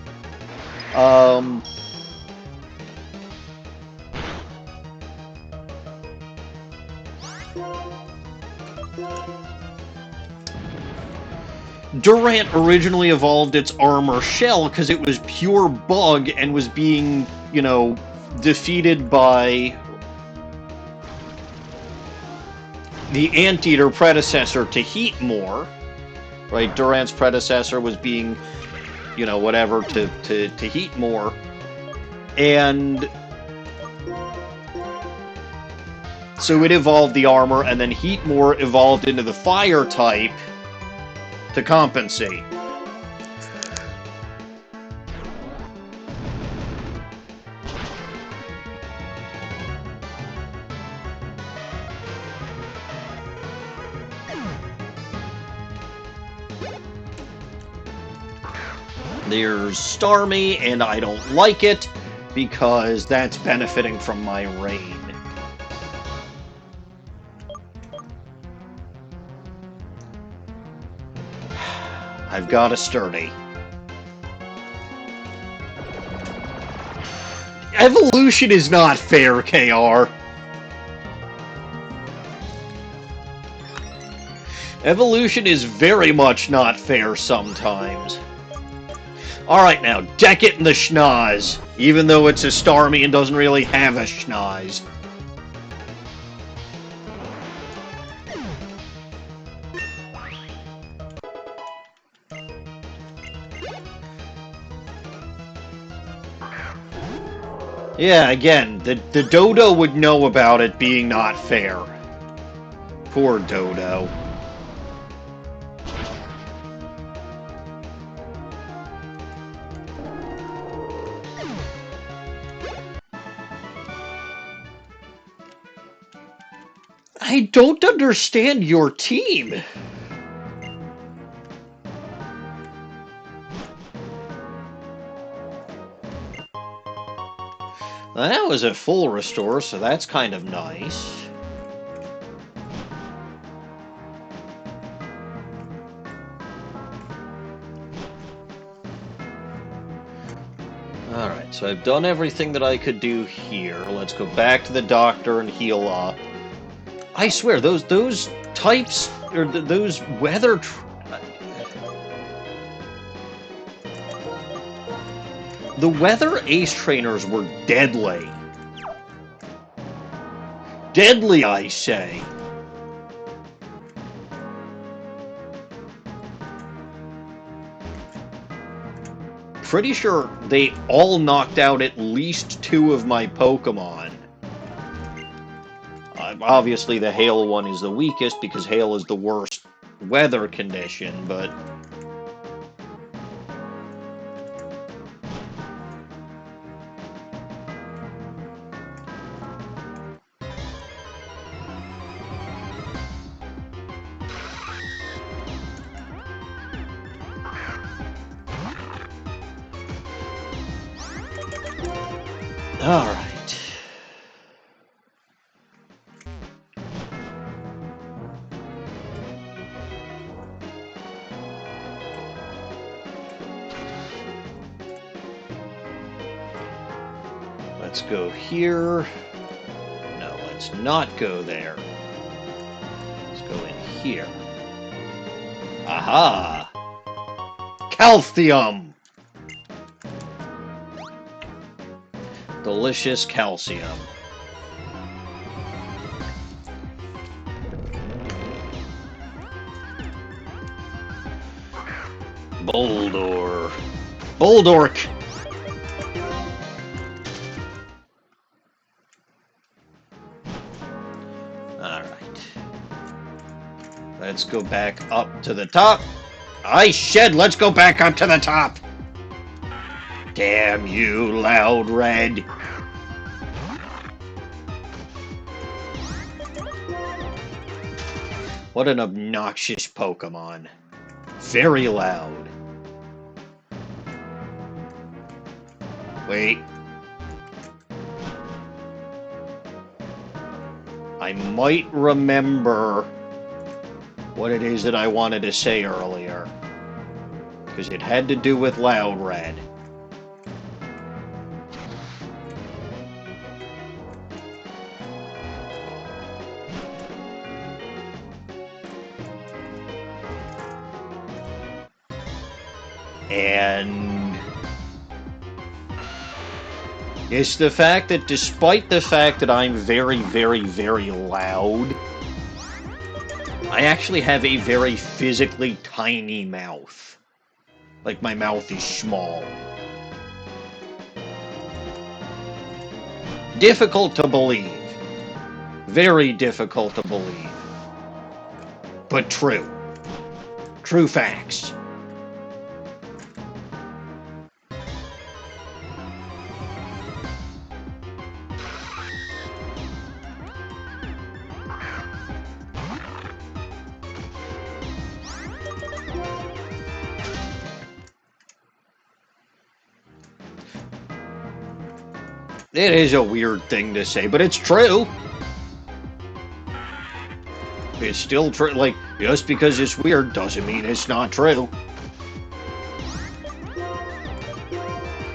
Durant originally evolved its armor shell because it was pure bug and was being, you know, defeated by the Anteater predecessor to Heatmore. Right? Durant's predecessor was being, you know, whatever to Heatmore. And so it evolved the armor, and then Heatmore evolved into the fire type to compensate. There's Starmie, and I don't like it because that's benefiting from my rain. I've got a Sturdy. Evolution is not fair, KR. Evolution is very much not fair sometimes. Alright now, deck it in the schnoz, even though it's a Starmie and doesn't really have a schnoz. Yeah, again, the Dodo would know about it being not fair. Poor Dodo. I don't understand your team. That was a full restore, so that's kind of nice. Alright, so I've done everything that I could do here. Let's go back to the doctor and heal up. I swear, those types, or those weather... The weather ace trainers were deadly. Deadly, I say. Pretty sure they all knocked out at least 2 of my Pokemon. Obviously, the hail one is the weakest because hail is the worst weather condition, but... Alright. Let's go here. No, let's not go there. Let's go in here. Aha! Calcium! Delicious calcium. Boldor. Boldork! Alright. Let's go back up to the top. I shed, let's go back up to the top! Damn you, Loud Red! What an obnoxious Pokemon. Very loud. Wait. I might remember what it is that I wanted to say earlier. Because it had to do with Loud Red. And it's the fact that despite the fact that I'm very, very, very loud, I actually have a very physically tiny mouth. Like, my mouth is small. Difficult to believe. Very difficult to believe. But true. True facts. It is a weird thing to say, but it's true. It's still true. Like, just because it's weird doesn't mean it's not true.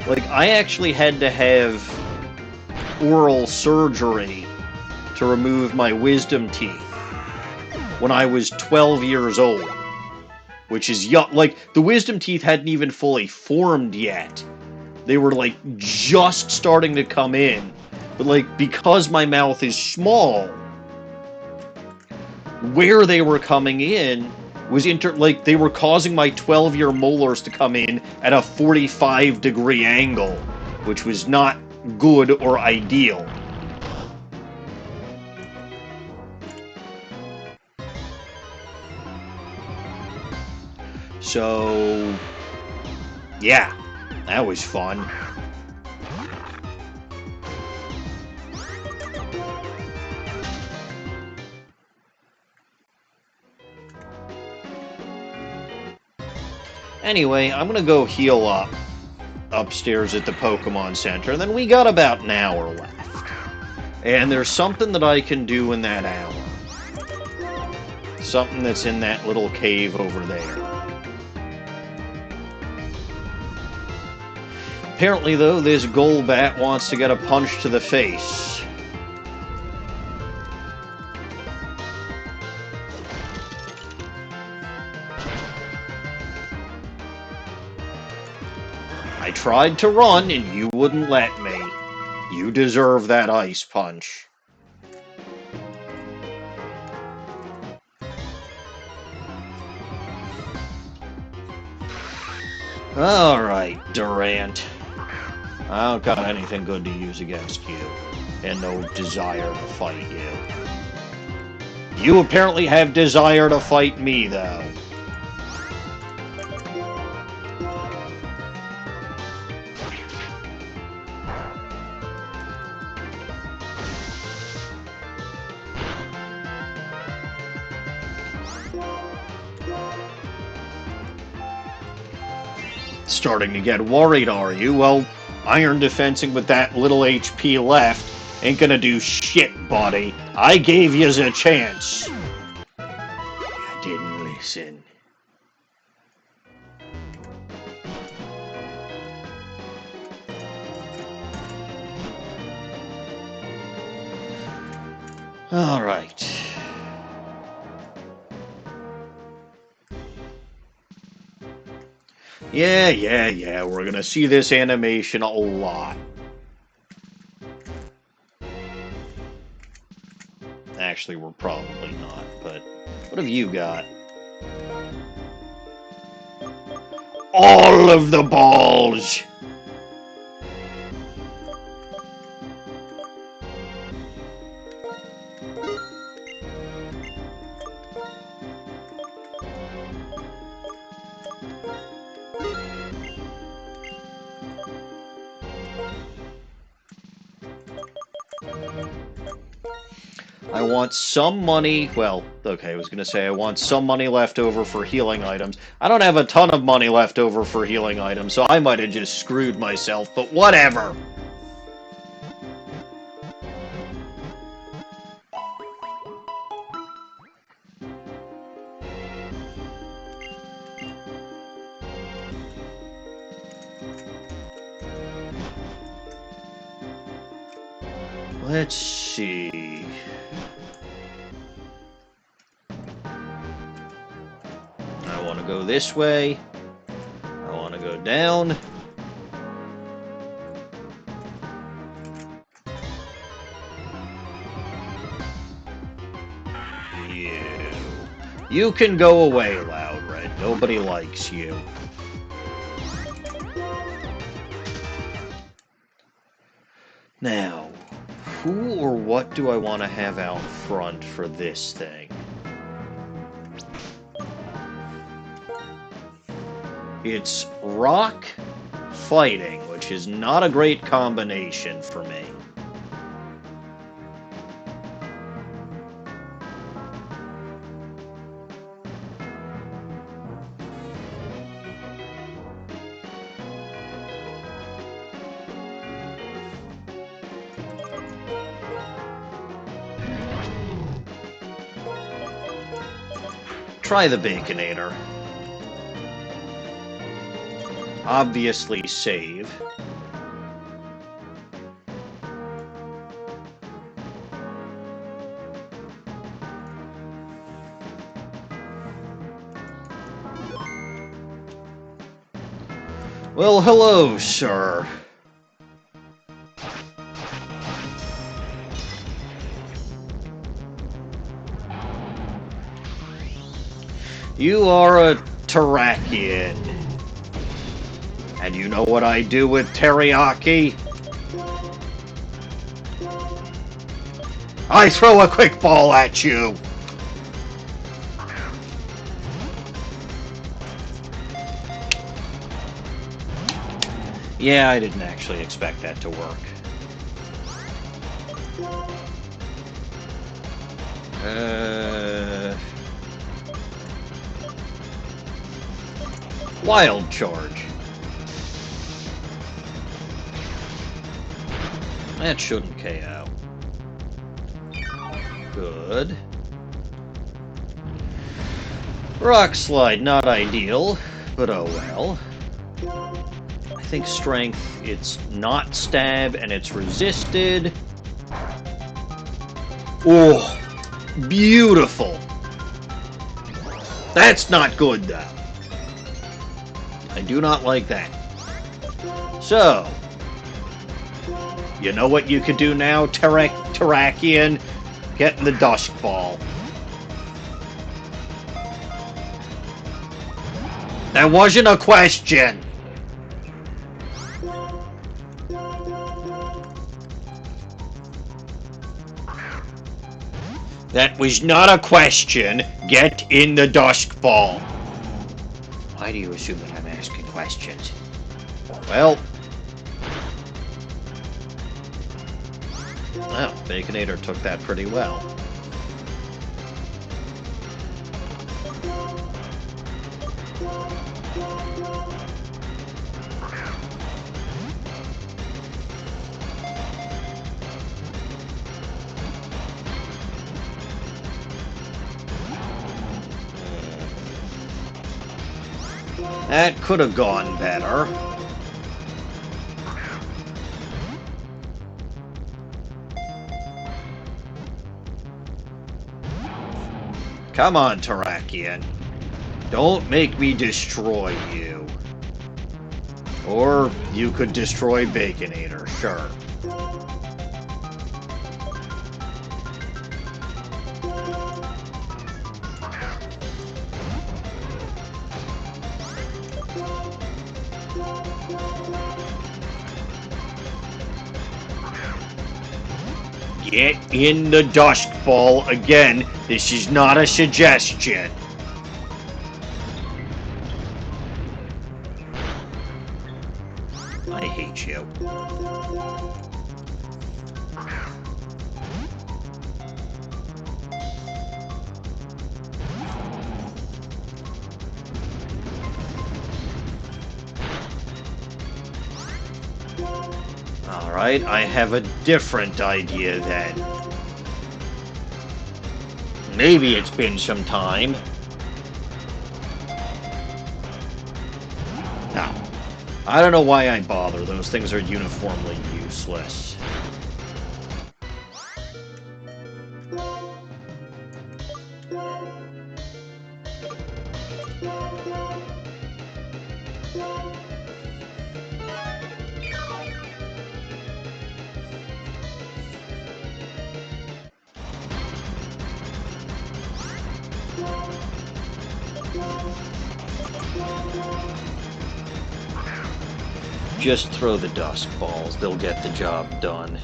Like, I actually had to have oral surgery to remove my wisdom teeth when I was 12 years old. Which is young. Like, the wisdom teeth hadn't even fully formed yet. They were, like, just starting to come in. But, like, because my mouth is small, where they were coming in was like, they were causing my 12-year molars to come in at a 45-degree angle, which was not good or ideal. So, yeah. That was fun. Anyway, I'm gonna go heal up upstairs at the Pokemon Center, and then we got about an hour left. And there's something that I can do in that hour. Something that's in that little cave over there. Apparently, though, this Golbat wants to get a punch to the face. I tried to run, and you wouldn't let me. You deserve that ice punch. Alright, Durant. I don't got anything good to use against you, and no desire to fight you. You apparently have desire to fight me, though. Starting to get worried, are you? Well, Iron defensing with that little HP left ain't gonna do shit, buddy. I gave yous a chance. You didn't listen. All right. Yeah. We're gonna see this animation a lot. Actually, we're probably not, but what have you got? All of the balls! I want some money, well, okay, I was going to say I want some money left over for healing items. I don't have a ton of money left over for healing items, so I might have just screwed myself, but whatever! Let's see... I want to go this way. I want to go down. You can go away, Loud Red. Nobody likes you. Now, who or what do I want to have out front for this thing? It's rock fighting, which is not a great combination for me. Try the Baconator. Obviously save. Well, hello, sir. You are a Terrakian. And you know what I do with teriyaki? I throw a quick ball at you! Yeah, I didn't actually expect that to work. Wild Charge. That shouldn't KO. Good. Rock Slide, not ideal, but oh well. I think Strength, it's not stab and it's resisted. Oh, beautiful. That's not good, though. I do not like that. So, you know what you could do now, Terrakian? Get in the Dusk Ball. That wasn't a question! That was not a question. Get in the Dusk Ball. Why do you assume that I'm asking questions? Well... Well, Baconator took that pretty well. That could have gone better. Come on, Terrakian. Don't make me destroy you. Or you could destroy Baconator, sure. Get in the Dusk Ball again. This is not a suggestion. I hate you. Alright, I have a different idea then. Maybe it's been some time. No. I don't know why I bother. Those things are uniformly useless. Just throw the Dusk Balls. They'll get the job done.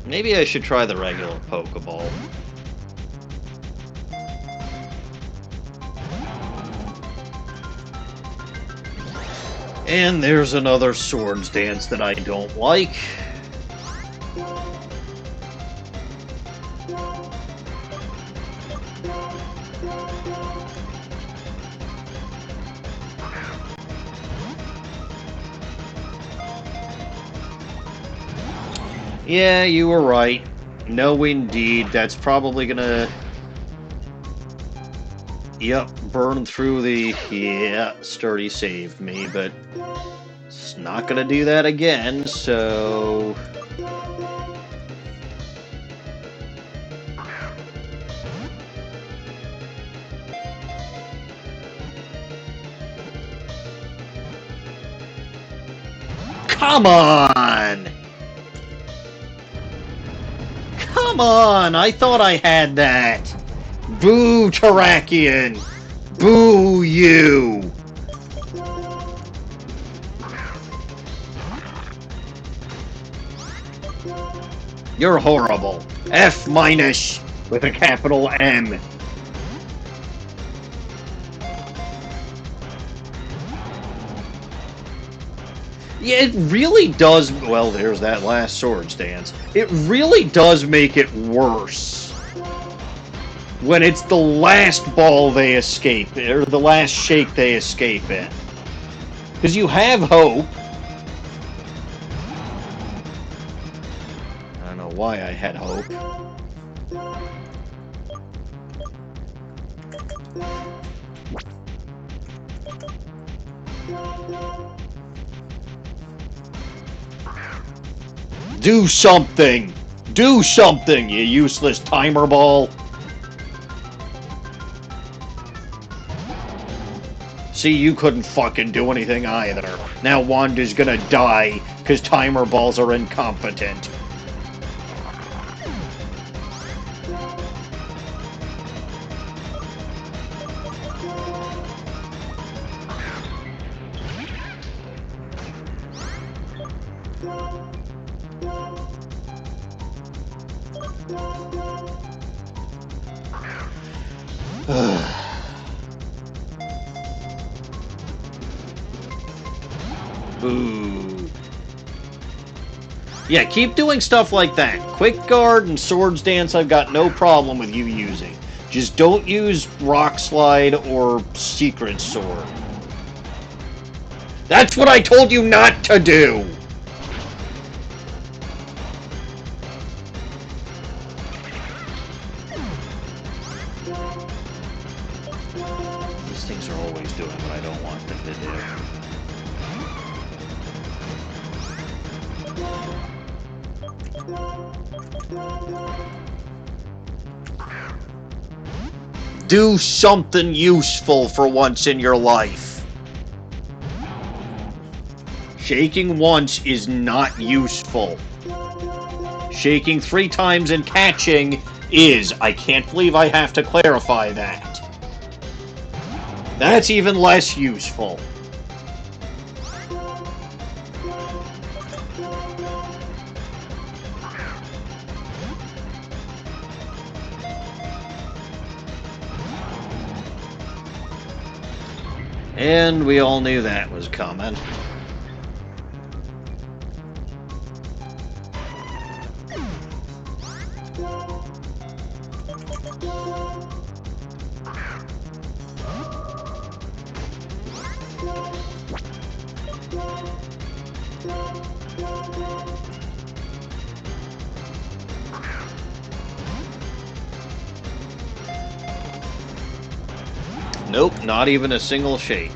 Maybe I should try the regular Pokeball. And there's another Swords Dance that I don't like. Yeah, you were right. No, indeed. That's probably gonna... Yep, burn through the... Yeah, Sturdy saved me, but... It's not gonna do that again, so... Come on! Come on! I thought I had that! Boo, Terrakian! Boo, you! You're horrible. F- with a capital M. Yeah, it really does... Well, there's that last Swords Dance. It really does make it worse when it's the last ball they escape, or the last shake they escape in. Because you have hope. I don't know why I had hope. Do something! Do something, you useless timer ball! See, you couldn't fucking do anything either. Now Wanda's gonna die, because timer balls are incompetent. Boo. Yeah, keep doing stuff like that. Quick Guard and Swords Dance I've got no problem with you using. Just don't use Rock Slide or Secret Sword. That's what I told you not to do! These things are always doing what I don't want them to do. Do something useful for once in your life. Shaking once is not useful. Shaking 3 times and catching is. I can't believe I have to clarify that. That's even less useful. And we all knew that was coming. Nope, not even a single shake.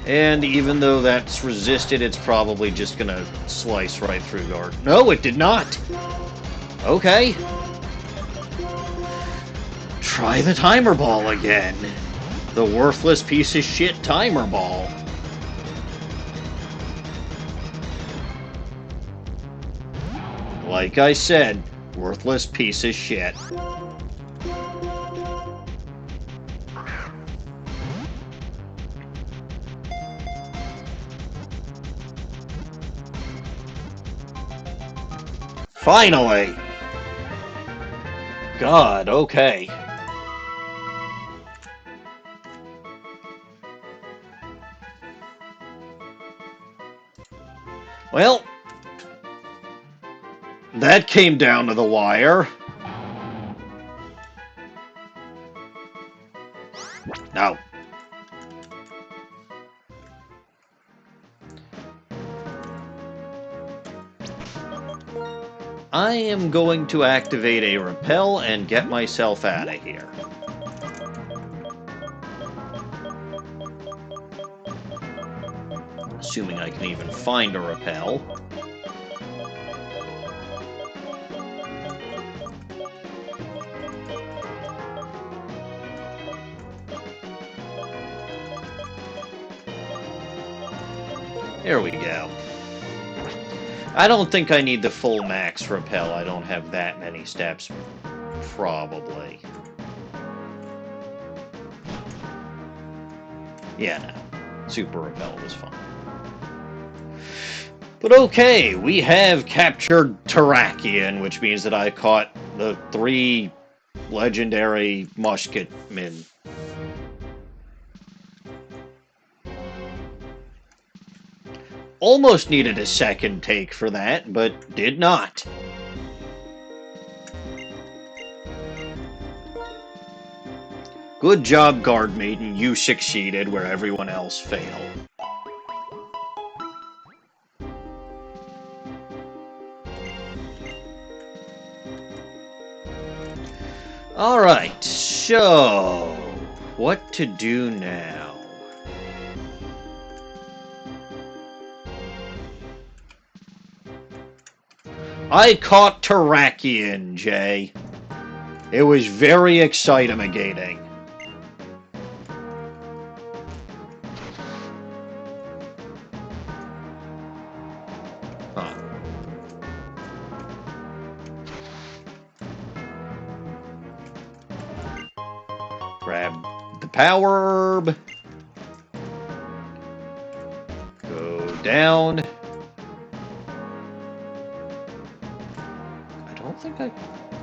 And even though that's resisted, it's probably just gonna slice right through guard. No, it did not! Okay. Try the timer ball again. The worthless piece of shit timer ball. Like I said, worthless piece of shit. Finally! God, okay. Well, that came down to the wire. No. I am going to activate a repel and get myself out of here. Assuming I can even find a repel. There we go. I don't think I need the full max repel. I don't have that many steps. Probably. Yeah, no. Super repel was fine. But okay, we have captured Terrakion, which means that I caught the 3 legendary musketmen. Almost needed a second take for that, but did not. Good job, Guard Maiden. You succeeded where everyone else failed. Alright, so... what to do now? I caught Terrakion, Jay. It was very excitamating. Huh. Grab the power herb. Go down.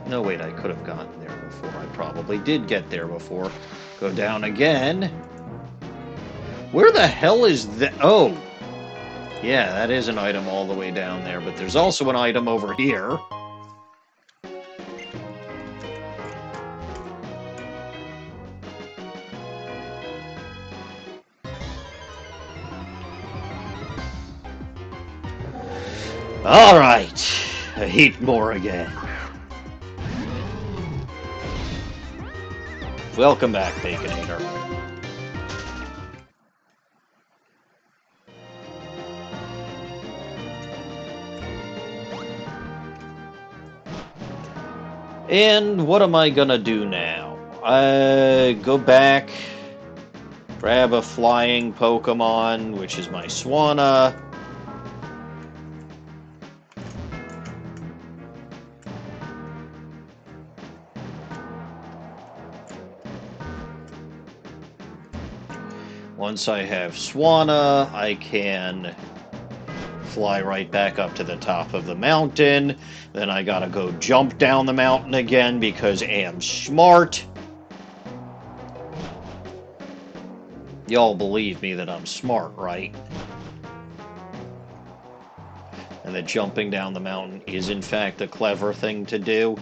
No, wait, I could have gotten there before. I probably did get there before. Go down again. Where the hell is that? Oh! Yeah, that is an item all the way down there, but there's also an item over here. Alright. A heap more again. Welcome back, Baconator. And what am I gonna do now? Go back, grab a flying Pokemon, which is my Swanna. Once I have Swanna, I can fly right back up to the top of the mountain. Then I gotta go jump down the mountain again because I'm smart. Y'all believe me that I'm smart, right? And that jumping down the mountain is in fact a clever thing to do.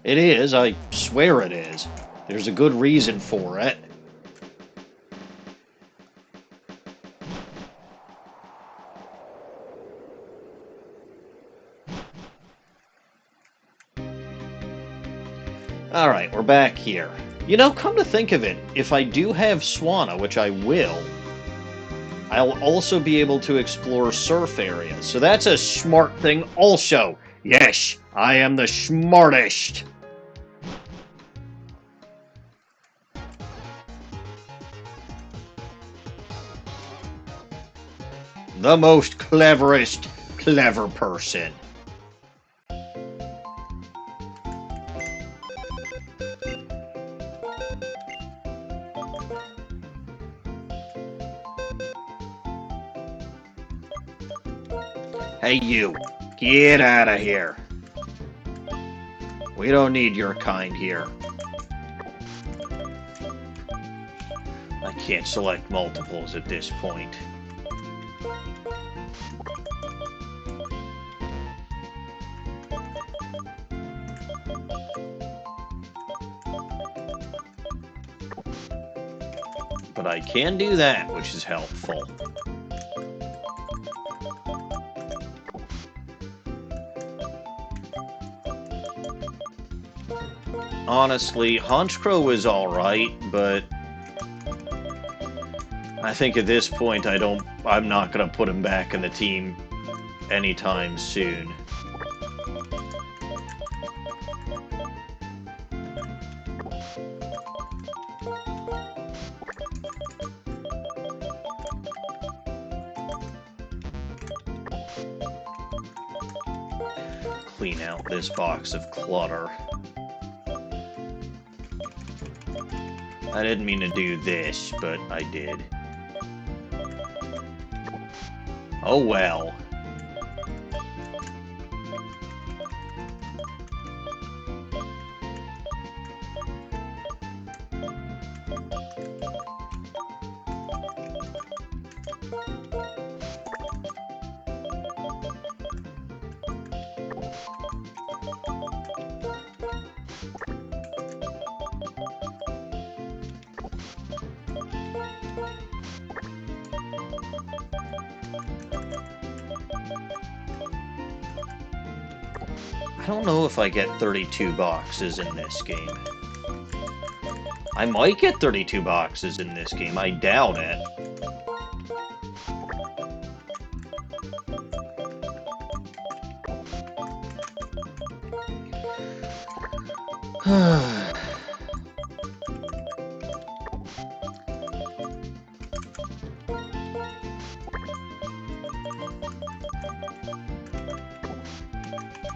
It is, I swear it is. There's a good reason for it. Alright, we're back here. You know, come to think of it, if I do have Swanna, which I will, I'll also be able to explore surf areas. So that's a smart thing also. Yes, I am the smartest. The most cleverest clever person. Hey you, get out of here. We don't need your kind here. I can't select multiples at this point. But I can do that, which is helpful. Honestly, Honchkrow is alright, but I think at this point I'm not gonna put him back in the team anytime soon. Clean out this box of clutter. I didn't mean to do this, but I did. Oh well. I don't know if I get 32 boxes in this game. I might get 32 boxes in this game, I doubt it.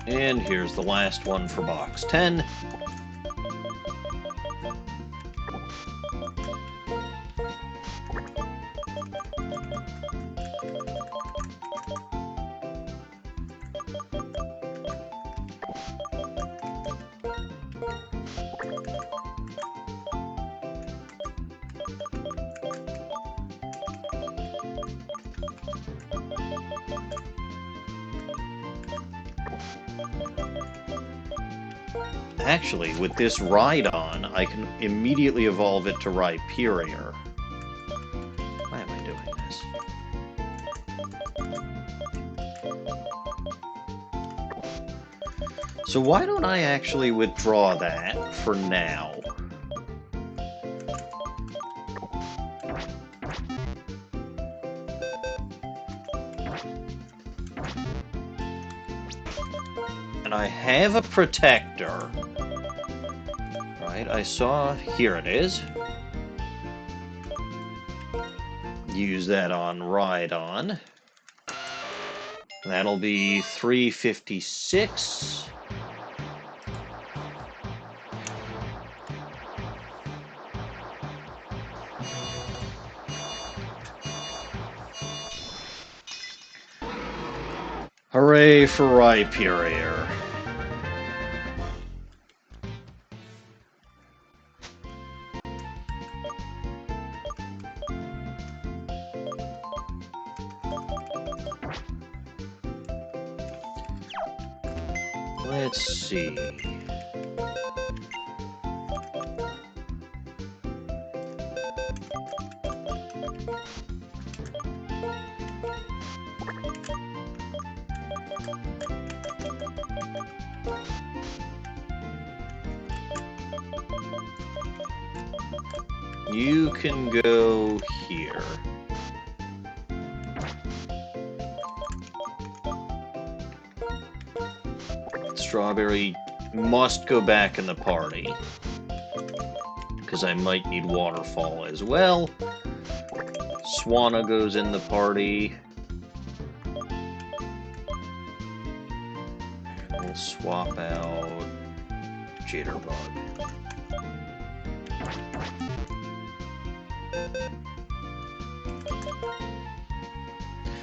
And here's the last one for box 10. Actually, with this Rhydon, I can immediately evolve it to Rhyperior. Why am I doing this? So why don't I actually withdraw that for now? And I have a protector. Right, I saw... Here it is. Use that on Rhydon. That'll be 356. Hooray for Rhyperior. Let's see. You can go here. Strawberry must go back in the party, because I might need Waterfall as well. Swanna goes in the party. And we'll swap out Jitterbug.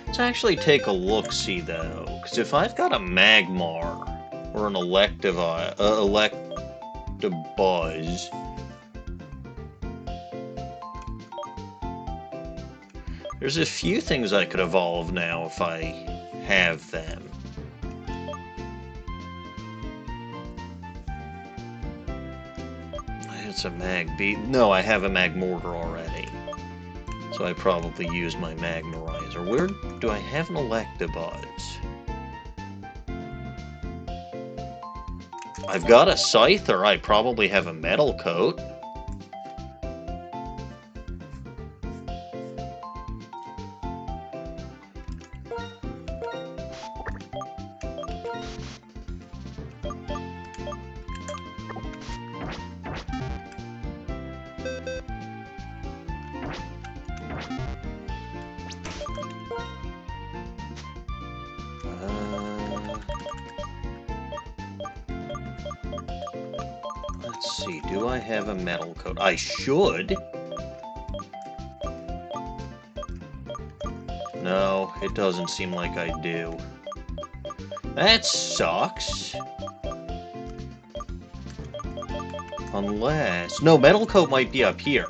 Let's actually take a look-see, though, because if I've got a Magmar or an Electabuzz, there's a few things I could evolve now if I have them. It's a Magby. No, I have a Magmortar already. So I probably use my Magmarizer. Where do I have an Electabuzz? I've got a Scyther. I probably have a Metal Coat. Let's see, do I have a Metal Coat? I should. No, it doesn't seem like I do. That sucks. Unless... No, Metal Coat might be up here.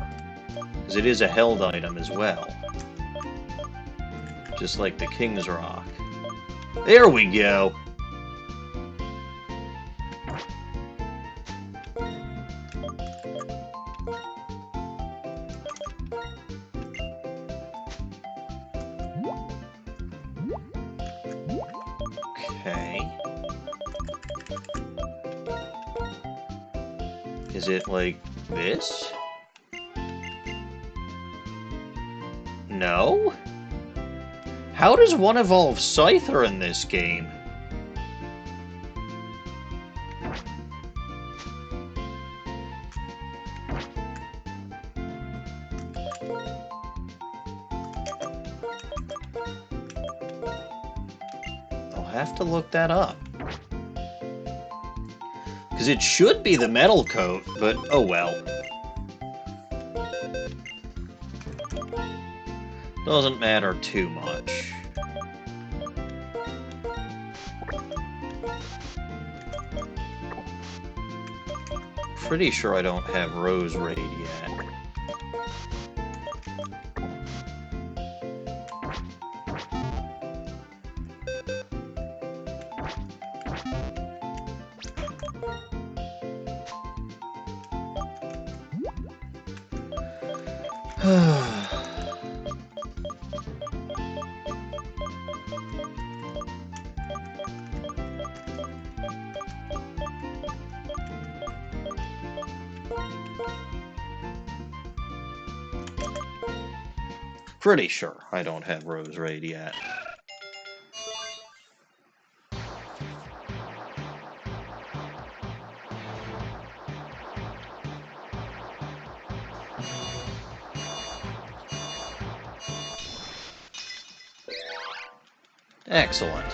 Because it is a held item as well. Just like the King's Rock. There we go! Okay. Is it like this? No? How does one evolve Scyther in this game? I'll have to look that up. Because it should be the Metal Coat, but oh well. Doesn't matter too much. Pretty sure I don't have Rose Raid yet. Pretty sure I don't have Rose Raid yet. Excellent.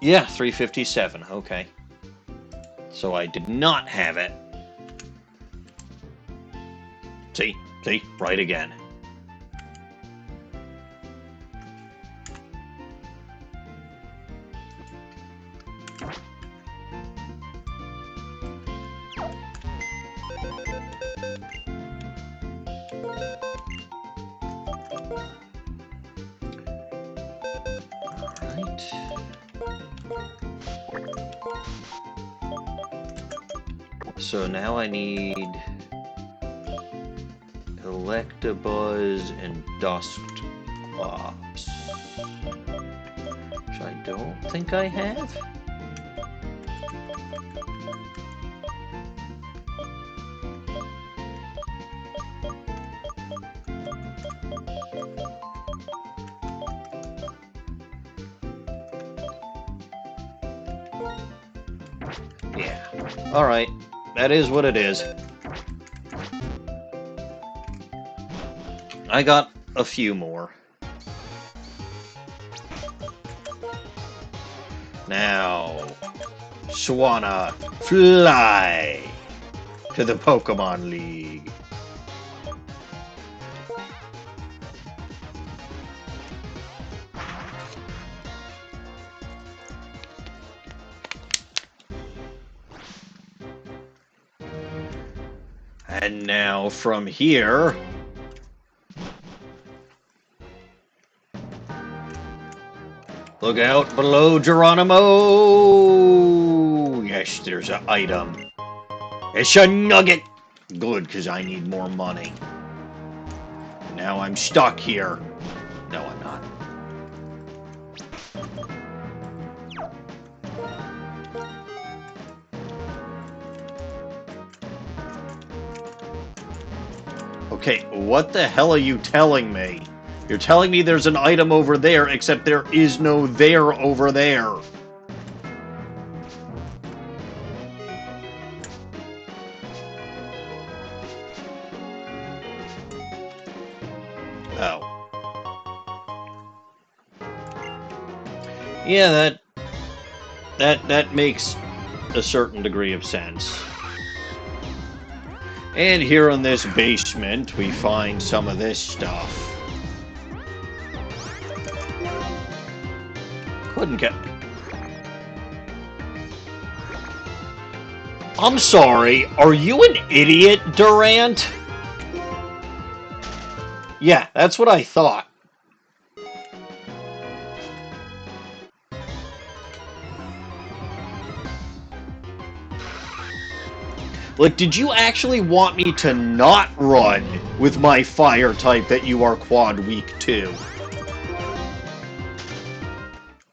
Yeah, 357, okay. So I did not have it. See, right again. So now I need Electabuzz and Dusclops, which I don't think I have. Yeah. Alright. That is what it is. I got a few more. Now, Swanna, fly to the Pokemon League. And now from here, look out below, Geronimo! Yes, there's an item. It's a nugget! Good, because I need more money. Now I'm stuck here. No, I'm not. Okay, what the hell are you telling me? You're telling me there's an item over there, except there is no there over there. Oh. Yeah, that makes a certain degree of sense. And here in this basement, we find some of this stuff. Couldn't get... I'm sorry, are you an idiot, Durant? Yeah, that's what I thought. Like, did you actually want me to not run with my fire type that you are quad weak to?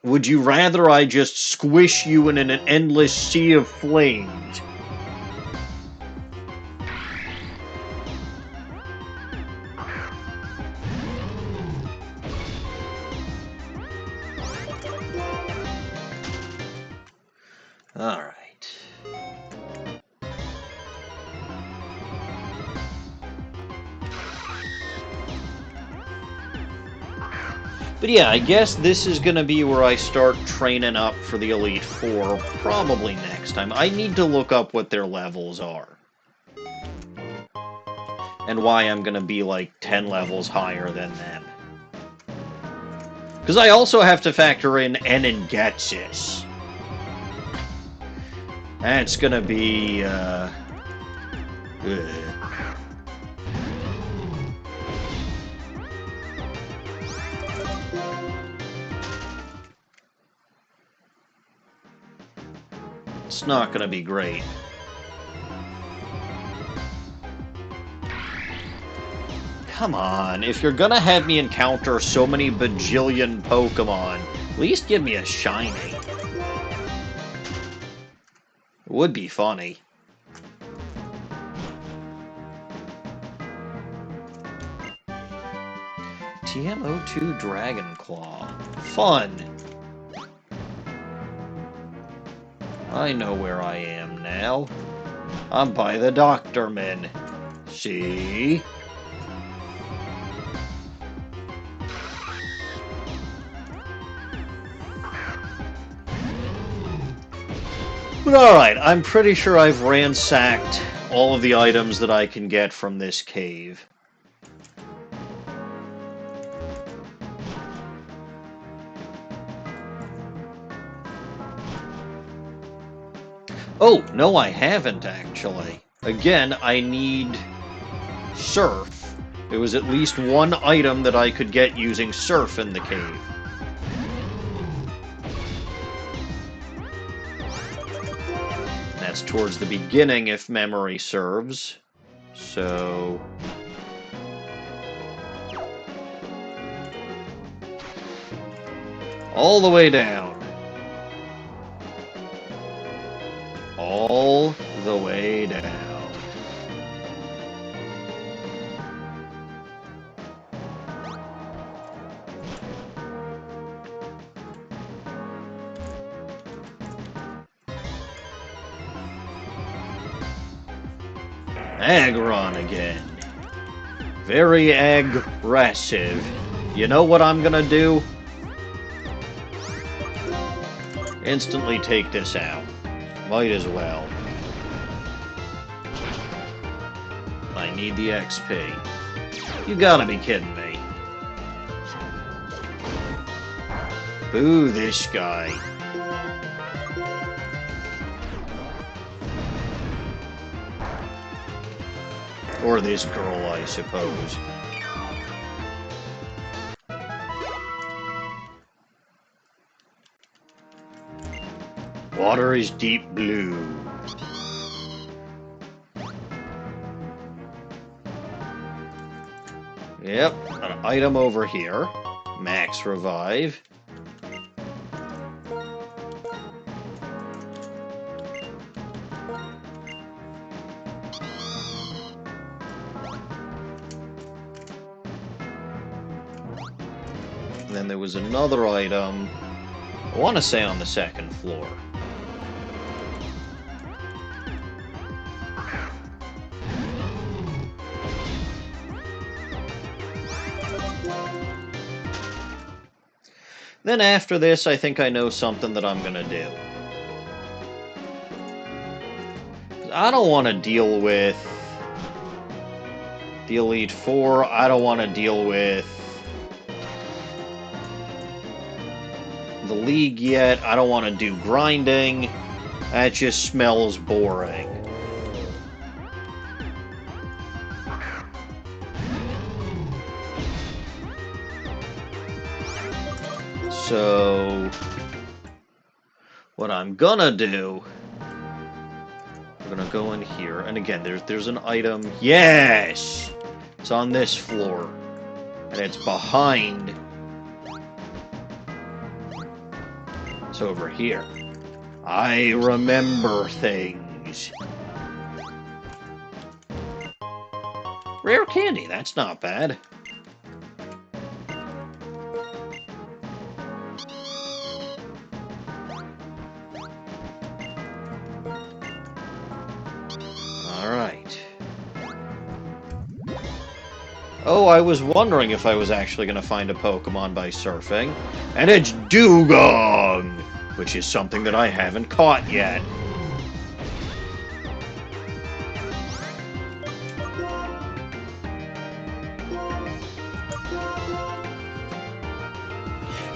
Would you rather I just squish you in an endless sea of flames? Alright. But yeah, I guess this is going to be where I start training up for the Elite Four, probably next time. I need to look up what their levels are. And why I'm going to be like 10 levels higher than them. Because I also have to factor in Enengetsis. That's going to be, It's not going to be great. come on. If you're gonna have me encounter so many bajillion Pokemon, at least give me a shiny. It would be funny. TM02 Dragonclaw. Fun. I know where I am now. I'm by the Doctorman. See? But alright, I'm pretty sure I've ransacked all of the items that I can get from this cave. Oh, no I haven't actually. Again, I need Surf. There was at least one item that I could get using Surf in the cave. That's towards the beginning, if memory serves. So... all the way down. All the way down. Aggron again. Very aggressive. You know what I'm gonna do? Instantly take this out. Might as well. I need the XP. You gotta be kidding me. Boo this guy. Or this girl, I suppose. Water is deep blue. Yep, an item over here. Max Revive. And then there was another item, I want to say on the second floor. Then after this, I think I know something that I'm gonna do. I don't want to deal with the Elite Four. I don't want to deal with the League yet. I don't want to do grinding. That just smells boring. So, what I'm gonna do, we're gonna go in here, and again, there's an item. Yes! It's on this floor, and it's behind. It's over here. I remember things. Rare candy, that's not bad. Oh, I was wondering if I was actually going to find a Pokemon by surfing. And it's Dugong! Which is something that I haven't caught yet.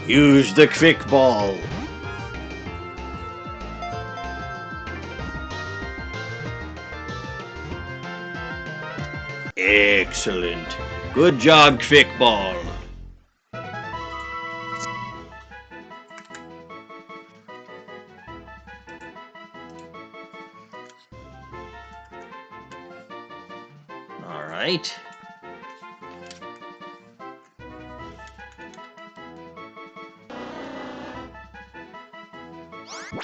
Use the Quick Ball! Excellent. Good job, Quick Ball. Alright.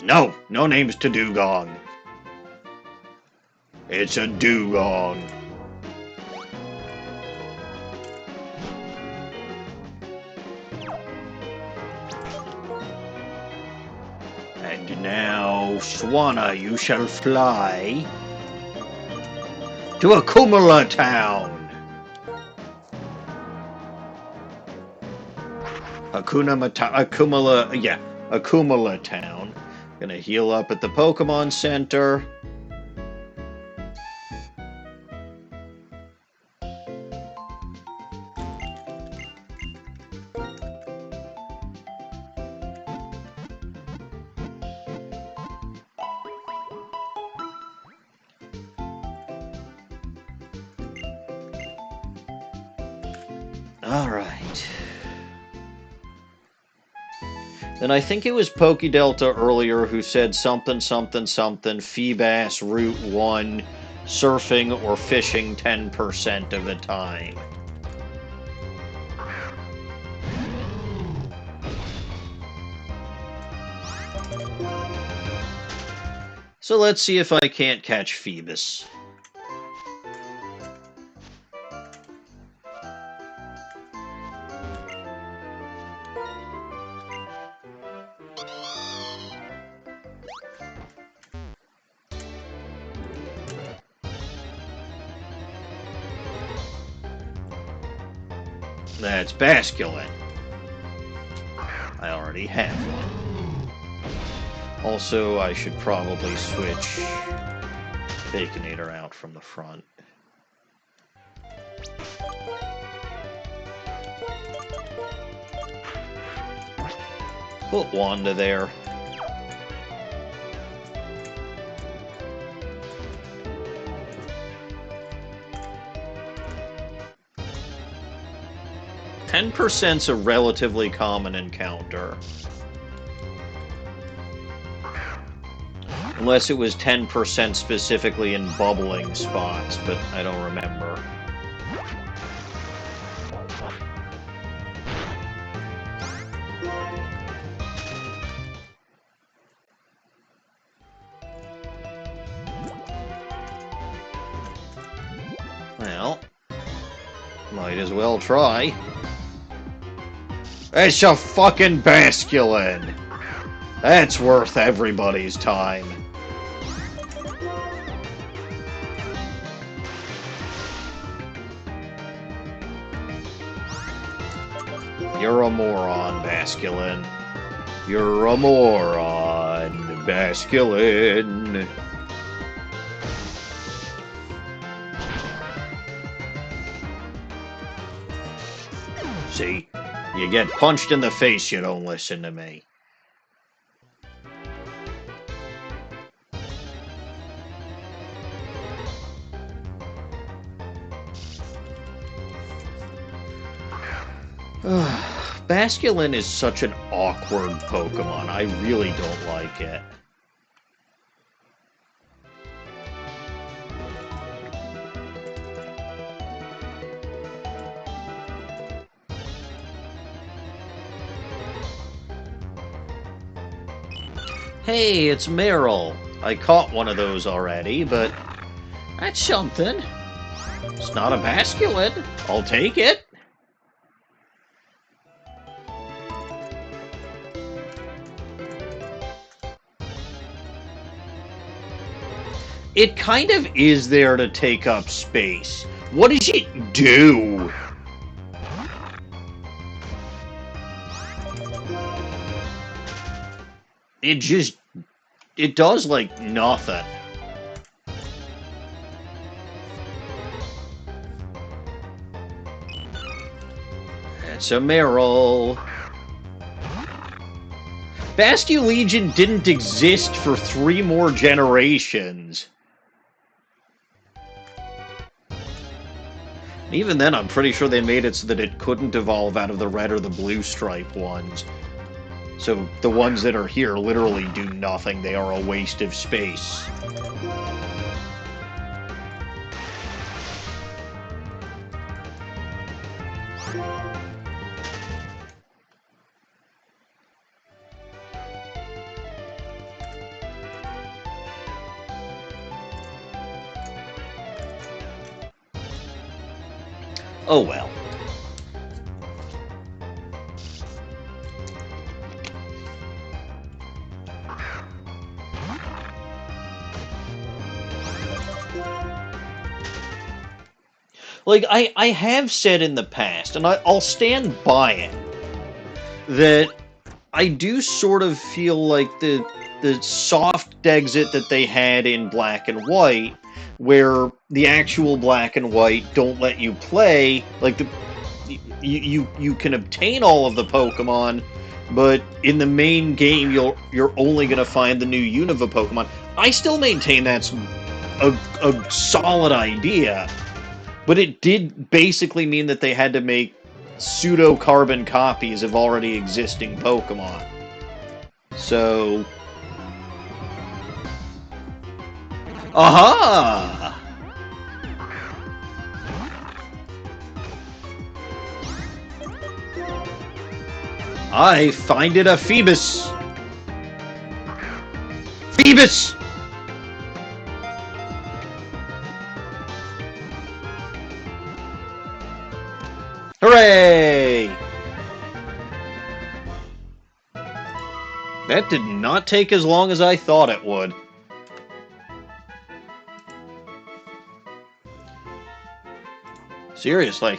No, no names to dugong. It's a dugong. And now, Swanna, you shall fly to Akumala Town. Akumala Town. Gonna heal up at the Pokemon Center. Alright. Then I think it was PokeDelta earlier who said something, Feebas Route 1, surfing or fishing 10% of the time. So let's see if I can't catch Phoebus. That's Basculin. I already have one. Also, I should probably switch Baconator out from the front. Put Wanda there. %'s a relatively common encounter. Unless it was 10% specifically in bubbling spots, but I don't remember. Well, might as well try. It's a fucking Basculin! That's worth everybody's time. You're a moron, Basculin. You're a moron, Basculin. See? You get punched in the face, you don't listen to me. Basculin is such an awkward Pokemon. I really don't like it. Hey, it's Meryl. I caught one of those already, but that's something. It's not a Basculin. I'll take it. It kind of is there to take up space. What does it do? It does, like, nothing. That's a Meryl. Basculegion didn't exist for 3 more generations. Even then, I'm pretty sure they made it so that it couldn't evolve out of the red or the blue stripe ones. So the ones that are here literally do nothing. They are a waste of space. Oh well. Like, I have said in the past, and I'll stand by it, that I do sort of feel like the soft exit that they had in Black and White, where the actual Black and White don't let you play, like, you can obtain all of the Pokemon, but in the main game, you're only going to find the new Unova Pokemon. I still maintain that's a solid idea. But it did basically mean that they had to make pseudo-carbon copies of already existing Pokemon. So... Aha! I find it a Phoebus! Phoebus! Hooray! That did not take as long as I thought it would. Seriously.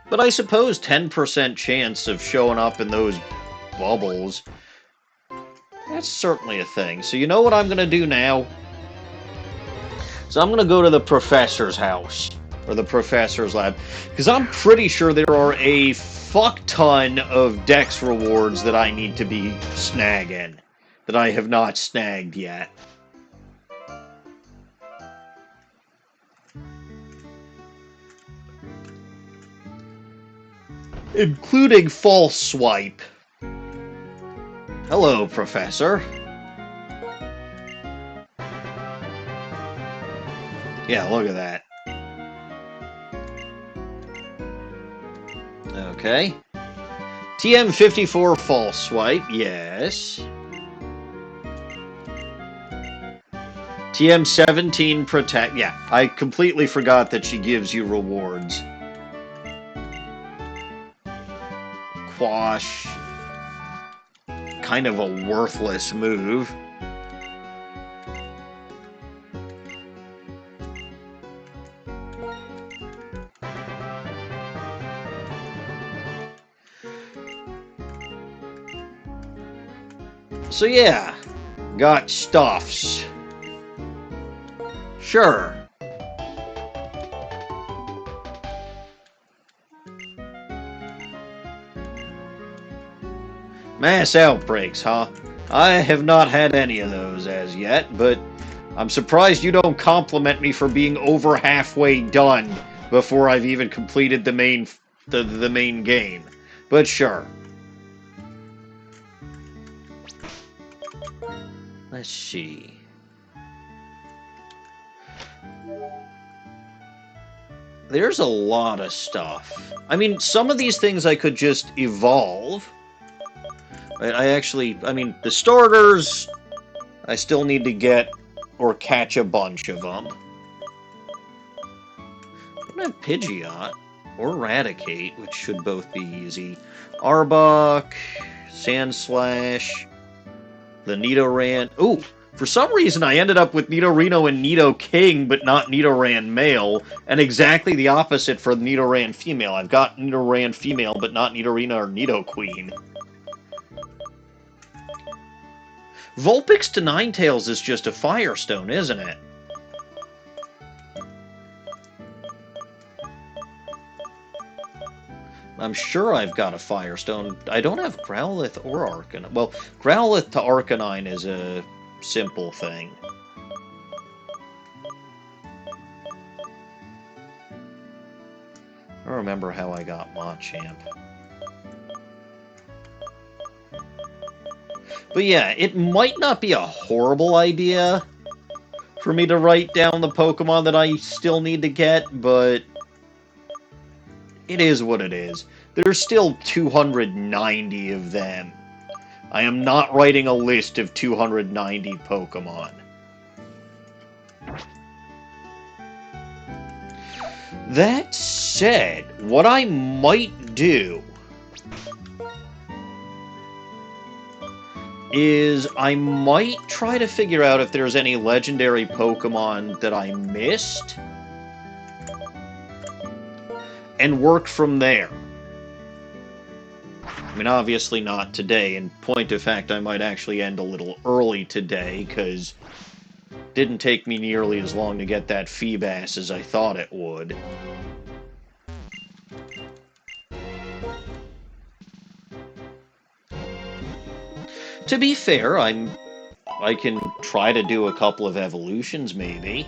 But I suppose 10% chance of showing up in those bubbles, that's certainly a thing. So you know what I'm going to do now? So I'm going to go to the professor's house, or the professor's lab, because I'm pretty sure there are a fuck ton of dex rewards that I need to be snagging, that I have not snagged yet. Including False Swipe. Hello, Professor. Yeah, look at that. Okay. TM54 False Swipe, yes. TM17 Protect, yeah. I completely forgot that she gives you rewards. Quash. Kind of a worthless move. So yeah, got stuffs. Sure. Mass outbreaks, huh? I have not had any of those as yet, but I'm surprised you don't compliment me for being over halfway done before I've even completed the main game. But sure. Let's see. There's a lot of stuff. I mean, some of these things I could just evolve. I mean, the starters, I still need to get or catch a bunch of them. I don't have Pidgeot or Raticate, which should both be easy. Arbok, Sandslash, the Nidoran. Ooh, for some reason I ended up with Nidorino and Nidoking, but not Nidoran male, and exactly the opposite for Nidoran female. I've got Nidoran female, but not Nidorino or Nidoqueen. Vulpix to Ninetales is just a Firestone, isn't it? I'm sure I've got a Firestone. I don't have Growlithe or Arcanine. Well, Growlithe to Arcanine is a simple thing. I don't remember how I got Machamp. But yeah, it might not be a horrible idea for me to write down the Pokemon that I still need to get, but it is what it is. There's still 290 of them I am not writing a list of 290 Pokemon. That said, what I might do is I might try to figure out if there's any legendary Pokemon that I missed and work from there. I mean, obviously not today. In point of fact, I might actually end a little early today, because it didn't take me nearly as long to get that Feebas as I thought it would. To be fair, I can try to do a couple of evolutions, maybe.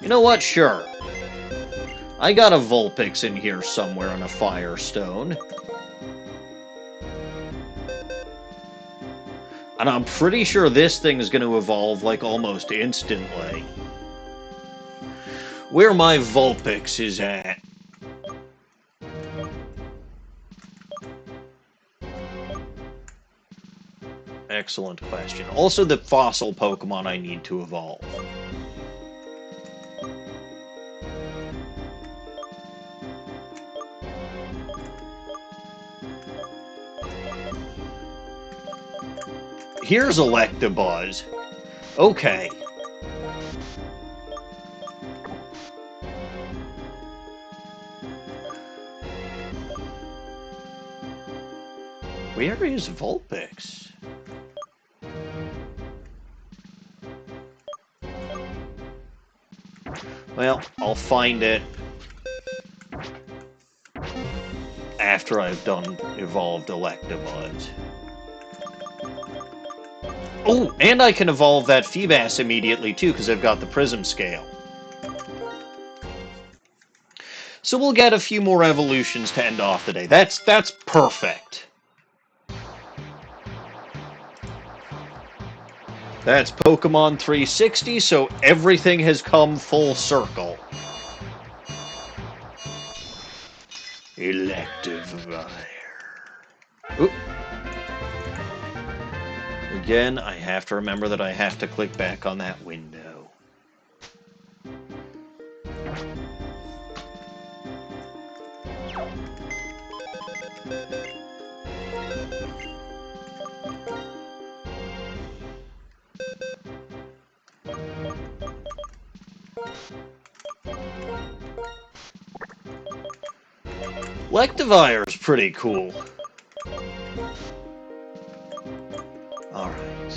You know what? Sure. I got a Vulpix in here somewhere on a Firestone. And I'm pretty sure this thing is going to evolve, like, almost instantly. Where my Vulpix is at. Excellent question. Also, the fossil Pokemon I need to evolve. Here's Electabuzz. Okay. Where is Vulpix? Well, I'll find it after I've done evolved Electabuzz. Oh, and I can evolve that Feebas immediately, too, because I've got the Prism Scale. So we'll get a few more evolutions to end off the day. That's perfect. That's Pokemon 360, so everything has come full circle. Electivire. Oop. Again, I have to remember that I have to click back on that window. Electivire's pretty cool. Alright.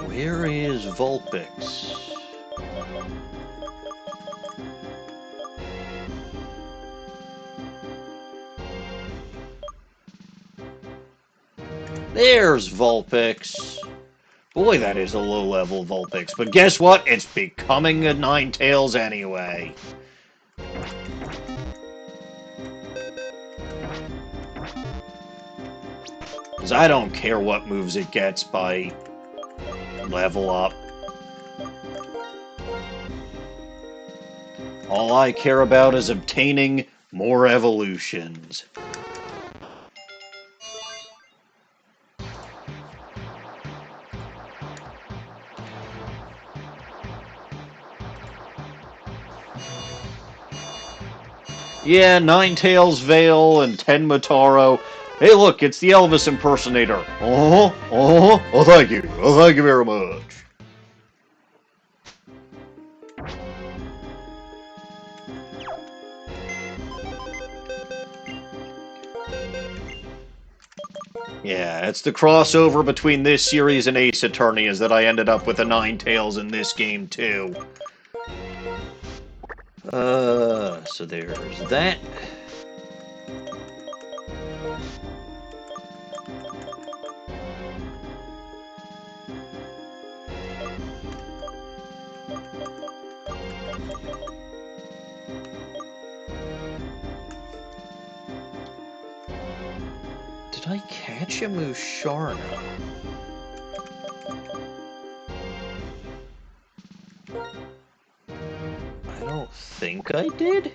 Where is Vulpix? There's Vulpix. Boy, that is a low-level Vulpix. But guess what? It's becoming a Ninetales anyway. Because I don't care what moves it gets by level up. All I care about is obtaining more evolutions. Yeah, Ninetales, Veil, and Tenmataro. Hey, look, it's the Elvis impersonator. Oh, thank you. Oh, thank you very much. Yeah, it's the crossover between this series and Ace Attorney is that I ended up with a Ninetales in this game, too. So there's that. Did I catch a Musharna? think I did?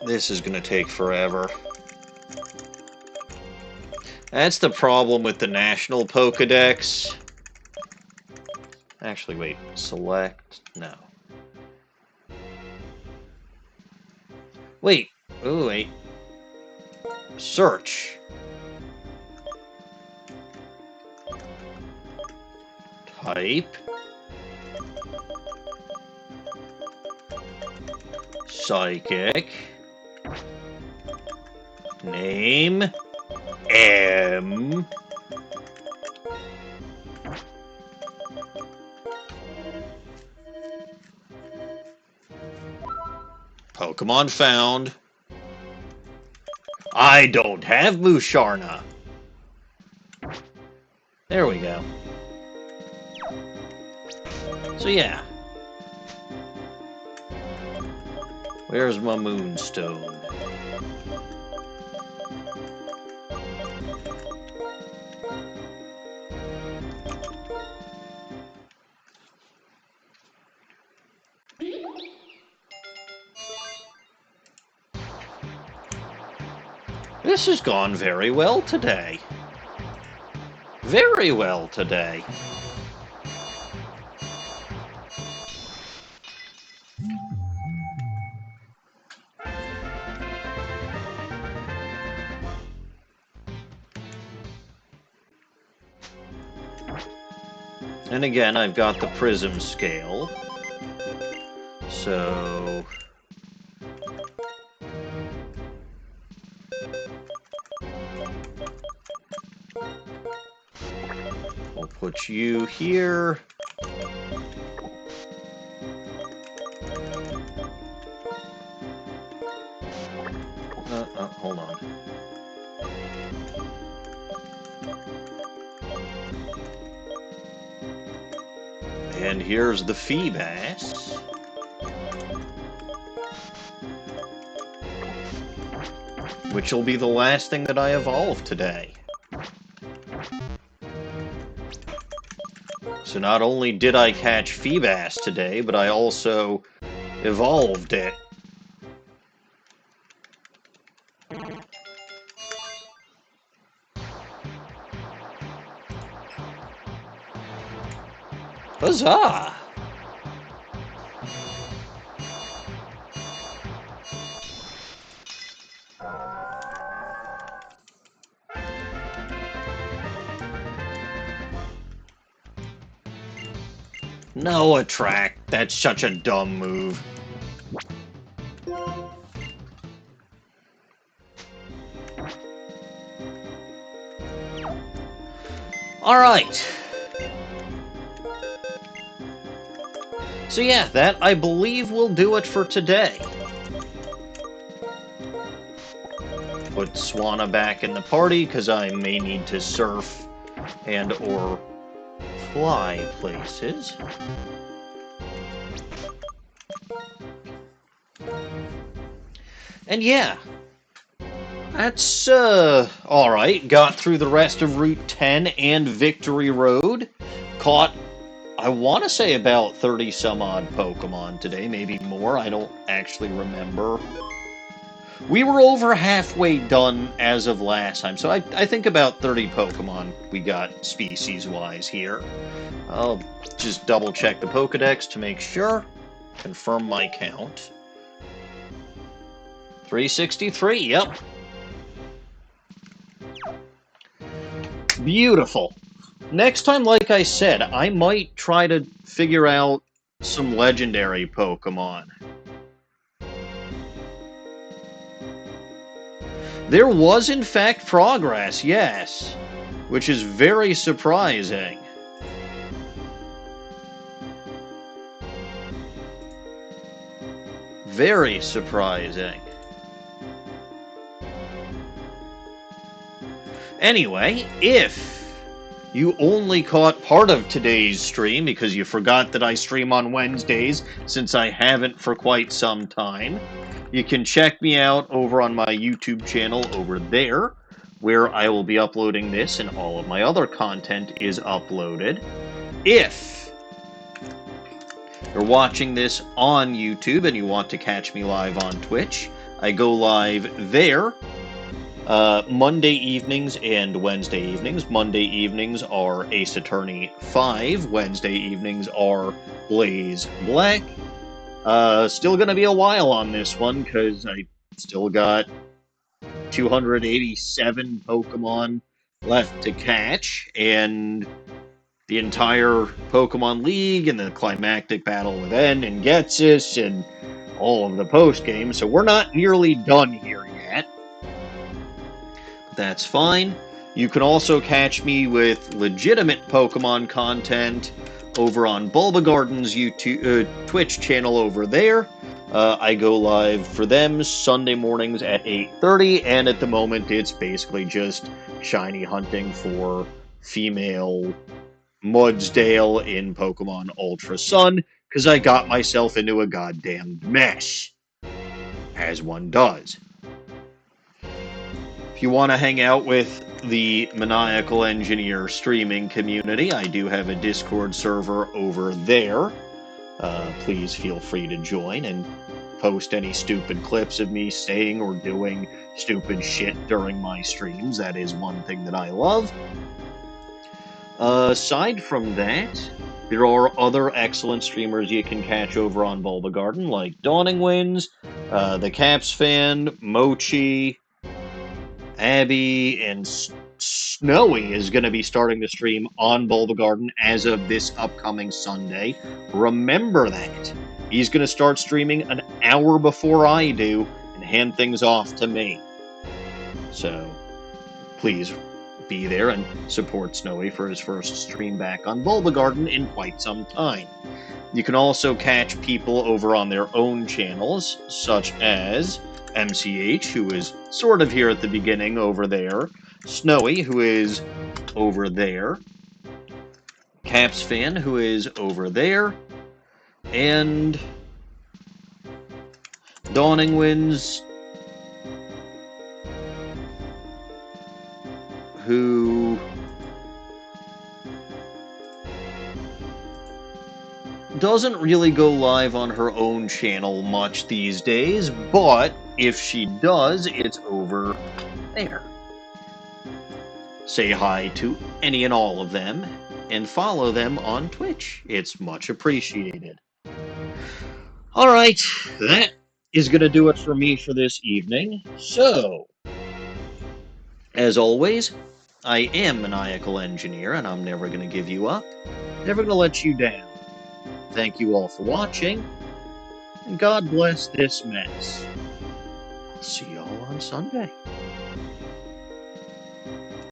This is gonna take forever. That's the problem with the National Pokédex. Actually, wait. Select? No. Wait. Oh, wait. Search. Type. Psychic. Name. M. Pokemon found. I don't have Musharna. There we go. So yeah. Where's my Moonstone? This has gone very well today. Very well today. And again, I've got the prism scale. So... we'll put you here. Hold on. And here's the Feebas. Which will be the last thing that I evolve today. So not only did I catch Feebas today, but I also evolved it. Huzzah! No attract. That's such a dumb move. Alright. So yeah, that I believe will do it for today. Put Swanna back in the party, because I may need to surf and or fly places. And yeah, that's alright. Got through the rest of Route 10 and Victory Road. Caught, I want to say, about 30 some odd Pokemon today, maybe more. I don't actually remember. We were over halfway done as of last time, so I think about 30 Pokemon we got species-wise here. I'll just double-check the Pokedex to make sure. Confirm my count. 363, yep. Beautiful. Next time, like I said, I might try to figure out some legendary Pokemon. There was, in fact, progress, yes, which is very surprising. Very surprising. Anyway, if you only caught part of today's stream because you forgot that I stream on Wednesdays since I haven't for quite some time, you can check me out over on my YouTube channel over there, where I will be uploading this and all of my other content is uploaded. If you're watching this on YouTube and you want to catch me live on Twitch, I go live there Monday evenings and Wednesday evenings. Monday evenings are Ace Attorney 5. Wednesday evenings are Blaze Black. Still gonna be a while on this one, because I still got 287 Pokemon left to catch, and the entire Pokemon League, and the climactic battle with N and Getsis, and all of the post-games, so we're not nearly done here yet. That's fine. You can also catch me with legitimate Pokemon content over on Bulbagarden's YouTube, Twitch channel over there. I go live for them Sunday mornings at 8:30, and at the moment it's basically just shiny hunting for female Mudsdale in Pokemon Ultra Sun, because I got myself into a goddamn mess. As one does. If you want to hang out with the Maniacal Engineer streaming community, I do have a Discord server over there. Please feel free to join and post any stupid clips of me saying or doing stupid shit during my streams. That is one thing that I love. Aside from that, there are other excellent streamers you can catch over on Bulbagarden, like Dawning Winds, the Caps Fan, Mochi, Abby, and Snowy is going to be starting to stream on Bulbagarden as of this upcoming Sunday. Remember that. He's going to start streaming an hour before I do and hand things off to me. So, please be there and support Snowy for his first stream back on Bulbagarden in quite some time. You can also catch people over on their own channels, such as MCH, who is sort of here at the beginning over there, Snowy, who is over there, Caps Fan, who is over there, and Dawning Winds, who doesn't really go live on her own channel much these days, but if she does, it's over there. Say hi to any and all of them, and follow them on Twitch. It's much appreciated. Alright, that is going to do it for me for this evening. So, as always, I am Maniacal Engineer, and I'm never going to give you up. Never going to let you down. Thank you all for watching, and God bless this mess. I'll see y'all on Sunday.